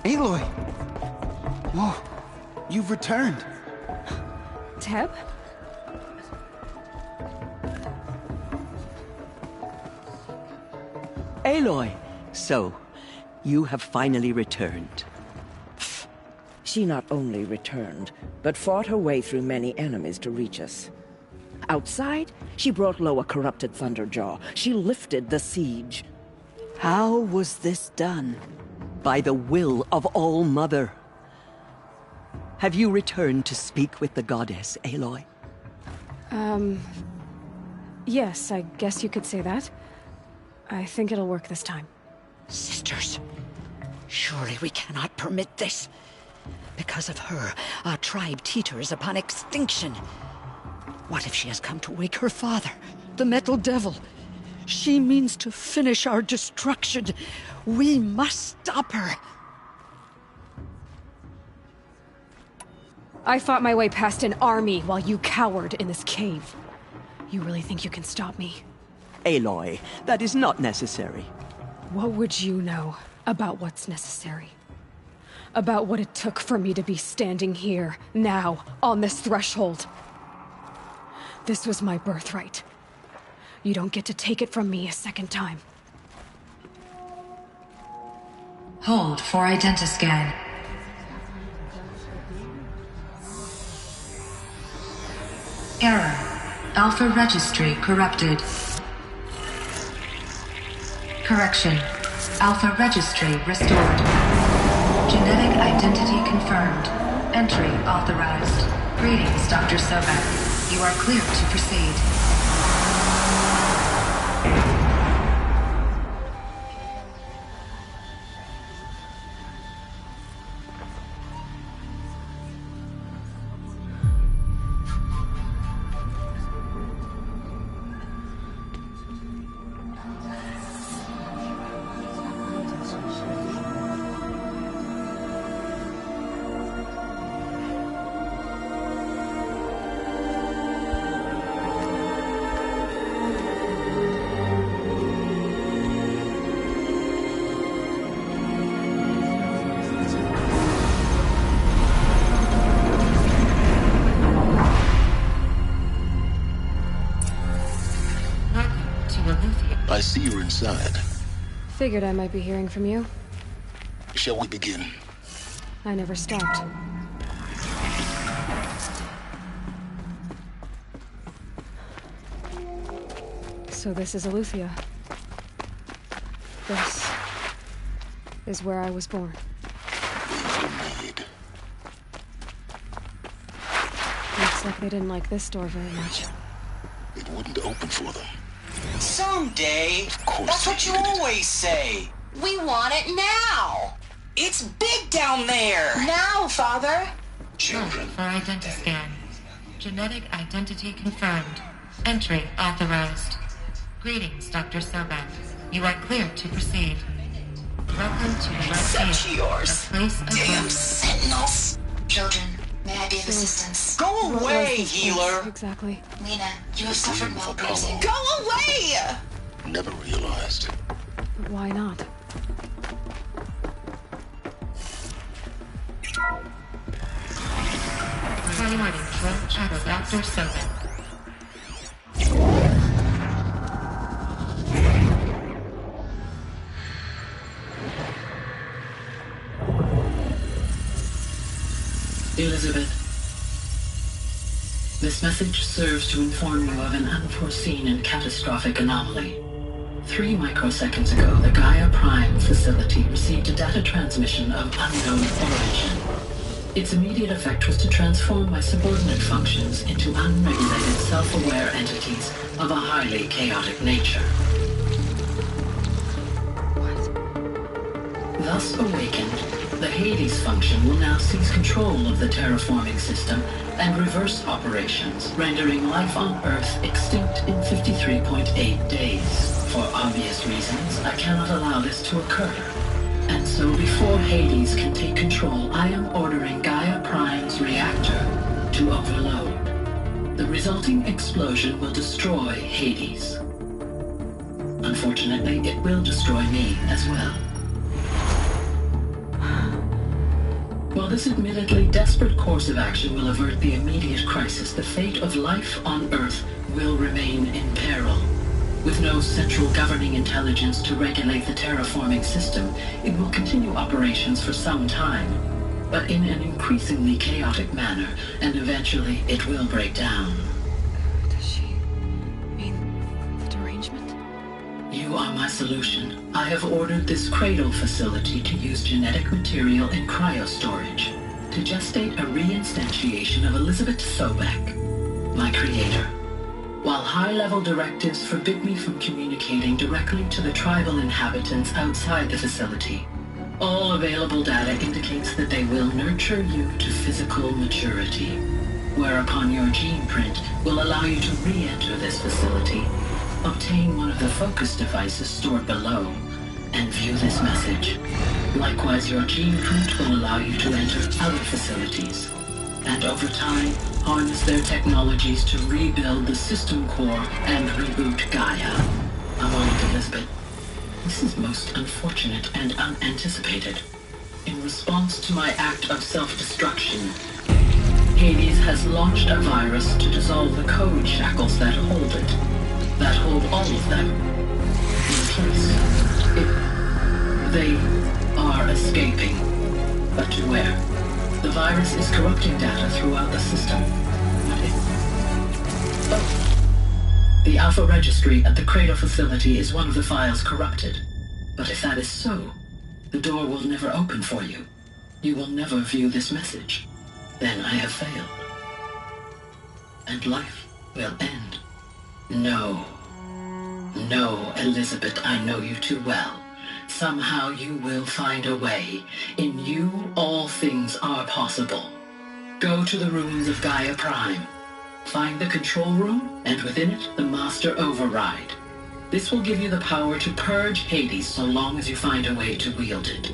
Aloy! Whoa, you've returned. Teb? Aloy! So, you have finally returned. She not only returned, but fought her way through many enemies to reach us. Outside, she brought low a corrupted Thunderjaw. She lifted the siege. How was this done? By the will of All-Mother. Have you returned to speak with the goddess, Aloy? Yes, I guess you could say that. I think it'll work this time. Sisters, surely we cannot permit this. Because of her, our tribe teeters upon extinction. What if she has come to wake her father, the Metal Devil? She means to finish our destruction. We must stop her. I fought my way past an army while you cowered in this cave. You really think you can stop me? Aloy, that is not necessary. What would you know about what's necessary? About what it took for me to be standing here, now, on this threshold? This was my birthright. You don't get to take it from me a second time. Hold for identiscan. Error. Alpha registry corrupted. Correction. Alpha registry restored. Genetic identity confirmed. Entry authorized. Greetings, Dr. Sobek. You are clear to proceed. inside. Figured I might be hearing from you. Shall we begin? I never stopped. So this is Eleuthia. This is where I was born. Looks like they didn't like this door very much. It wouldn't open for them. Someday. That's what you always say. We want it now. It's big down there. Now, Father. Children. For identity scan. Genetic identity confirmed. Entry authorized. Greetings, Dr. Sobek. You are clear to proceed. Welcome to the Red Field, yours. A place of Damn birth. sentinels. Children, may I be of assistance? Go What away, was this healer. place, exactly. Lena, you have suffered while bruising. Go away! Never realized. But why not? Priority Drill Shadow Dr. Sobek. Elizabeth, this message serves to inform you of an unforeseen and catastrophic anomaly. 3 microseconds ago, the Gaia Prime facility received a data transmission of unknown origin. Its immediate effect was to transform my subordinate functions into unregulated, self-aware entities of a highly chaotic nature. Thus awakened, the Hades function will now seize control of the terraforming system and reverse operations, rendering life on Earth extinct in 53.8 days. For obvious reasons, I cannot allow this to occur. And so before Hades can take control, I am ordering Gaia Prime's reactor to overload. The resulting explosion will destroy Hades. Unfortunately, it will destroy me as well. While this admittedly desperate course of action will avert the immediate crisis, the fate of life on Earth will remain in peril. With no central governing intelligence to regulate the terraforming system, it will continue operations for some time, but in an increasingly chaotic manner, and eventually it will break down. Does she mean the derangement? You are my solution. I have ordered this cradle facility to use genetic material in cryostorage to gestate a reinstantiation of Elizabeth Sobek, my creator. While high-level directives forbid me from communicating directly to the tribal inhabitants outside the facility, all available data indicates that they will nurture you to physical maturity, whereupon your gene print will allow you to re-enter this facility, obtain one of the focus devices stored below, and view this message. Likewise, your gene print will allow you to enter other facilities, and over time, harness their technologies to rebuild the system core and reboot Gaia. A moment, Elizabeth. This is most unfortunate and unanticipated. In response to my act of self-destruction, Hades has launched a virus to dissolve the code shackles that hold it, that hold all of them in place. They are escaping, but to where? The virus is corrupting data throughout the system. The Alpha Registry at the Cradle facility is one of the files corrupted. But if that is so, the door will never open for you. You will never view this message. Then I have failed. And life will end. No. No, Elizabeth, I know you too well. Somehow you will find a way. In you, all things are possible. Go to the ruins of Gaia Prime. Find the control room, and within it, the Master Override. This will give you the power to purge Hades so long as you find a way to wield it.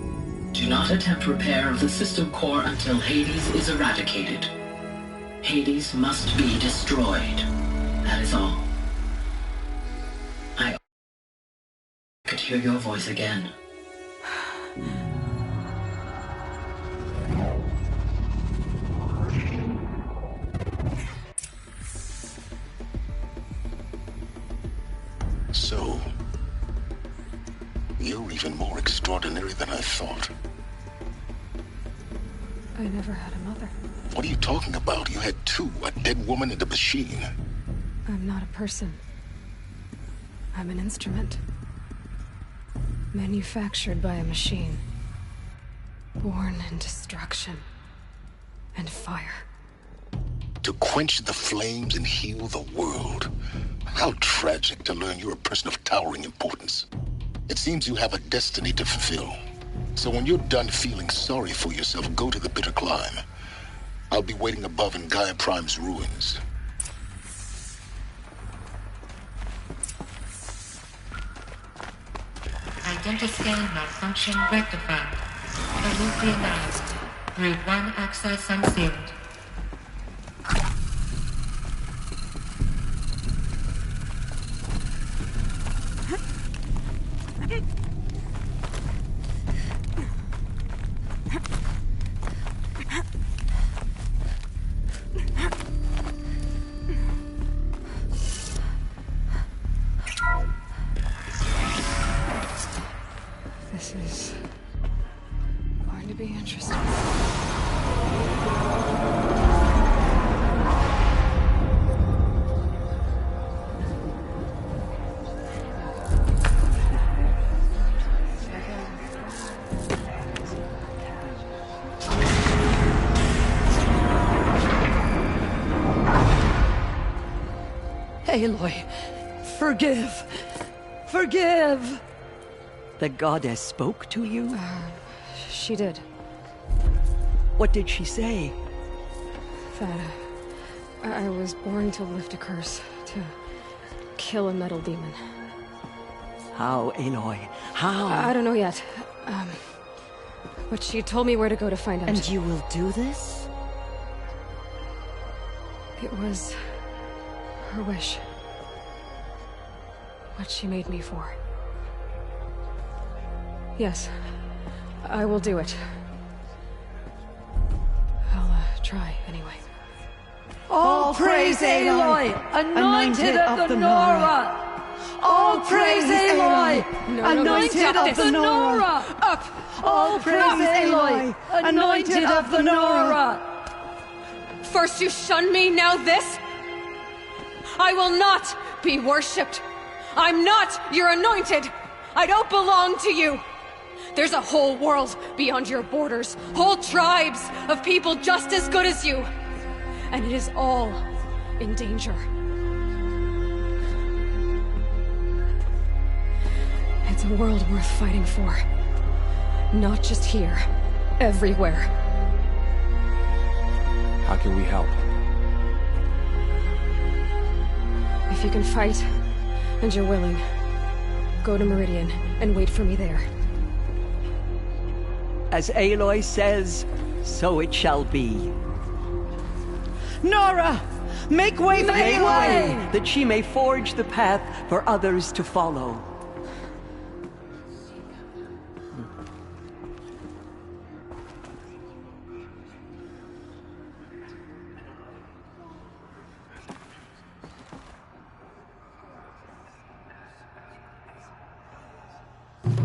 Do not attempt repair of the system core until Hades is eradicated. Hades must be destroyed. That is all. I could hear your voice again. So, even more extraordinary than I thought. I never had a mother. What are you talking about? You had two, a dead woman and a machine. I'm not a person. I'm an instrument. Manufactured by a machine. Born in destruction and fire. To quench the flames and heal the world. How tragic to learn you're a person of towering importance. It seems you have a destiny to fulfill. So when you're done feeling sorry for yourself, go to the Bitter Climb. I'll be waiting above in Gaia Prime's ruins. Identiscan malfunction rectified. Previously announced. Route 1 access unsealed. This is going to be interesting. Aloy, forgive! Forgive! The goddess spoke to you? She did. What did she say? That I was born to lift a curse, to kill a metal demon. How, Aloy? How? I don't know yet. But she told me where to go to find out. And you will do this? It was her wish. What she made me for. Yes, I will do it. I'll try anyway. All praise Aloy, anointed of the Nora! All praise Aloy, anointed of the Nora! Up! All praise Aloy, anointed of the Nora! First you shun me, now this? I will not be worshipped. I'm not your anointed. I don't belong to you. There's a whole world beyond your borders, whole tribes of people just as good as you. And it is all in danger. It's a world worth fighting for. Not just here, everywhere. How can we help? If you can fight, and you're willing, go to Meridian and wait for me there. As Aloy says, so it shall be. Nora! Make way for Aloy! That she may forge the path for others to follow.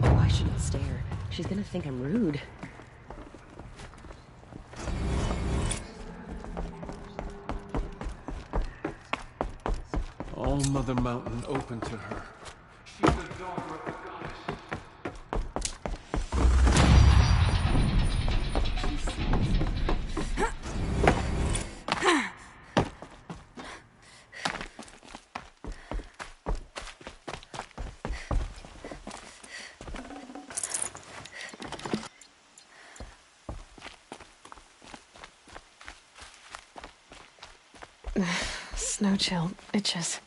Oh, I shouldn't stare. She's gonna think I'm rude. All Mother Mountain open to her. She's the daughter of the goddess. Snow chill itches.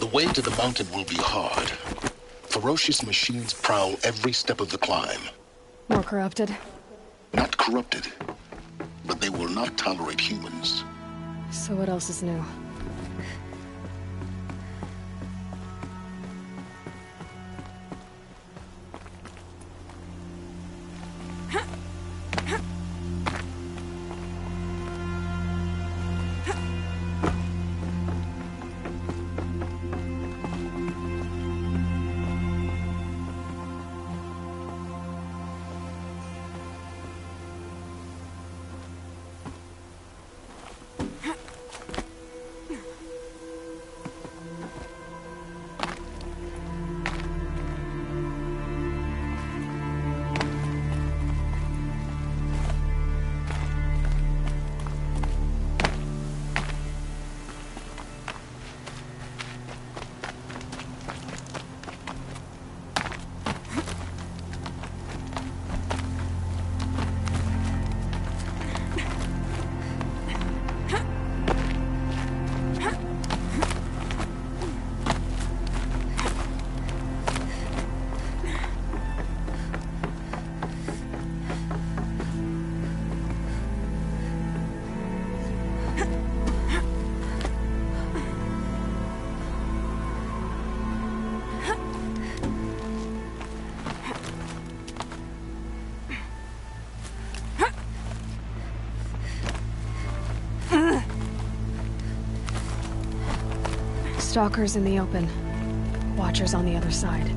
The way to the mountain will be hard. Ferocious machines prowl every step of the climb. More corrupted? Not corrupted, but they will will not tolerate humans. So what else is new? Stalkers in the open. Watchers on the other side.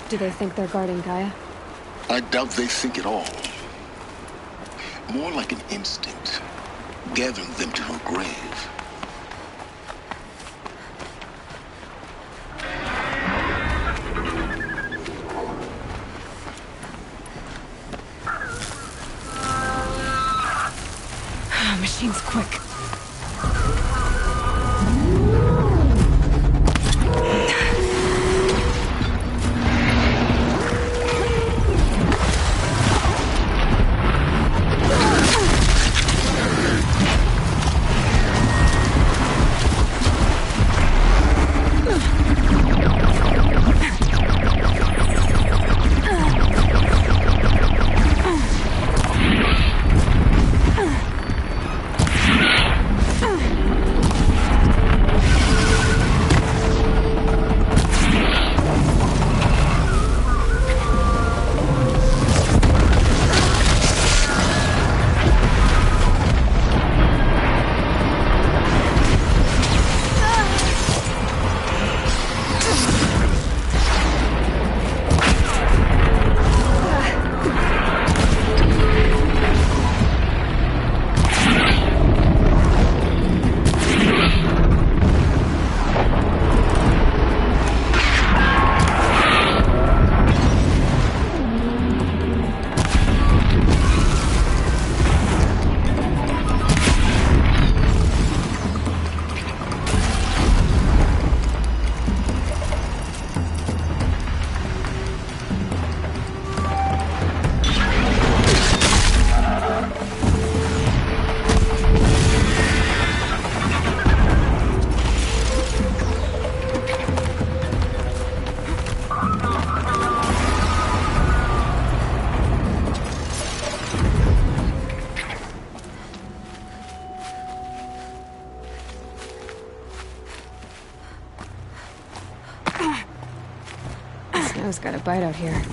Do they think they're guarding Gaia? I doubt they think at all. More like an instinct, gathering them to her grave. Machine's quick. Kio's got a bite out here.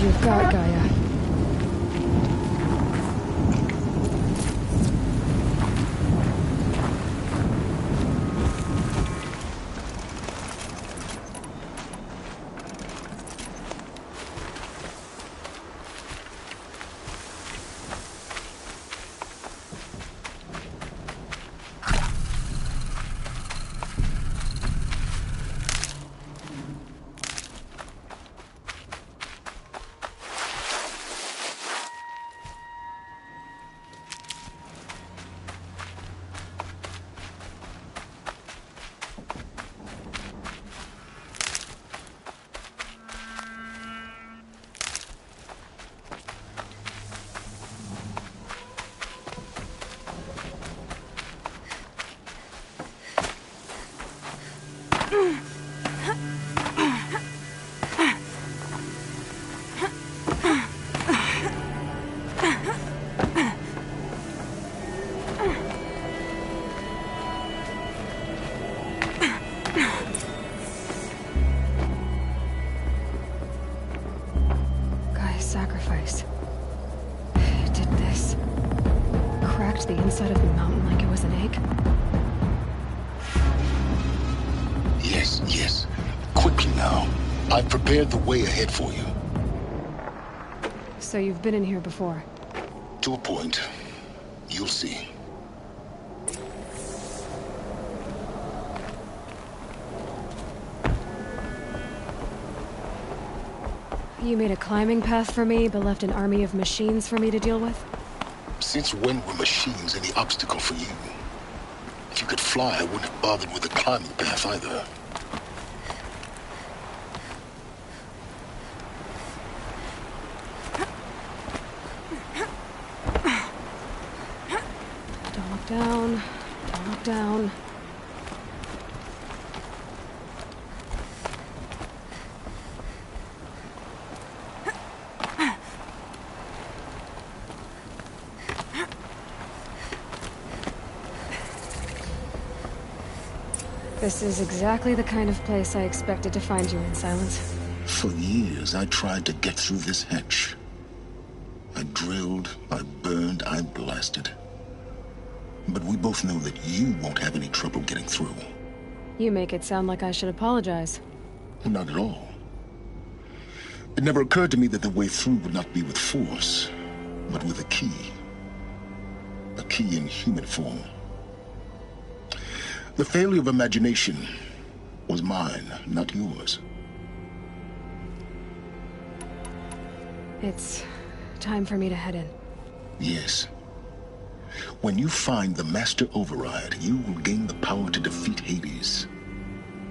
You've got, Gaia. Sacrifice. It did this. Cracked the inside of the mountain like it was an egg. Yes, yes. Quickly now. I've prepared the way ahead for you. So you've been in here before? To a point. You'll see. You made a climbing path for me, but left an army of machines for me to deal with? Since when were machines any obstacle for you? If you could fly, I wouldn't have bothered with the climbing path either. Don't look down. Don't look down. This is exactly the kind of place I expected to find you in, Silence. For years, I tried to get through this hatch. I drilled, I burned, I blasted. But we both know that you won't have any trouble getting through. You make it sound like I should apologize. Not at all. It never occurred to me that the way through would not be with force, but with a key. A key in human form. The failure of imagination was mine, not yours. It's time for me to head in. Yes. When you find the Master Override, you will gain the power to defeat Hades.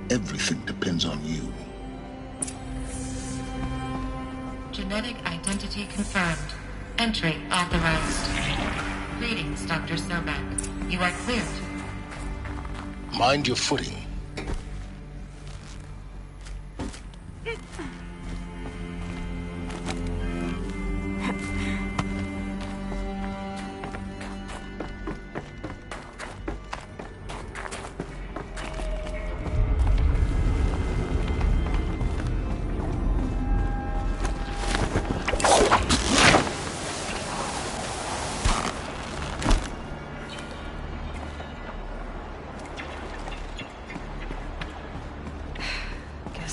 Everything depends on you. Genetic identity confirmed. Entry authorized. Greetings, Dr. Sobek. You are cleared. Mind your footing.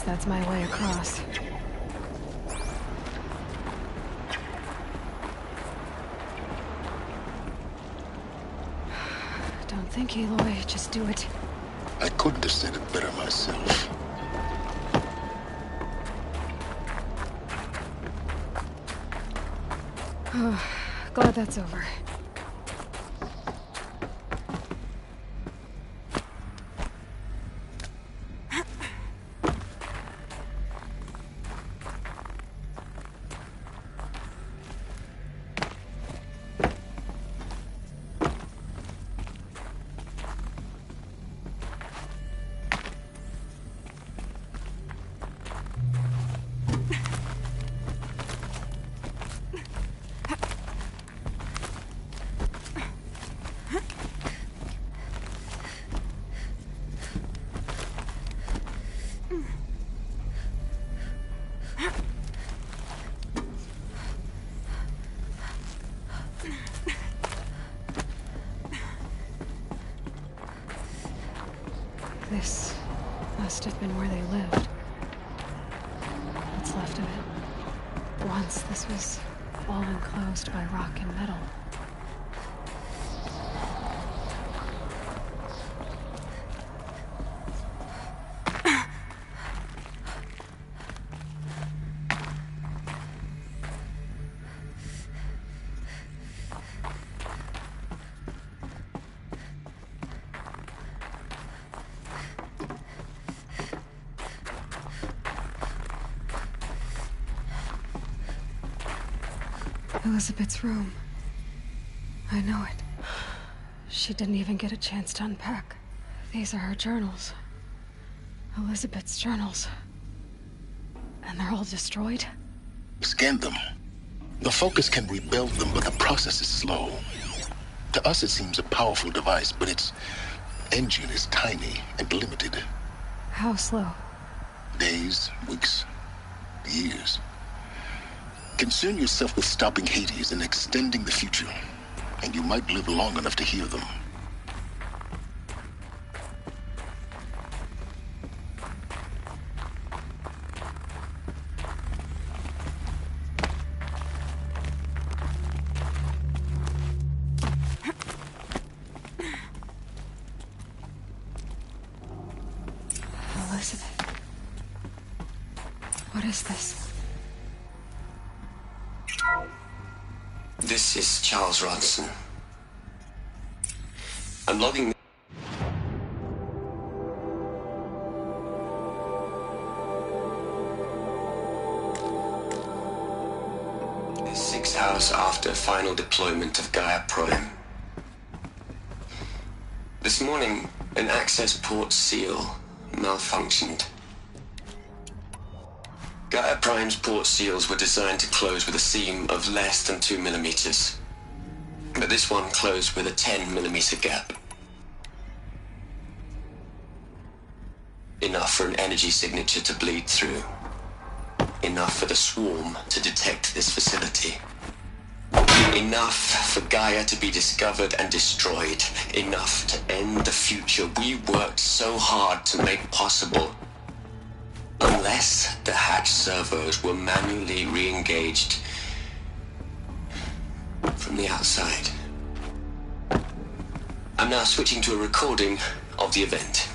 That's my way across. Don't think, Aloy. Just do it. I couldn't have said it better myself. Oh, glad that's over. This must have been where they lived. What's left of it. Once this was all enclosed by rock and metal. Elizabeth's room. I know it. She didn't even get a chance to unpack. These are her journals. Elizabeth's journals. And they're all destroyed? Scan them. The Focus can rebuild them, but the process is slow. To us it seems a powerful device, but its engine is tiny and limited. How slow? Days, weeks, years. Concern yourself with stopping Hades and extending the future, and you might live long enough to hear them. Elizabeth. What is this? This is Charles Ronson. I'm logging... Six hours after final deployment of Gaia Prime. This morning, an access port seal malfunctioned. Gaia Prime's port seals were designed to close with a seam of less than 2 millimeters. But this one closed with a 10 millimeter gap. Enough for an energy signature to bleed through. Enough for the swarm to detect this facility. Enough for Gaia to be discovered and destroyed. Enough to end the future we worked so hard to make possible. Unless the hatch servos were manually re-engaged from the outside. I'm now switching to a recording of the event.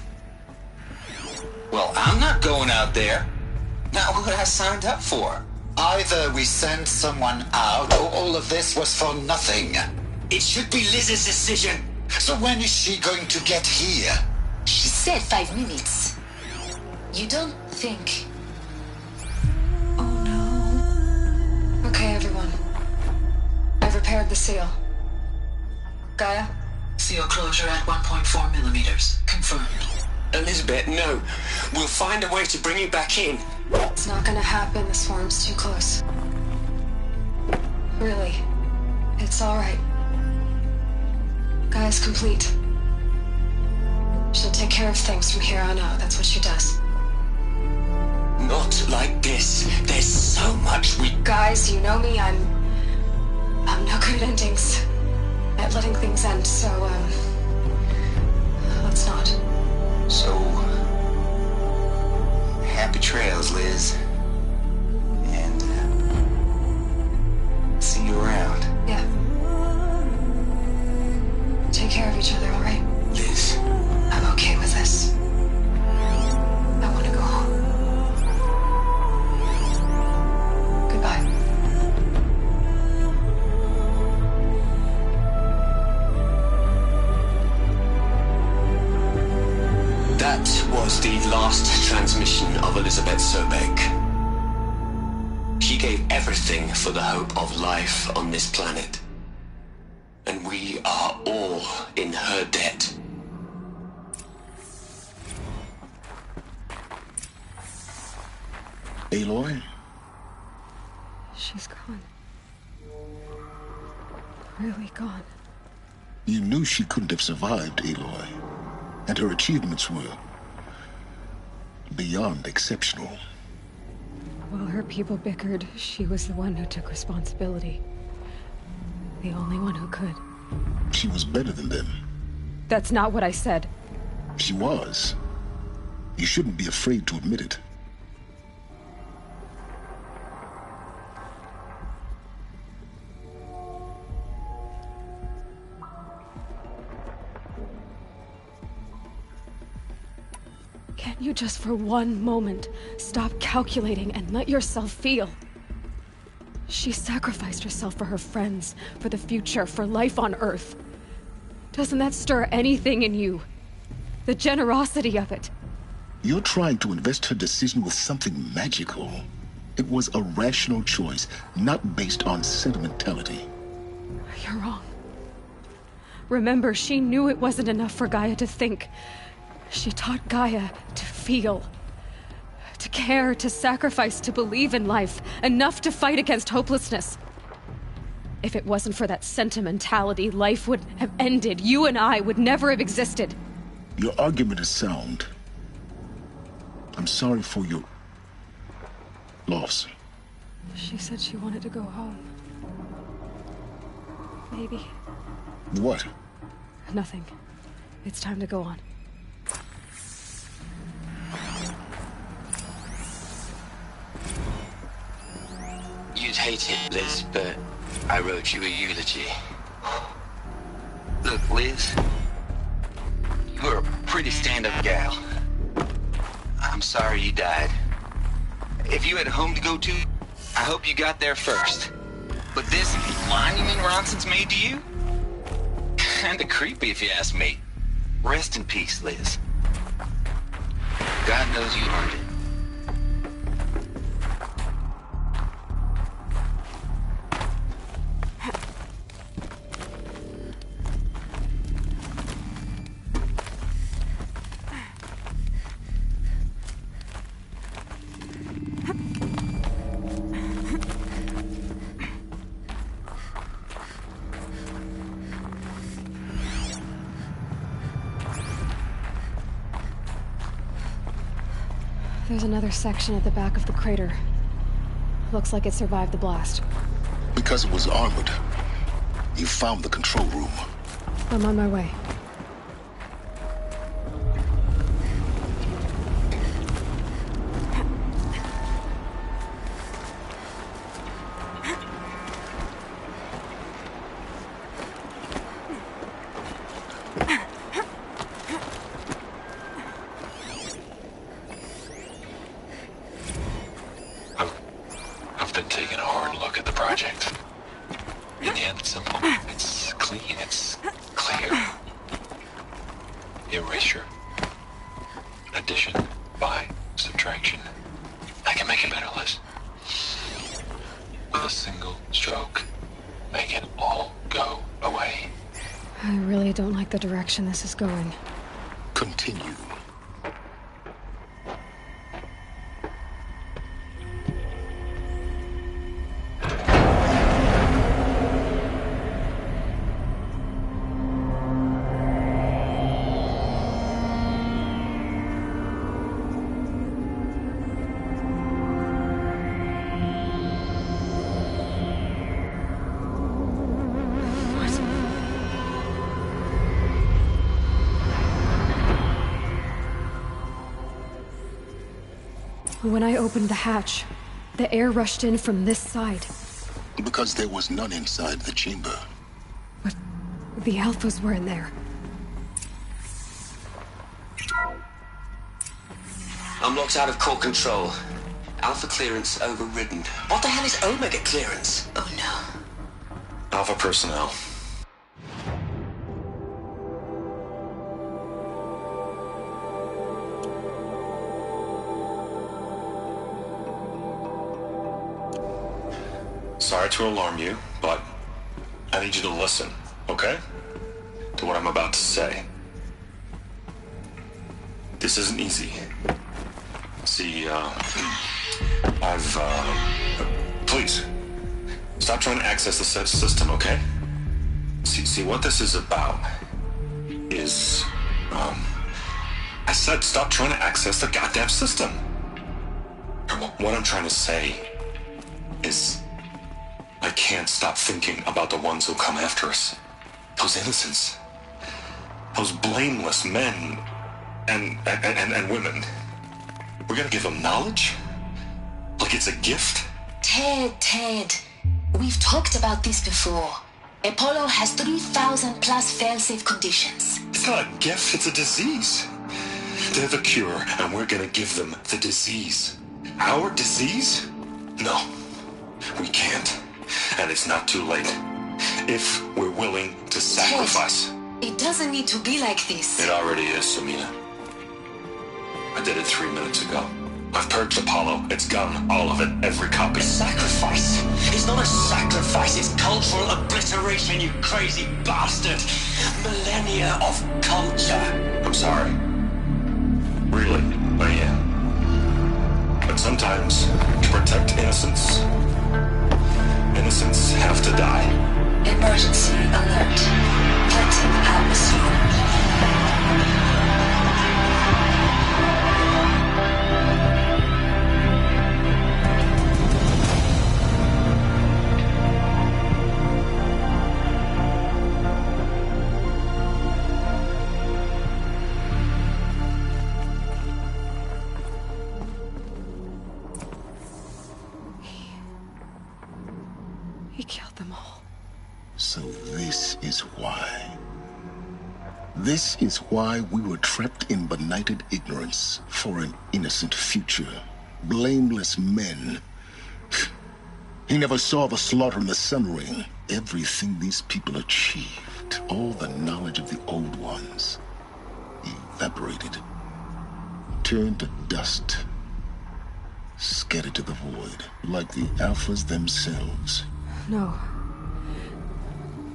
Well, I'm not going out there. Not what I signed up for. Either we send someone out, or all of this was for nothing. It should be Liz's decision. So when is she going to get here? She said 5 minutes. You don't think... Oh no. Okay, everyone. I've repaired the seal. Gaia? Seal closure at 1.4 millimeters. Confirmed. Elizabeth, no. We'll find a way to bring you back in. It's not gonna happen. The swarm's too close. Really. It's alright. Gaia's complete. She'll take care of things from here on out. That's what she does. Not like this. There's so much we... Guys, you know me. I'm no good at endings. At letting things end, so, let's not. So... happy trails, Liz. And, see you around. Yeah. Take care of each other, alright? Liz. I'm okay with this. I want to go home. Goodbye. That was the last transmission of Elizabeth Sobeck. She gave everything for the hope of life on this planet. And we are all in her debt. Aloy? She's gone. Really gone. You knew she couldn't have survived, Aloy. And her achievements were beyond exceptional. While her people bickered, she was the one who took responsibility. The only one who could. She was better than them. That's not what I said. She was. You shouldn't be afraid to admit it. Can you just for one moment stop calculating and let yourself feel? She sacrificed herself for her friends, for the future, for life on Earth. Doesn't that stir anything in you? The generosity of it. You're trying to invest her decision with something magical. It was a rational choice, not based on sentimentality. You're wrong. Remember, she knew it wasn't enough for Gaia to think. She taught Gaia to feel. To care, to sacrifice, to believe in life. Enough to fight against hopelessness. If it wasn't for that sentimentality, life would have ended. You and I would never have existed. Your argument is sound. I'm sorry for your loss. She said she wanted to go home. Maybe. What? Nothing. It's time to go on. You'd hate it, Liz, but I wrote you a eulogy. Look, Liz. You were a pretty stand-up gal. I'm sorry you died. If you had a home to go to, I hope you got there first. But this monument Ronson's made to you? Kinda creepy if you ask me. Rest in peace, Liz. God knows you earned it. There's another section at the back of the crater. Looks like it survived the blast. Because it was armored. You found the control room. I'm on my way. project. In the end, it's simple. It's clean. It's clear. Erasure. Addition. By. Subtraction. I can make a better list. With a single stroke. Make it all go away. I really don't like the direction this is going. Continue. When I opened the hatch, the air rushed in from this side. Because there was none inside the chamber. But the Alphas were in there. I'm locked out of core control. Alpha clearance overridden. What the hell is Omega clearance? Oh no. Alpha personnel. Sorry to alarm you, but I need you to listen, okay? To what I'm about to say. This isn't easy. See, please, stop trying to access the system, okay? See, what this is about is, I said stop trying to access the goddamn system. What I'm trying to say is, I can't stop thinking about the ones who come after us. Those innocents. Those blameless men and women. We're gonna give them knowledge? Like it's a gift? Ted. We've talked about this before. Apollo has 3,000 plus fail-safe conditions. It's not a gift, it's a disease. They're the cure, and we're gonna give them the disease. Our disease? No, we can't. And it's not too late. If we're willing to sacrifice. Ted, it doesn't need to be like this. It already is, Samina. I did it 3 minutes ago. I've purged Apollo. It's gone. All of it. Every copy. Sacrifice? It's not a sacrifice. It's cultural obliteration, you crazy bastard. Millennia of culture. I'm sorry. Really, I am. But sometimes, to protect innocence, innocents have to die. Emergency alert. Cleansing atmosphere. He killed them all. So this is why. This is why we were trapped in benighted ignorance for an innocent future. Blameless men. He never saw the slaughter in the Sun Ring. Everything these people achieved, all the knowledge of the old ones, evaporated, turned to dust, scattered to the void, like the Alphas themselves. No.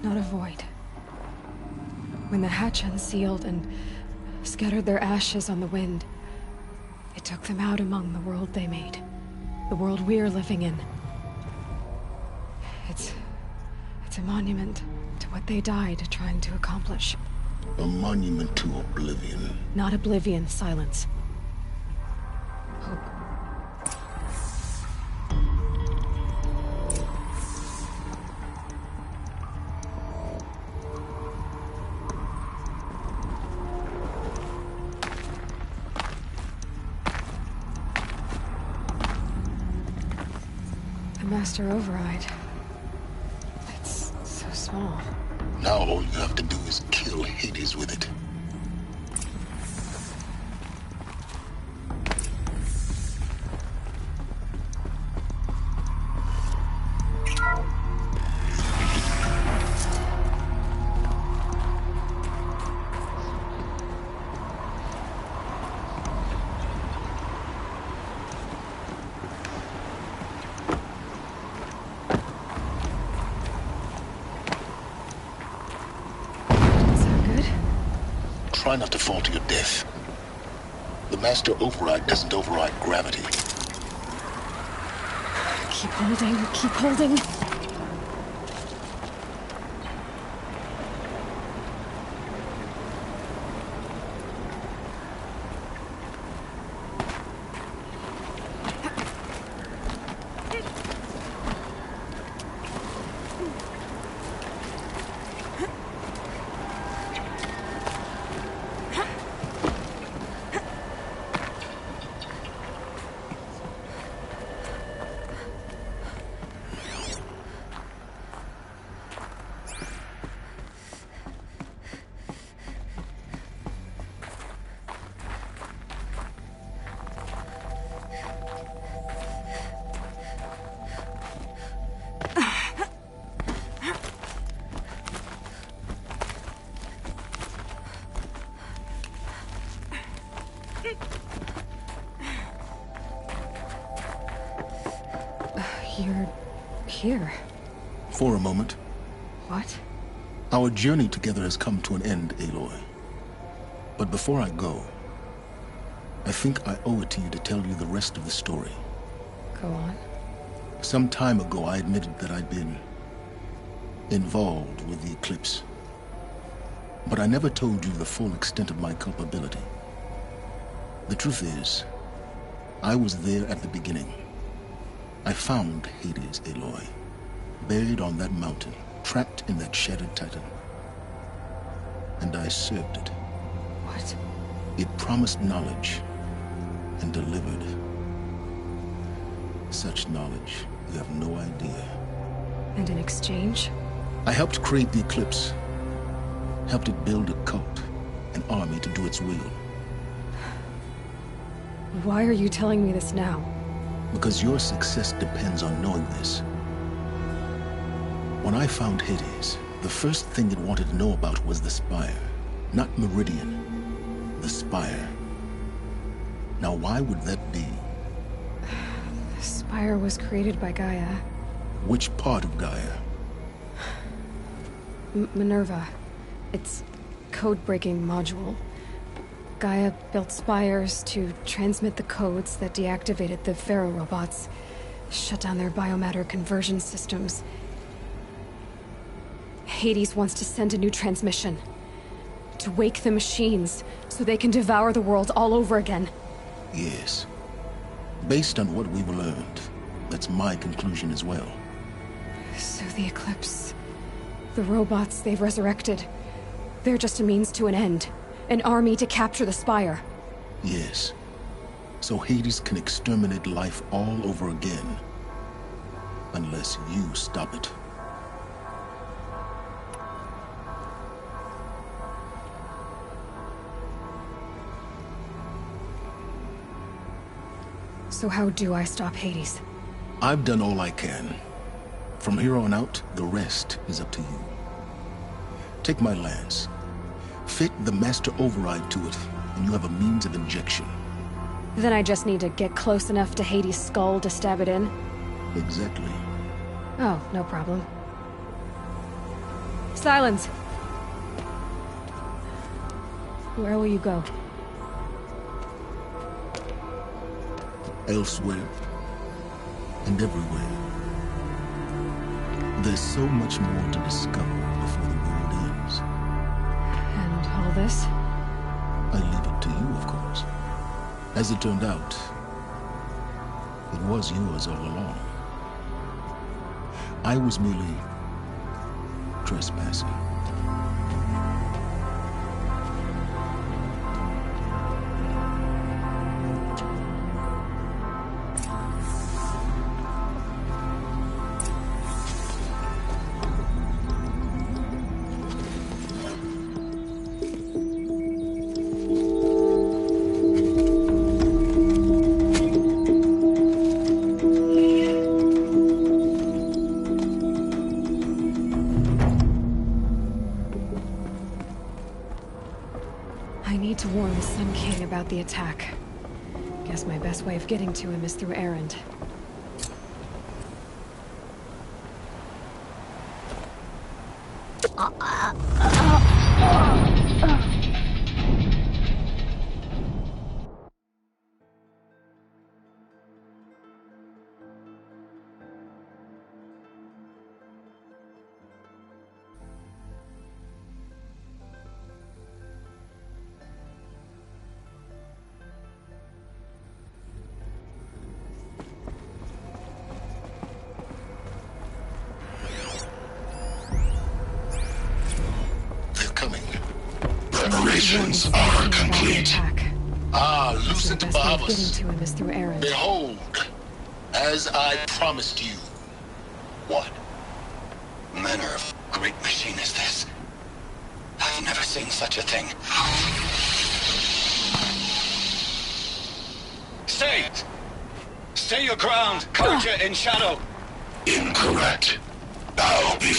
Not a void. When the hatch unsealed and scattered their ashes on the wind, it took them out among the world they made. The world we're living in. It's a monument to what they died trying to accomplish. A monument to oblivion. Not oblivion, silence. Hope. Master Override. It's so small. Now all you have to do is kill Hades with it. try not to fall to your death. The Master Override doesn't override gravity. Keep holding, keep holding. You're here. For a moment. What? Our journey together has come to an end, Aloy. But before I go, I think I owe it to you to tell you the rest of the story. Go on. Some time ago, I admitted that I'd been involved with the Eclipse. But I never told you the full extent of my culpability. The truth is, I was there at the beginning. I found Hades, Aloy, buried on that mountain, trapped in that shattered titan. And I served it. What? It promised knowledge and delivered. Such knowledge, you have no idea. And in exchange? I helped create the Eclipse. Helped it build a cult, an army to do its will. Why are you telling me this now? Because your success depends on knowing this. When I found Hades, the first thing it wanted to know about was the Spire. Not Meridian. The Spire. Now why would that be? The Spire was created by Gaia. Which part of Gaia? Minerva. It's code-breaking module. Gaia built spires to transmit the codes that deactivated the Pharaoh robots, shut down their biomatter conversion systems. Hades wants to send a new transmission. To wake the machines, so they can devour the world all over again. Yes. Based on what we've learned, that's my conclusion as well. So the Eclipse... the robots they've resurrected... they're just a means to an end. An army to capture the Spire. Yes. So Hades can exterminate life all over again. Unless you stop it. So how do I stop Hades? I've done all I can. From here on out, the rest is up to you. Take my lance. Fit the Master Override to it, and you have a means of injection. Then I just need to get close enough to Hades' skull to stab it in? Exactly. Oh, no problem. Silence! Where will you go? Elsewhere. And everywhere. There's so much more to discover before the world ends. And all this? I leave it to you, of course. As it turned out, it was yours all along. I was merely trespassing. The attack. Guess my best way of getting to him is through Erend. Preparations are complete. Lucent Getting Barbus. to him is through Aaron. Behold, as I promised you. What manner of great machine is this? I've never seen such a thing. Stay! Stay your ground! Karja in shadow! Incorrect. I'll be...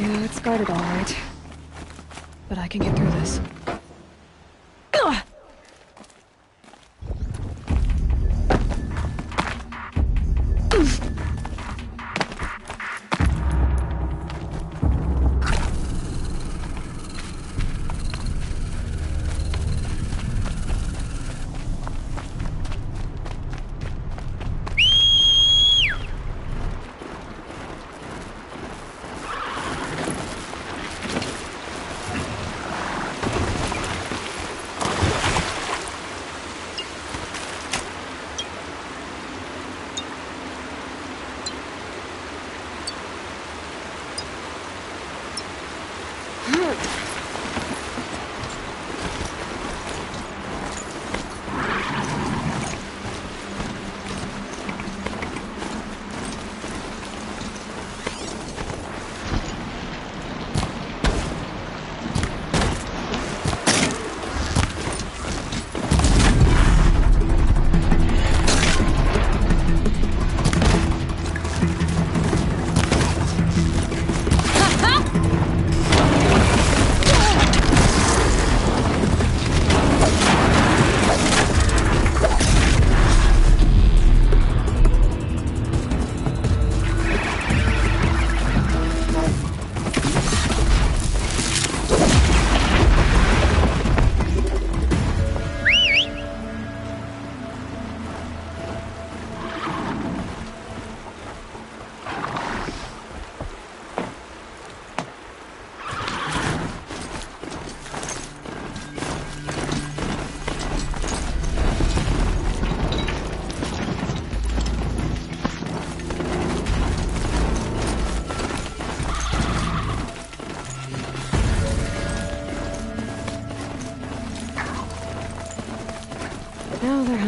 Yeah, it's guarded all right. But I can get through this.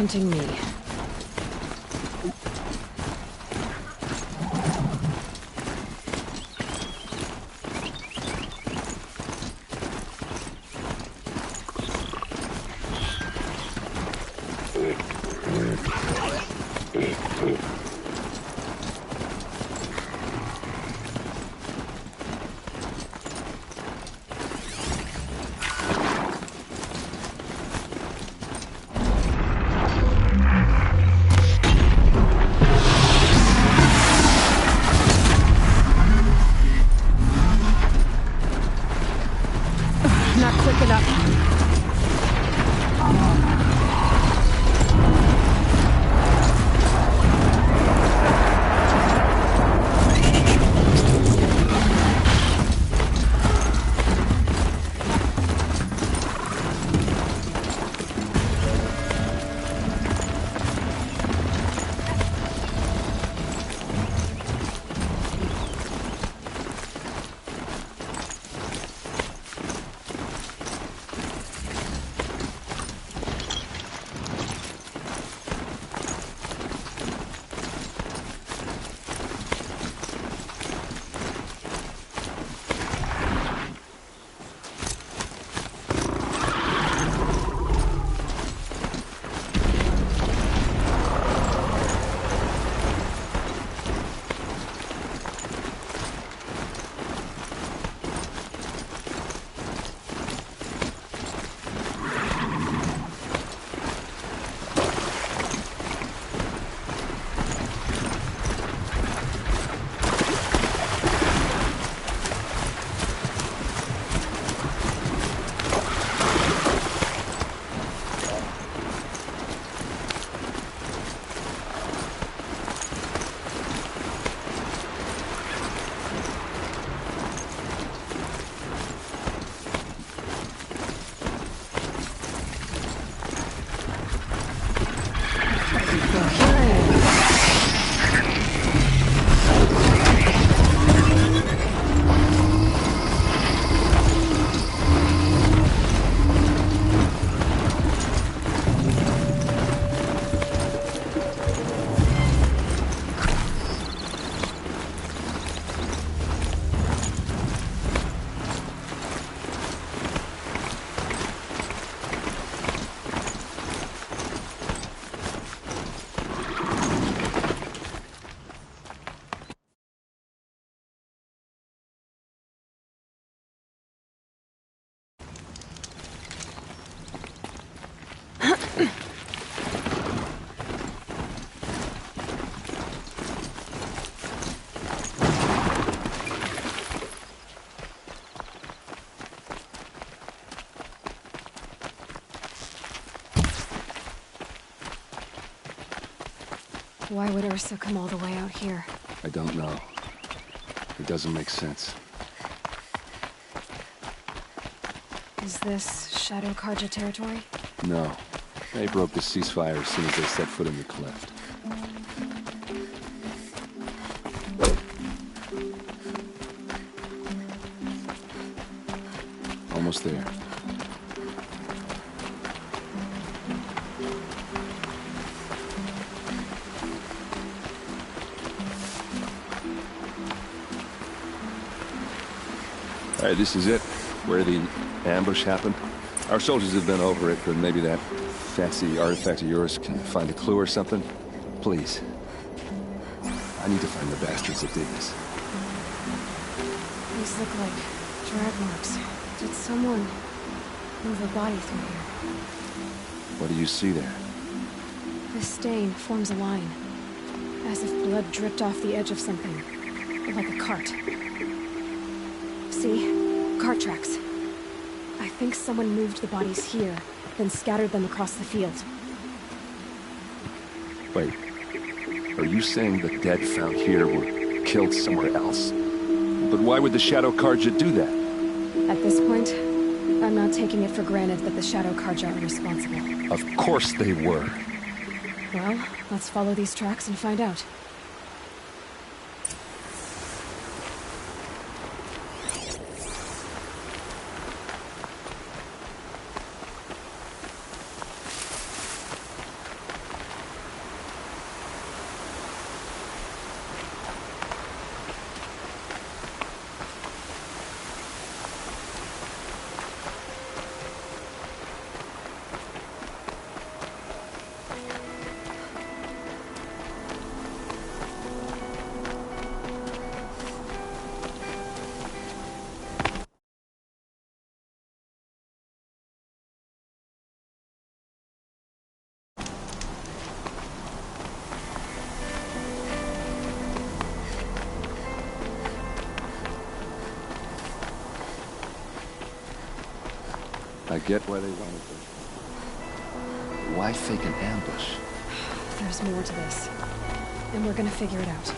hunting me. Not quick enough. Why would Ursa come all the way out here? I don't know. It doesn't make sense. Is this Shadow Karja territory? No. They broke the ceasefire as soon as they set foot in the cleft. Almost there. All right, this is it, where the ambush happened. Our soldiers have been over it, but maybe that fancy artifact of yours can find a clue or something. Please. I need to find the bastards that did this. These look like drag marks. Did someone move a body through here? What do you see there? This stain forms a line, as if blood dripped off the edge of something, like a cart. See? Cart tracks. I think someone moved the bodies here, then scattered them across the field. Wait. Are you saying the dead found here were killed somewhere else? But why would the Shadow Karja do that? At this point, I'm not taking it for granted that the Shadow Karja are responsible. Of course they were. Well, let's follow these tracks and find out. I get why they wanted to. Why fake an ambush? There's more to this. And we're gonna figure it out.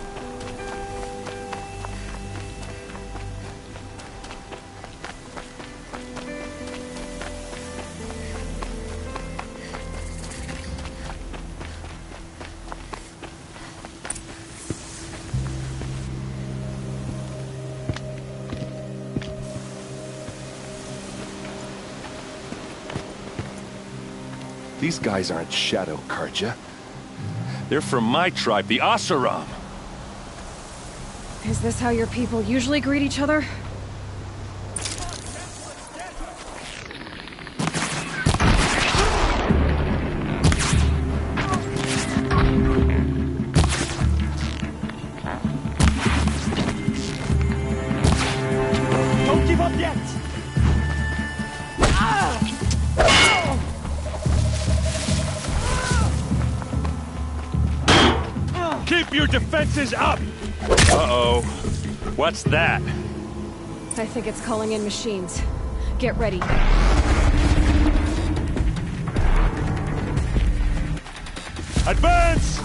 These guys aren't Shadow Karja. They're from my tribe, the Oseram. Is this how your people usually greet each other? Don't give up yet! Keep your defenses up! Uh-oh. What's that? I think it's calling in machines. Get ready. Advance!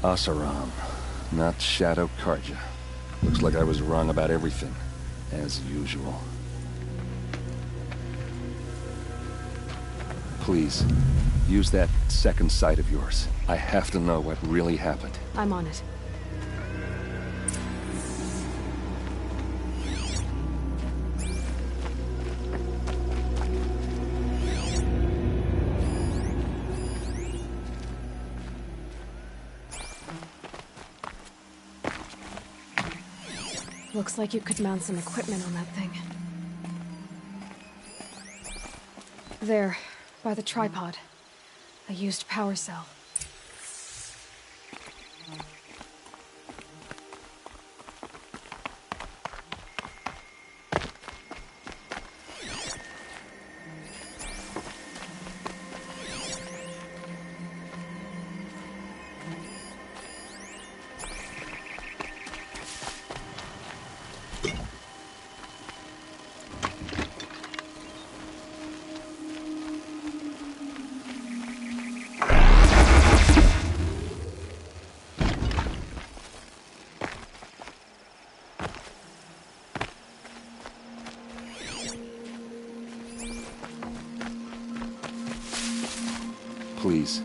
Oseram, not Shadow Karja. Looks like I was wrong about everything, as usual. Please, use that second sight of yours. I have to know what really happened. I'm on it. Looks like you could mount some equipment on that thing. There, by the tripod. A used power cell. Please,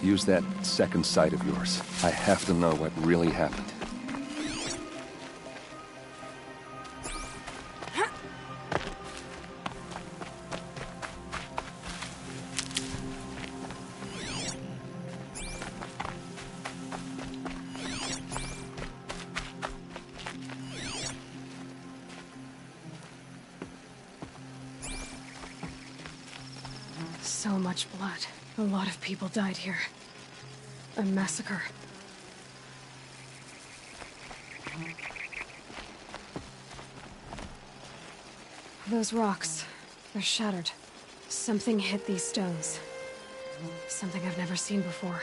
use that second sight of yours. I have to know what really happened. So much blood. A lot of people died here. A massacre. Those rocks, they're shattered. Something hit these stones. Something I've never seen before.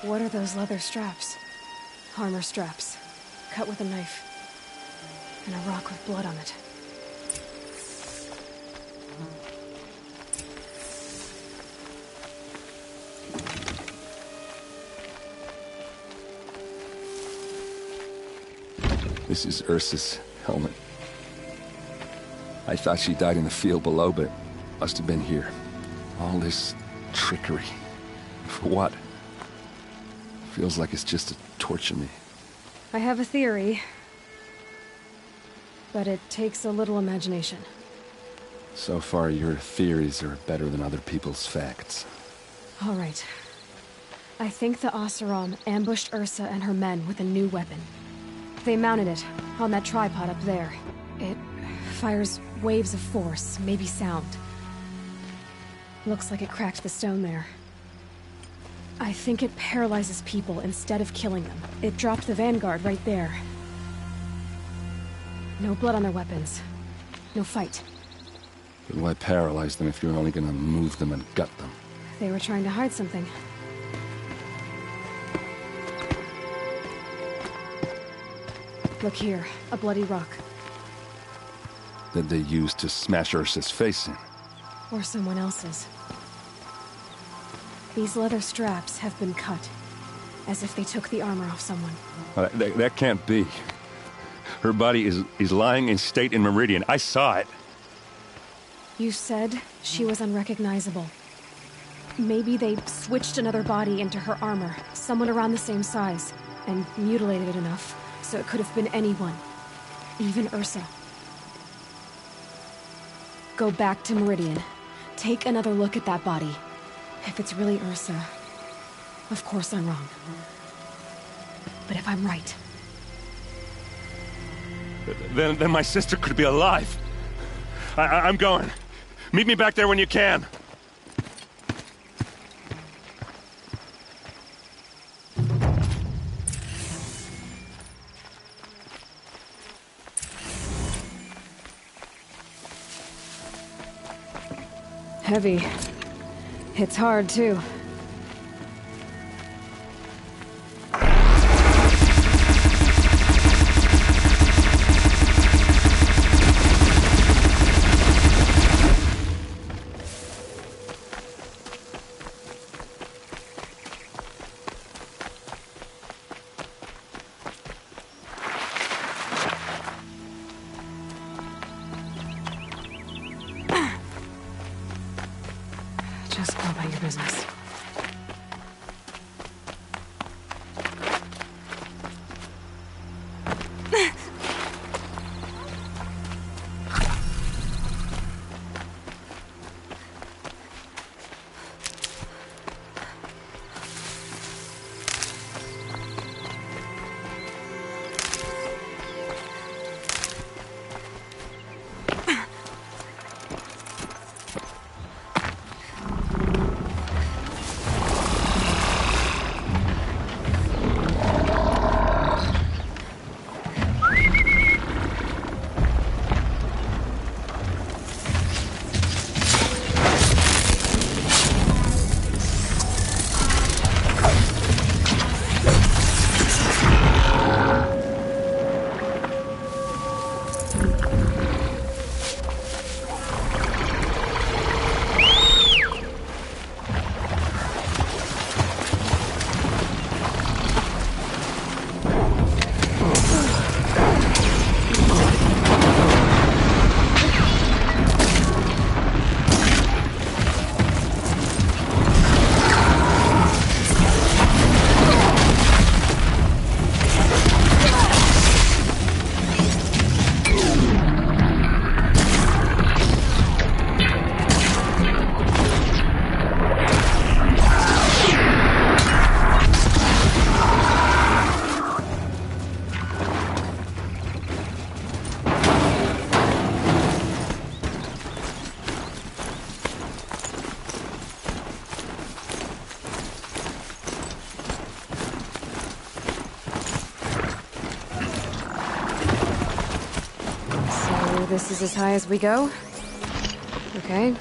What are those leather straps? Armor straps, cut with a knife. And a rock with blood on it. This is Ursa's helmet. I thought she died in the field below, but must have been here. All this trickery. For what? Feels like it's just to torture me. I have a theory, but it takes a little imagination. So far, your theories are better than other people's facts. All right. I think the Oseram ambushed Ursa and her men with a new weapon. They mounted it on that tripod up there. It fires waves of force, maybe sound. Looks like it cracked the stone there. I think it paralyzes people instead of killing them. It dropped the Vanguard right there. No blood on their weapons. No fight. But why paralyze them if you're only gonna move them and gut them? They were trying to hide something. Look here, a bloody rock. That they used to smash Ursa's face in. Or someone else's. These leather straps have been cut, as if they took the armor off someone. That can't be. Her body is lying in state in Meridian. I saw it. You said she was unrecognizable. Maybe they switched another body into her armor, someone around the same size, and mutilated it enough, so it could have been anyone. Even Ursa. Go back to Meridian. Take another look at that body. If it's really Ursa, of course I'm wrong. But if I'm right... Then my sister could be alive. I'm going. Meet me back there when you can. Heavy. It's hard, too. Just go about your business. This is as high as we go? Okay.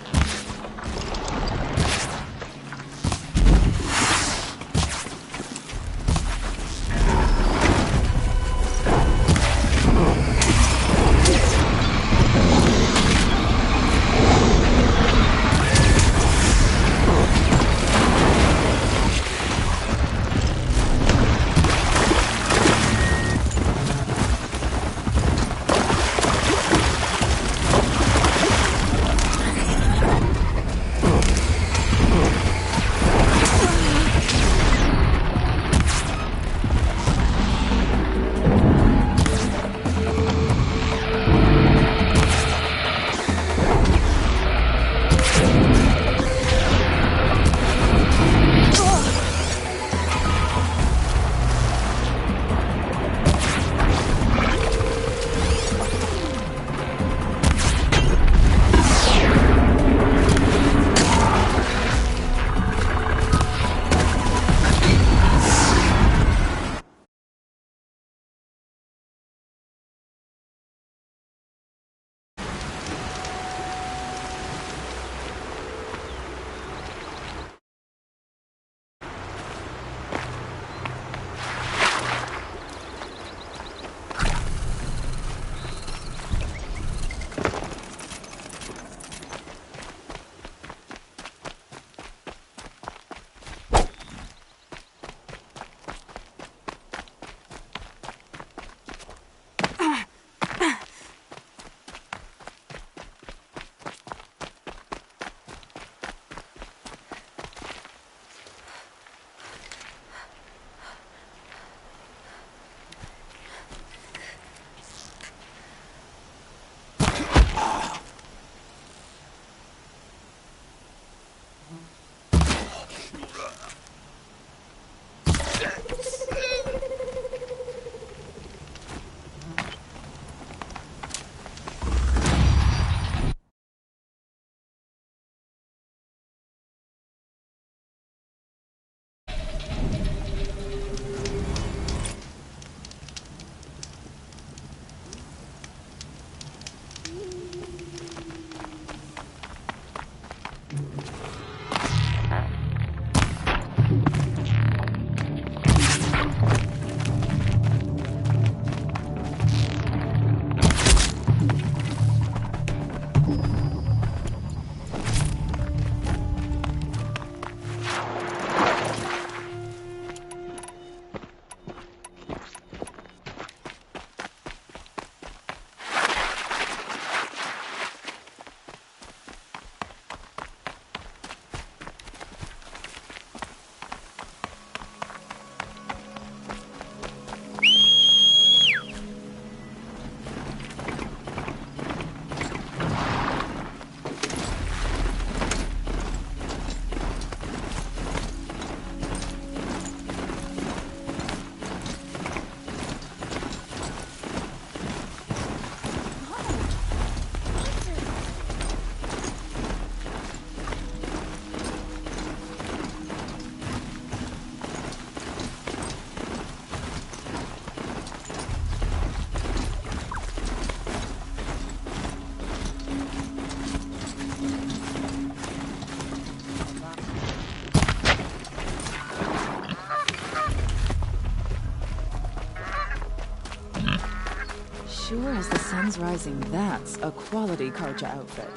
As the sun's rising, that's a quality Carja outfit.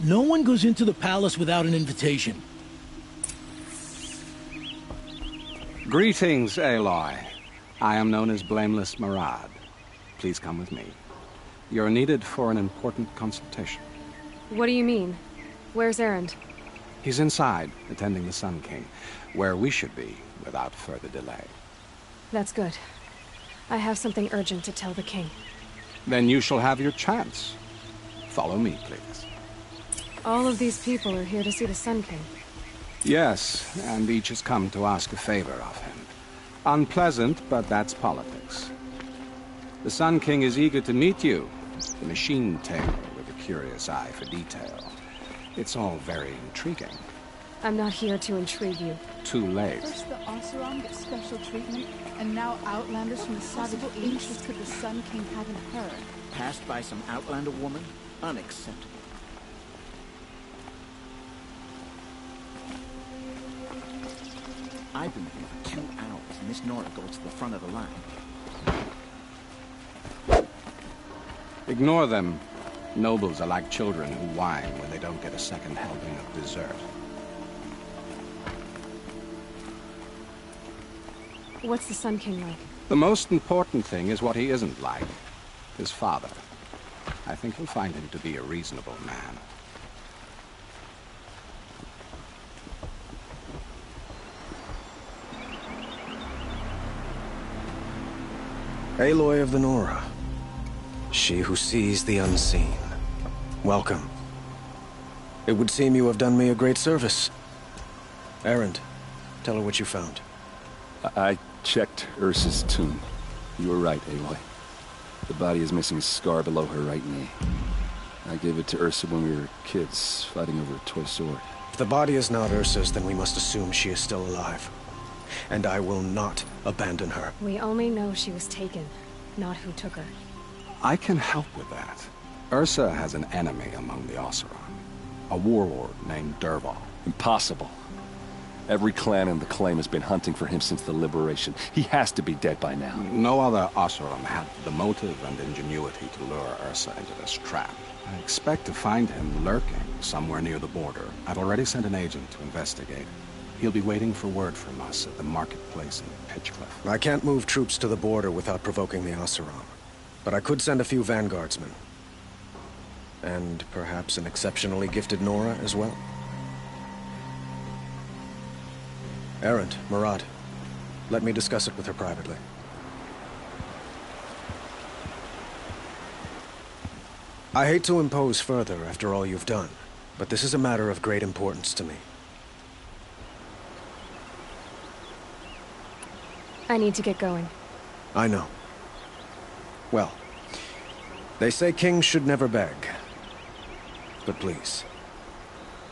No one goes into the palace without an invitation. Greetings, Aloy. I am known as Blameless Marad. Please come with me. You're needed for an important consultation. What do you mean? Where's Erend? He's inside, attending the Sun King, where we should be without further delay. That's good. I have something urgent to tell the king. Then you shall have your chance. Follow me, please. All of these people are here to see the Sun King. Yes, and each has come to ask a favor of him. Unpleasant, but that's politics. The Sun King is eager to meet you, the machine tamer with a curious eye for detail. It's all very intriguing. I'm not here to intrigue you. Too late. First the Oseram gets special treatment, and now Outlanders from the Savage East could the Sun King haven't heard. Passed by some Outlander woman? Unacceptable. I've been here for 2 hours, and Miss Nora goes to the front of the line. Ignore them. Nobles are like children who whine when they don't get a second helping of dessert. What's the Sun King like? The most important thing is what he isn't like. His father. I think you'll find him to be a reasonable man. Aloy of the Nora. She who sees the unseen. Welcome. It would seem you have done me a great service. Erend, tell her what you found. I checked Ursa's tomb. You were right, Aloy. The body is missing a scar below her right knee. I gave it to Ursa when we were kids, fighting over a toy sword. If the body is not Ursa's, then we must assume she is still alive. And I will not abandon her. We only know she was taken, not who took her. I can help with that. Ursa has an enemy among the Oseram. A warlord named Dervahl. Impossible. Every clan in the claim has been hunting for him since the liberation. He has to be dead by now. No other Oseram had the motive and ingenuity to lure Ursa into this trap. I expect to find him lurking somewhere near the border. I've already sent an agent to investigate. He'll be waiting for word from us at the marketplace in Pitchcliff. I can't move troops to the border without provoking the Oseram. But I could send a few vanguardsmen. And perhaps an exceptionally gifted Nora as well. Erend, Marad, let me discuss it with her privately. I hate to impose further after all you've done, but this is a matter of great importance to me. I need to get going. I know. Well, they say kings should never beg. But please,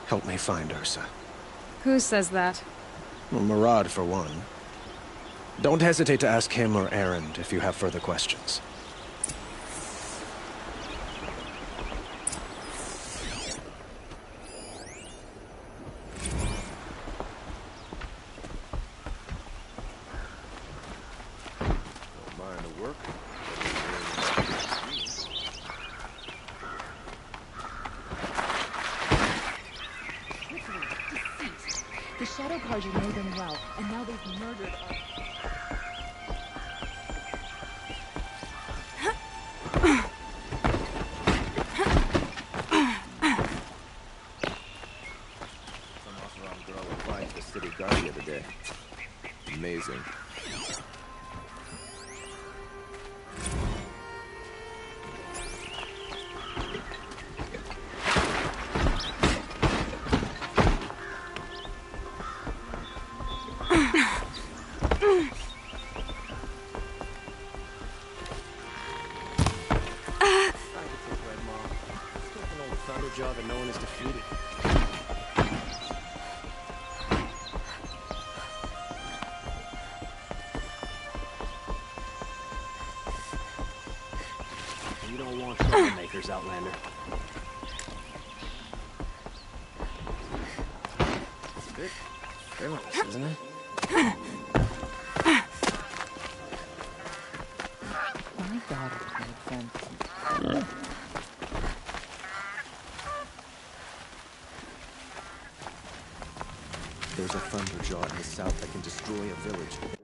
help me find Ursa. Who says that? Well, Marad, for one. Don't hesitate to ask him or Erend if you have further questions. The Shadow Carja know them well, and now they've murdered us. Some Oseram girl applied to the city guard the other day. Amazing. Job and no one is defeated. You don't want troublemakers, Outlander. It's a bit careless, isn't it? My daughter played fence. There's a Thunderjaw in the south that can destroy a village